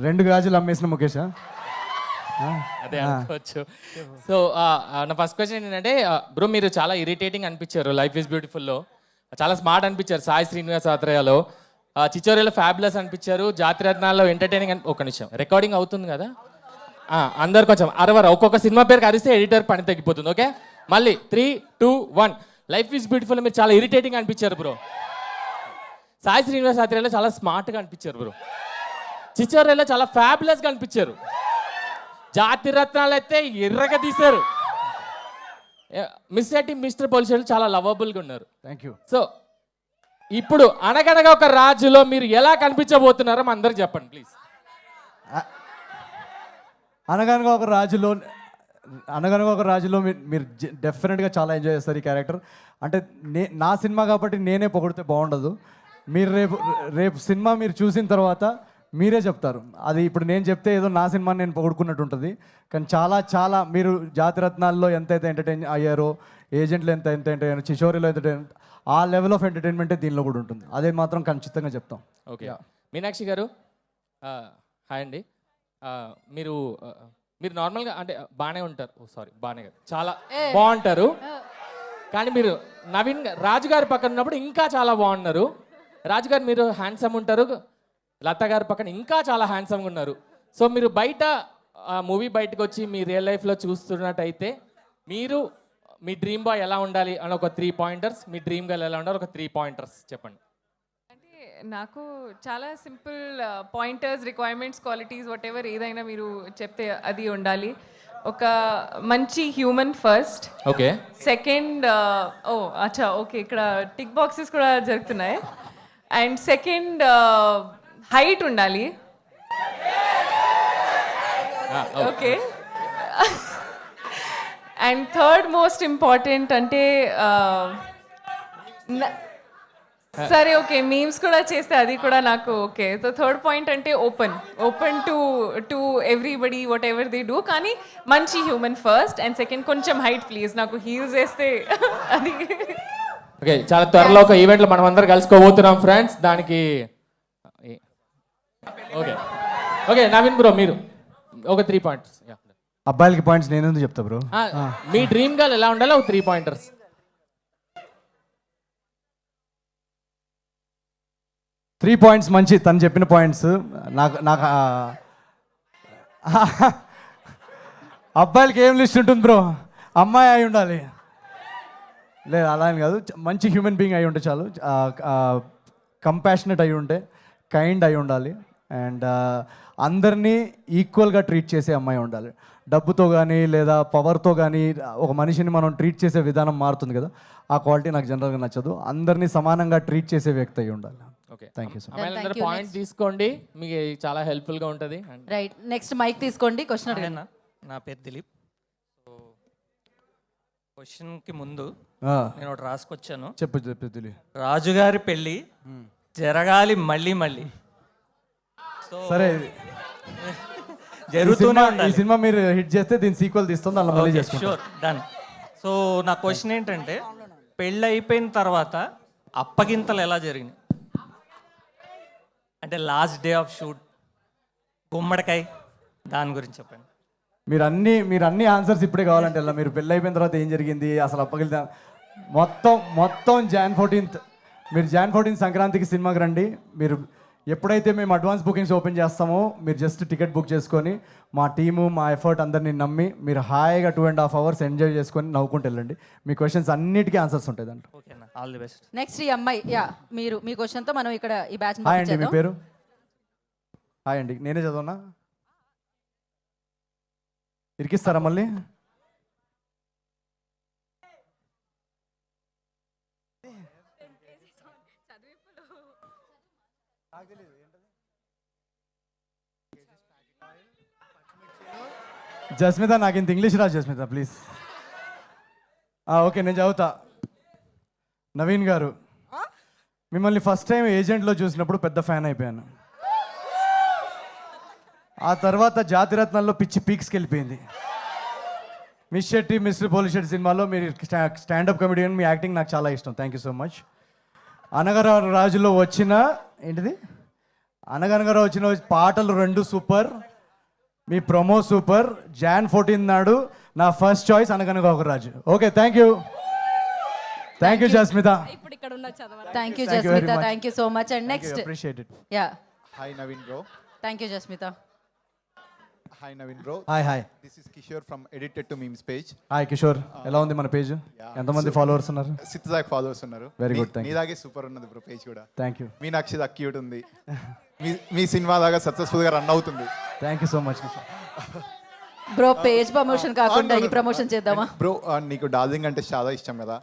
రెండు గాజులు అమ్మేసిన ముఖేషా? అదే అనుకోవచ్చు. సో నా ఫస్ట్ క్వశ్చన్ ఏంటంటే, బ్రో మీరు చాలా ఇరిటేటింగ్ అనిపించారు లైఫ్ ఈజ్ బ్యూటిఫుల్లో, చాలా స్మార్ట్ అనిపించారు సాయి శ్రీనివాస్ ఆత్రేయలో, చిచోరిలో ఫ్యాబులస్ అనిపించారు, జాతిరత్నాల్లో ఎంటర్టైనింగ్ ఒక నిమిషం రికార్డింగ్ అవుతుంది కదా, అందరు కొంచెం అరవరు, ఒక్కొక్క సినిమా పేరుకి అరిస్తే ఎడిటర్ పని తగ్గిపోతుంది. ఓకే, మళ్ళీ 3, 2, 1. లైఫ్ ఈజ్ బ్యూటిఫుల్ మీరు చాలా ఇరిటేటింగ్ అనిపించారు బ్రో. సాయి శ్రీనివాస్ ఆత్రేయలో చాలా స్మార్ట్గా అనిపించారు బ్రో. చిచ్చోరేలో చాలా ఫ్యాబులస్గా అనిపించారు. జాతి రత్నాలు అయితే ఎర్రగా తీశారు. మిస్ శెట్టి మిస్టర్ పోలిషెట్టి చాలా లవబుల్గా ఉన్నారు. Thank you. సో ఇప్పుడు అనగనగా ఒక రాజులో మీరు ఎలా కనిపించబోతున్నారో మా అందరికి చెప్పండి ప్లీజ్. అనగనగా ఒక రాజులో మీరు డెఫినెట్గా చాలా ఎంజాయ్ చేస్తారు ఈ క్యారెక్టర్. అంటే నా సినిమా కాబట్టి నేనే పొగిడితే బాగుండదు. మీరు రేపు సినిమా మీరు చూసిన తర్వాత మీరే చెప్తారు. అది ఇప్పుడు నేను చెప్తే ఏదో నా సినిమాని నేను పొగుడుకున్నట్టు ఉంటుంది. కానీ చాలా మీరు జాతిరత్నాల్లో ఎంతైతే ఎంటర్టైన్ అయ్యారో, ఏజెంట్లు ఎంత ఎంటర్టైన్ అయ్యారో, చిచోరిలో ఎంటర్టైన్, ఆ లెవెల్ ఆఫ్ ఎంటర్టైన్మెంటే దీనిలో కూడా ఉంటుంది. అదే మాత్రం ఖచ్చితంగా చెప్తాం. ఓకే. మీనాక్షి గారు హాయ్ అండి. మీరు నార్మల్గా అంటే బాగానే ఉంటారు. బాగానే కాదు, చాలా బాగుంటారు. కానీ మీరు నవీన్ రాజు గారి పక్కన ఉన్నప్పుడు ఇంకా చాలా బాగున్నారు. రాజు గారు మీరు హ్యాండ్సమ్ ఉంటారు, లత గారి పక్కన ఇంకా చాలా హ్యాండ్సమ్గా ఉన్నారు. సో మీరు బయట మూవీ బయటకు వచ్చి మీ రియల్ లైఫ్లో చూస్తున్నట్టయితే మీరు మీ డ్రీమ్ బాయ్ ఎలా ఉండాలి అని ఒక 3 పాయింటర్స్, మీ డ్రీమ్ గర్ల్ ఎలా ఉండాలి ఒక 3 పాయింటర్స్ చెప్పండి. అంటే నాకు చాలా simple pointers, requirements, qualities what ever ఏదైనా మీరు చెప్తే అది ఉండాలి. ఒక మంచి హ్యూమన్ ఫస్ట్. ఓకే. సెకండ్ అచ్చా ఓకే, ఇక్కడ టిక్ బాక్సెస్ కూడా జరుగుతున్నాయి. అండ్ సెకండ్ హైట్ ఉండాలి. Okay. And third most important అంటే సరే ఓకే మీమ్స్ కూడా చేస్తే అది కూడా నాకు ఓకే. సో థర్డ్ పాయింట్ అంటే open to everybody what ever they do, కానీ మంచి హ్యూమన్ ఫస్ట్. అండ్ సెకండ్ కొంచెం హైట్ ప్లీజ్, నాకు హీల్స్ వేస్తే అది. ఓకే, చాలా త్వరలో ఒక ఈవెంట్లో మనం అందరం కలుసుకోబోతున్నాం ఫ్రెండ్స్. దానికి ఓకే నవీన్ బ్రో మీరు ఒక 3 పాయింట్స్. అబ్బాయిలకి పాయింట్స్ నేను ఎందుకు చెప్తా బ్రో? మీ డ్రీమ్ గర్ల్ ఎలా ఉండాలో ఒక 3 పాయింటర్స్. 3 పాయింట్స్ మంచి తను చెప్పిన పాయింట్స్. నాకు అబ్బాయిలకి ఏం లిస్ట్ ఉంటుంది బ్రో? అమ్మాయి అయి ఉండాలి. లేదు అలా అని కాదు, మంచి హ్యూమన్ బీయింగ్ అయి ఉంటే చాలు. కంపాషనెట్ అయి ఉంటే, కైండ్ అయి ఉండాలి. అండ్ అందరినీ ఈక్వల్గా ట్రీట్ చేసే అమ్మాయి ఉండాలి. డబ్బుతో కానీ లేదా పవర్తో కానీ ఒక మనిషిని మనం ట్రీట్ చేసే విధానం మారుతుంది కదా, ఆ క్వాలిటీ నాకు జనరల్గా నచ్చదు. అందరినీ సమానంగా ట్రీట్ చేసే వ్యక్తి అయి ఉండాలి. Okay, thank you so much. అమ్మాయిలందరూ పాయింట్ తీసుకోండి, మీకు చాలా హెల్ప్ఫుల్గా ఉంటుంది. రైట్, నెక్స్ట్ మైక్ తీసుకోండి. క్వశ్చన్ అడగండి. నా పేరు దిలీప్. సో క్వశ్చన్కి ముందు నేను ఒకటి రాసుకొచ్చాను. చెప్పు దిలీప్. రాజుగారి పెళ్ళి జరగాలి మళ్ళీ మళ్ళీ. సరే, జరుగుతూనే ఈ సినిమా మీరు హిట్ చేస్తే దీని సీక్వెల్ తీస్తుంది, అలా మళ్ళీ చేసుకుంటాం. Sure, done. సో నా క్వశ్చన్ ఏంటంటే, పెళ్ళి అయిపోయిన తర్వాత అప్పగింతలు ఎలా జరిగినాయి? అంటే లాస్ట్ డే ఆఫ్ షూట్, గుమ్మడికాయ, దాని గురించి చెప్పండి. మీరు అన్ని ఆన్సర్స్ ఇప్పుడే కావాలంటే ఎలా? మీరు పెళ్ళి అయిపోయిన తర్వాత ఏం జరిగింది, అసలు అప్పగిలితే మొత్తం Jan 14th, మీరు Jan 14th సంక్రాంతికి సినిమాకి రండి. మీరు ఎప్పుడైతే మేము అడ్వాన్స్ బుకింగ్స్ ఓపెన్ చేస్తామో మీరు జస్ట్ టికెట్ బుక్ చేసుకొని మా టీము మా ఎఫర్ట్ అందరినీ నమ్మి మీరు హాయిగా 2.5 hours ఎంజాయ్ చేసుకొని నవ్వుకుంటూ వెళ్ళండి. మీ క్వశ్చన్స్ అన్నిటికీ ఆన్సర్స్ ఉంటాయి దాంట్లో. ఓకేనా, ఆల్ ది బెస్ట్. నెక్స్ట్ ఈ అమ్మాయి, మీరు మీ క్వశ్చన్తో మనం ఇక్కడ ఈ బ్యాచ్. హాయ్ అండి, మీ పేరు? హాయ్ అండి, నేనే చదవనా? ఇరికిస్తారా మళ్ళీ? జస్మిత, నాకు ఇంత ఇంగ్లీష్ రాదు జస్మిత, ప్లీజ్. ఓకే, నేను చదువుతా. నవీన్ గారు, మిమ్మల్ని ఫస్ట్ టైం ఏజెంట్లో చూసినప్పుడు పెద్ద ఫ్యాన్ అయిపోయాను. ఆ తర్వాత జాతిరత్నాల్లో పిచ్చి పీక్స్కి వెళ్ళిపోయింది. మిస్ శెట్టి మిస్టర్ పోలిషెట్టి సినిమాలో మీరు స్టాండప్ కమెడియన్, మీ యాక్టింగ్ నాకు చాలా ఇష్టం. Thank you so much. అనగనగా రాజులో వచ్చిన అనగనగా వచ్చిన పాటలు 2 సూపర్, మీ ప్రొమో సూపర్. Jan 14 నాడు నా ఫస్ట్ చాయిస్ అనగనగా ఒక రాజు. Okay, thank you Jasmitha. Thank you Jasmitha, thank you so much. And next appreciate it. Yeah, hi Naveen bro. Thank you Jasmitha. Hi Naveen bro. Hi this is Kishore from edited to memes page. Hi Kishore, ఎలా ఉంది మన పేజ్? ఎంతమంది ఫాలోవర్స్ ఉన్నారు? 6,000 ఫాలోవర్స్ ఉన్నారు. Very good, thank you. మీలాగే సూపర్ ఉన్నది బ్రో పేజ్ కూడా. Thank you. మీనాక్షి దా క్యూట్ ఉంది. మీ సినిమా దాకా సక్సెస్ఫుల్గా రన్ అవుతుంది. Thank you so much Kishore. Bro page promotion కాకుండా ఈ ప్రమోషన్ చేద్దామా? బ్రో నీకు డార్జింగ్ అంటే చాలా ఇష్టం కదా?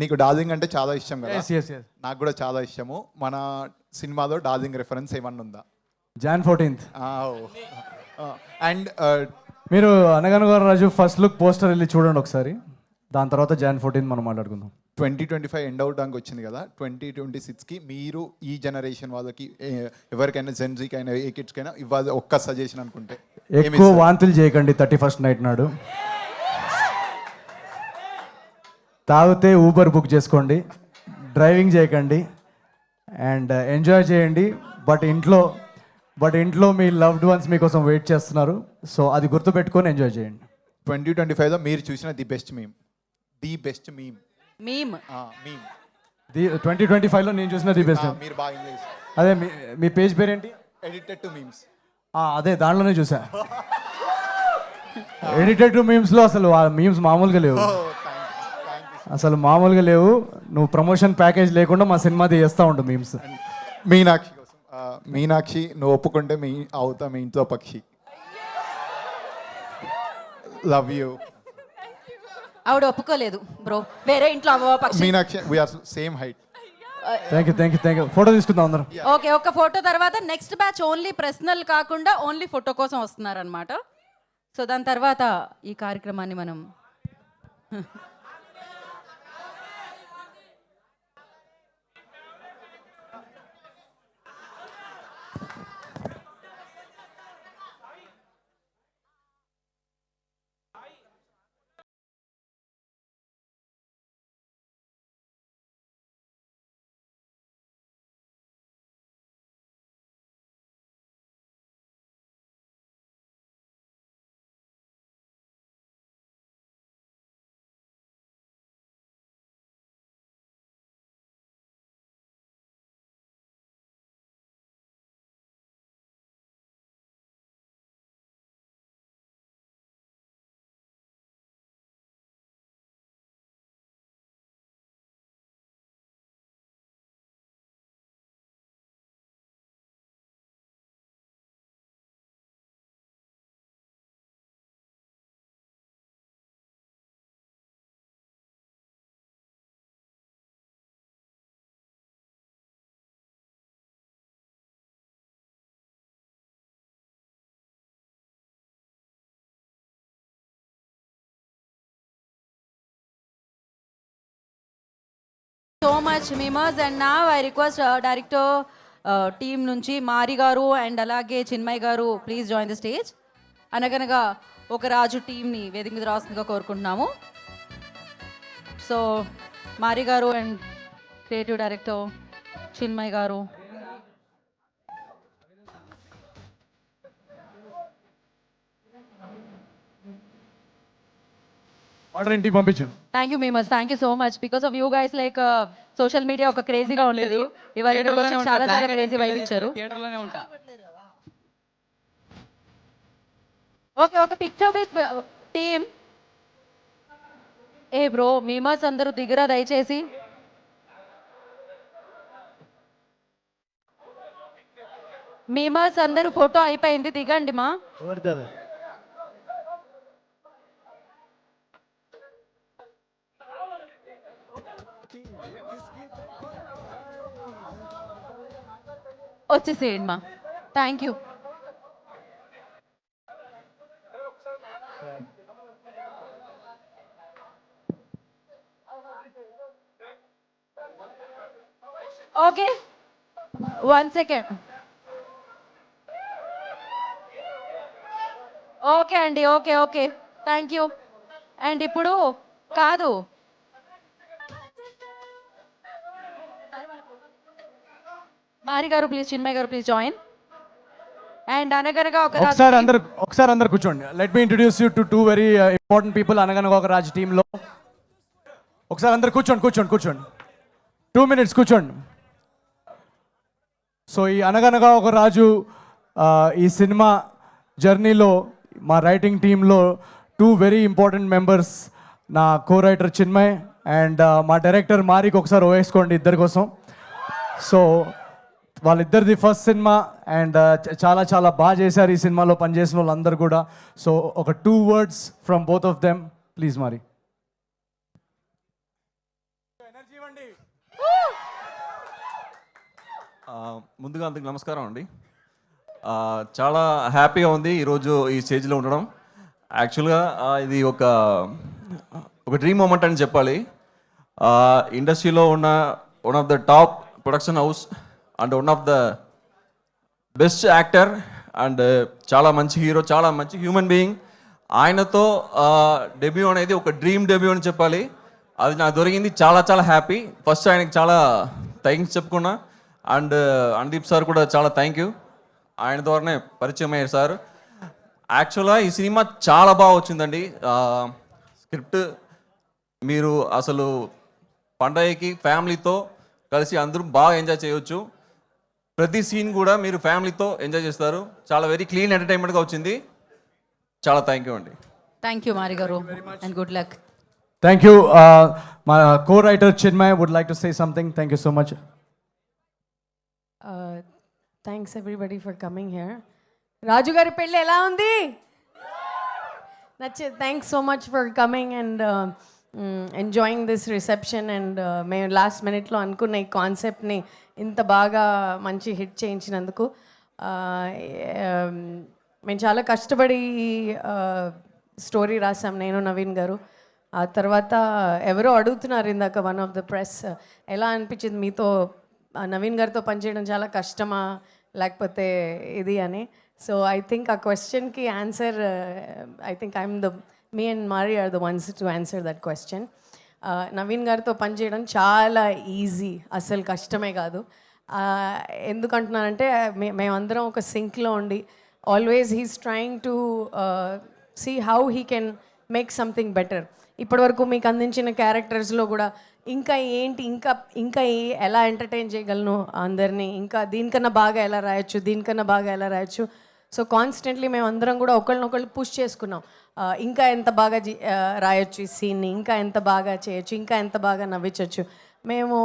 నీకు డార్జింగ్ అంటే చాలా ఇష్టం కదా? Yes. నాకు కూడా చాలా ఇష్టము. మన సినిమాలో డార్జింగ్ రెఫరెన్స్ ఏమన్నా ఉందా? Jan 14th. అండ్ మీరు అనగనగా రాజు ఫస్ట్ లుక్ పోస్టర్ వెళ్ళి చూడండి ఒకసారి, దాని తర్వాత Jan 14th మనం మాట్లాడుకుందాం. 2025 ఎండ్ అవడానికి వచ్చింది కదా, 2026కి మీరు ఈ జనరేషన్ వాళ్ళకి ఎవరికైనా జెన్జీకైనా ఏ కిడ్స్కైనా ఇవ్వాలి ఒక్క సజెషన్ అనుకుంటే? ఎక్కువ వాంతులు చేయకండి 31st నైట్ నాడు. తాగితే ఊబర్ బుక్ చేసుకోండి, డ్రైవింగ్ చేయకండి, అండ్ ఎంజాయ్ చేయండి. బట్ ఇంట్లో మీ లవ్డ్ వన్స్ మీకోసం వెయిట్ చేస్తున్నారు, సో అది గుర్తుపెట్టుకొని ఎంజాయ్ చేయండి. 2025లో మీరు చూసిన ది బెస్ట్ మీమ్. మీమ్ 2025లో నేను చూసిన ది బెస్ట్. మీరు బాగా ఎంజాయ్ చేశారు. అదే మీ పేజ్ పేరేంటి? Edited to memes. అదే దాంట్లోనే చూసా. ఎడిటెడ్ టు మీమ్స్లో అసలు ఆ మీమ్స్ మామూలుగా లేవు, అసలు మామూలుగా లేవు. నువ్వు ప్రమోషన్ ప్యాకేజ్ లేకుండా మా సినిమా చేస్తూ ఉంటావు మీమ్స్. మీనాక్షి కోసం, మీనాక్షి నువ్వు ఒప్పుకుంటే అవుతా మీ ఇంట్లో పక్షి. Love you. ఆవిడ ఒప్పుకోలేదు బ్రో, వేరే ఇంట్లో పక్షి. Meenakshi we are same height. Thank you. Photo తీసుకుందాం అందరం. ఓకే, ఒక్క ఫోటో తర్వాత నెక్స్ట్ బ్యాచ్ ఓన్లీ పర్సనల్ కాకుండా ఓన్లీ ఫోటో కోసం వస్తున్నారనమాట. సో దాని తర్వాత ఈ కార్యక్రమాన్ని మనం so much memes. And now I request director team nunchi Mari garu and alage Chinmay garu please join the stage. అనగనగా ఒక రాజు టీంని వేదిక మీద రాస్తుందిగా కోరుకుంటున్నాము. సో మారి గారు అండ్ క్రియేటివ్ డైరెక్టర్ చిన్మయ్ గారు. పంపించు. Thank you memes, thank you so much. Because of you guys like social media ఒక క్రేజీగా ఉండేది, ఇవాళ చాలా చాలా క్రేజీ వైబ్ ఇచ్చారు. ఓకే, ఒక పిక్చర్ విత్ టీమ్. ఏ బ్రో మీమస్ అందరూ దిగరా దయచేసి. మీమస్ అందరూ ఫోటో అయిపోయింది, దిగండి మా. వచ్చేసేయండి మా. Thank you. Okay, 1 second. Okay అండి, okay okay, thank you. And ఇప్పుడు కాదు, మారి గారు ప్లీజ్, చిన్మయ్ గారు ప్లీజ్ జాయిన్. అండ్ అనగనగా ఒకసారి అందరు కూర్చోండి. Let me introduce you to 2 very important people అనగనగా ఒక రాజు టీంలో. ఒకసారి అందరు కూర్చోండి 2 minutes కూర్చోండి. సో ఈ అనగనగా ఒక రాజు ఈ సినిమా జర్నీలో మా రైటింగ్ టీంలో 2 వెరీ ఇంపార్టెంట్ మెంబర్స్, నా కో రైటర్ చిన్మయ్ అండ్ మా డైరెక్టర్ మారికి ఒకసారి ఓవేసుకోండి ఇద్దరి కోసం. సో వాళ్ళిద్దరిది ఫస్ట్ సినిమా అండ్ చాలా చాలా బాగా చేశారు ఈ సినిమాలో పనిచేసిన వాళ్ళందరూ కూడా. సో ఒక 2 words from both of them please మారి. ముందుగా అందరికి నమస్కారం అండి. చాలా హ్యాపీగా ఉంది ఈరోజు ఈ స్టేజ్లో ఉండడం. యాక్చువల్గా ఇది ఒక డ్రీమ్ మూమెంట్ అని చెప్పాలి. ఇండస్ట్రీలో ఉన్న one of the top production house and one of the best actor and చాలా మంచి హీరో, చాలా మంచి హ్యూమన్ బీయింగ్. ఆయనతో డెబ్యూ అనేది ఒక డ్రీమ్ డెబ్యూ అని చెప్పాలి. అది నాకు దొరికింది. చాలా చాలా హ్యాపీ. ఫస్ట్ ఆయనకి చాలా థ్యాంక్స్ చెప్పుకున్నా. అండ్ అనుదీప్ సార్ కూడా చాలా థ్యాంక్ యూ. ఆయన ద్వారానే పరిచయం అయ్యారు సార్. యాక్చువల్గా ఈ సినిమా చాలా బాగా వచ్చిందండి. స్క్రిప్ట్ మీరు అసలు పండగకి ఫ్యామిలీతో కలిసి అందరూ బాగా ఎంజాయ్ చేయవచ్చు. ప్రతి సీన్ కూడా మీరు ఫ్యామిలీతో ఎంజాయ్ చేస్తారు. చాలా వెరీ క్లీన్ ఎంటర్టైన్మెంట్గా వచ్చింది. చాలా థ్యాంక్ యూ అండి. థ్యాంక్ యూ మారి గారు and good luck. Thank you. మా co writer Chinmay would like to say something. Thank you so much. Thanks everybody for coming here. Raju గారి పెళ్ళి ఎలా ఉంది? Thanks so much for coming and enjoying this reception. And మేము లాస్ట్ మినిట్లో అనుకున్న ఈ కాన్సెప్ట్ని ఇంత బాగా మంచి హిట్ చేయించినందుకు మేము చాలా కష్టపడి స్టోరీ రాసాం, నేను నవీన్ గారు. ఆ తర్వాత ఎవరో అడుగుతున్నారు ఇందాక వన్ ఆఫ్ ద ప్రెస్, ఎలా అనిపించింది మీతో నవీన్ గారితో పనిచేయడం చాలా కష్టమా లేకపోతే ఇది అని. సో ఐ థింక్ ఆ క్వశ్చన్కి answer I think me and Maari are the ones to answer that question. Naveen గారితో పనిచేయడం చాలా ఈజీ, అసలు కష్టమే కాదు. ఎందుకంటున్నానంటే మేమందరం ఒక సింక్లో ఉండి always he's trying to see how he can make something better. ఇప్పటివరకు మీకు అందించిన క్యారెక్టర్స్లో కూడా ఇంకా ఏంటి, ఇంకా ఎలా ఎంటర్టైన్ చేయగలను అందరినీ, ఇంకా దీనికన్నా బాగా ఎలా రాయొచ్చు, దీనికన్నా బాగా ఎలా రాయొచ్చు. సో కాన్స్టెంట్లీ మేము అందరం కూడా ఒకళ్ళనొకళ్ళు పుష్ చేసుకున్నాం. ఇంకా ఎంత బాగా రాయొచ్చు ఈ సీన్ని, ఇంకా ఎంత బాగా చేయొచ్చు, ఇంకా ఎంత బాగా నవ్వించవచ్చు. మేము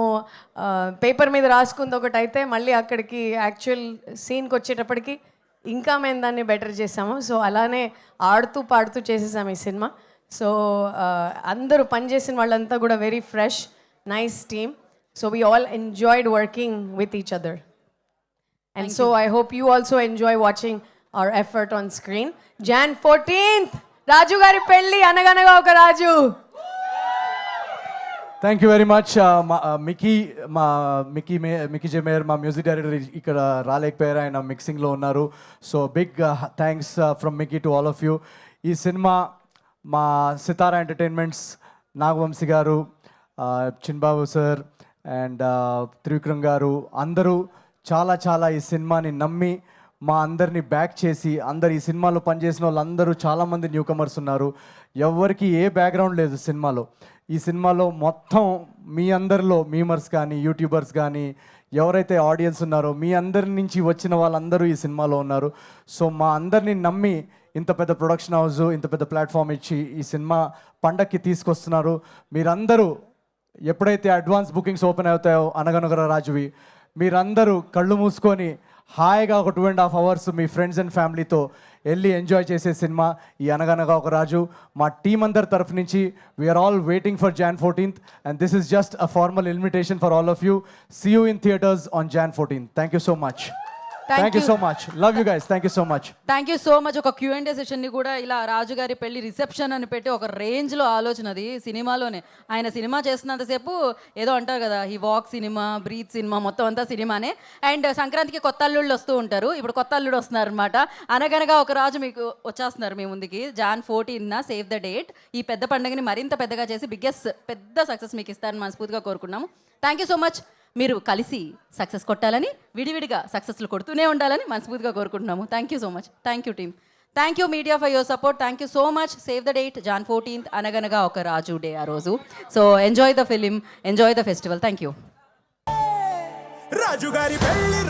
పేపర్ మీద రాసుకుంది ఒకటైతే మళ్ళీ అక్కడికి యాక్చువల్ సీన్కి వచ్చేటప్పటికి ఇంకా మేము దాన్ని బెటర్ చేసాము. సో అలానే ఆడుతూ పాడుతూ చేసేసాము ఈ సినిమా. సో అందరూ పనిచేసిన వాళ్ళంతా కూడా very fresh, nice team. So we all enjoyed working with each other. And so I hope you also enjoy watching our effort on screen. Jan 14th Raju గారి పెళ్ళి, అనగనగా ఒక రాజు. Thank you very much. Mickey J Meyer మా మ్యూజిక్ డైరెక్టర్ ఇక్కడ రాలేకపోయారు, ఆయన మిక్సింగ్లో ఉన్నారు. So big thanks from Mickey to all of you. ఈ సినిమా మా సితారా ఎంటర్టైన్మెంట్స్, నాగవంశీ గారు, చిన్బాబు సార్ అండ్ త్రివిక్రమ్ గారు అందరూ చాలా చాలా ఈ సినిమాని నమ్మి మా అందరినీ బ్యాక్ చేసి, అందరు ఈ సినిమాలో పనిచేసిన వాళ్ళందరూ చాలామంది న్యూ కమర్స్ ఉన్నారు. ఎవరికి ఏ బ్యాక్గ్రౌండ్ లేదు సినిమాలో. ఈ సినిమాలో మొత్తం మీ అందరిలో మీమర్స్ కానీ యూట్యూబర్స్ కానీ ఎవరైతే ఆడియన్స్ ఉన్నారో మీ అందరి నుంచి వచ్చిన వాళ్ళందరూ ఈ సినిమాలో ఉన్నారు. సో మా అందరినీ నమ్మి ఇంత పెద్ద ప్రొడక్షన్ హౌస్, ఇంత పెద్ద ప్లాట్ఫామ్ ఇచ్చి ఈ సినిమా పండక్కి తీసుకొస్తున్నారు. మీరందరూ ఎప్పుడైతే అడ్వాన్స్ బుకింగ్స్ ఓపెన్ అవుతాయో అనగనగర రాజువి, మీరందరూ కళ్ళు మూసుకొని హాయిగా ఒక 2.5 hours మీ ఫ్రెండ్స్ అండ్ ఫ్యామిలీతో వెళ్ళి ఎంజాయ్ చేసే సినిమా ఈ అనగనగా ఒక రాజు. మా టీం అందరి తరఫు నుంచి we are all waiting for Jan 14th and this is just a formal invitation for all of you. See you in theatres on Jan 14th. Thank you so much. Thank you so much. Love you guys. Thank you so much. Thank you so much. ఒక Q&A సెషన్ని కూడా ఇలా రాజుగారి పెళ్లి రిసెప్షన్ అని పెట్టి ఒక రేంజ్లో ఆలోచన అది సినిమాలోనే. ఆయన సినిమా చేస్తున్నంతసేపు ఏదో అంటారు కదా, ఈ వాక్ సినిమా, బ్రీత్ సినిమా, మొత్తం అంతా సినిమానే. అండ్ సంక్రాంతికి కొత్త అల్లుళ్ళు వస్తూ ఉంటారు. ఇప్పుడు కొత్త అల్లుడు వస్తున్నారు అనమాట. అనగనగా ఒక రాజు మీకు వచ్చేస్తున్నారు మీ ముందుకి. Jan 14th save the date. ఈ పెద్ద పండుగని మరింత పెద్దగా చేసి పెద్ద సక్సెస్ మీకు ఇస్తారని మనస్ఫూర్తిగా కోరుకున్నాము. Thank you so much. మీరు కలిసి సక్సెస్ కొట్టాలని, విడివిడిగా సక్సెస్లు కొడుతూనే ఉండాలని మనస్ఫూర్తిగా కోరుకుంటున్నాము. Thank you so much. Thank you team. Thank you media for your support. Thank you so much. Save the date Jan 14th అనగనగా ఒక రాజు డే ఆ రోజు. So enjoy the film, enjoy the festival. Thank you. రాజుగారి పెళ్లి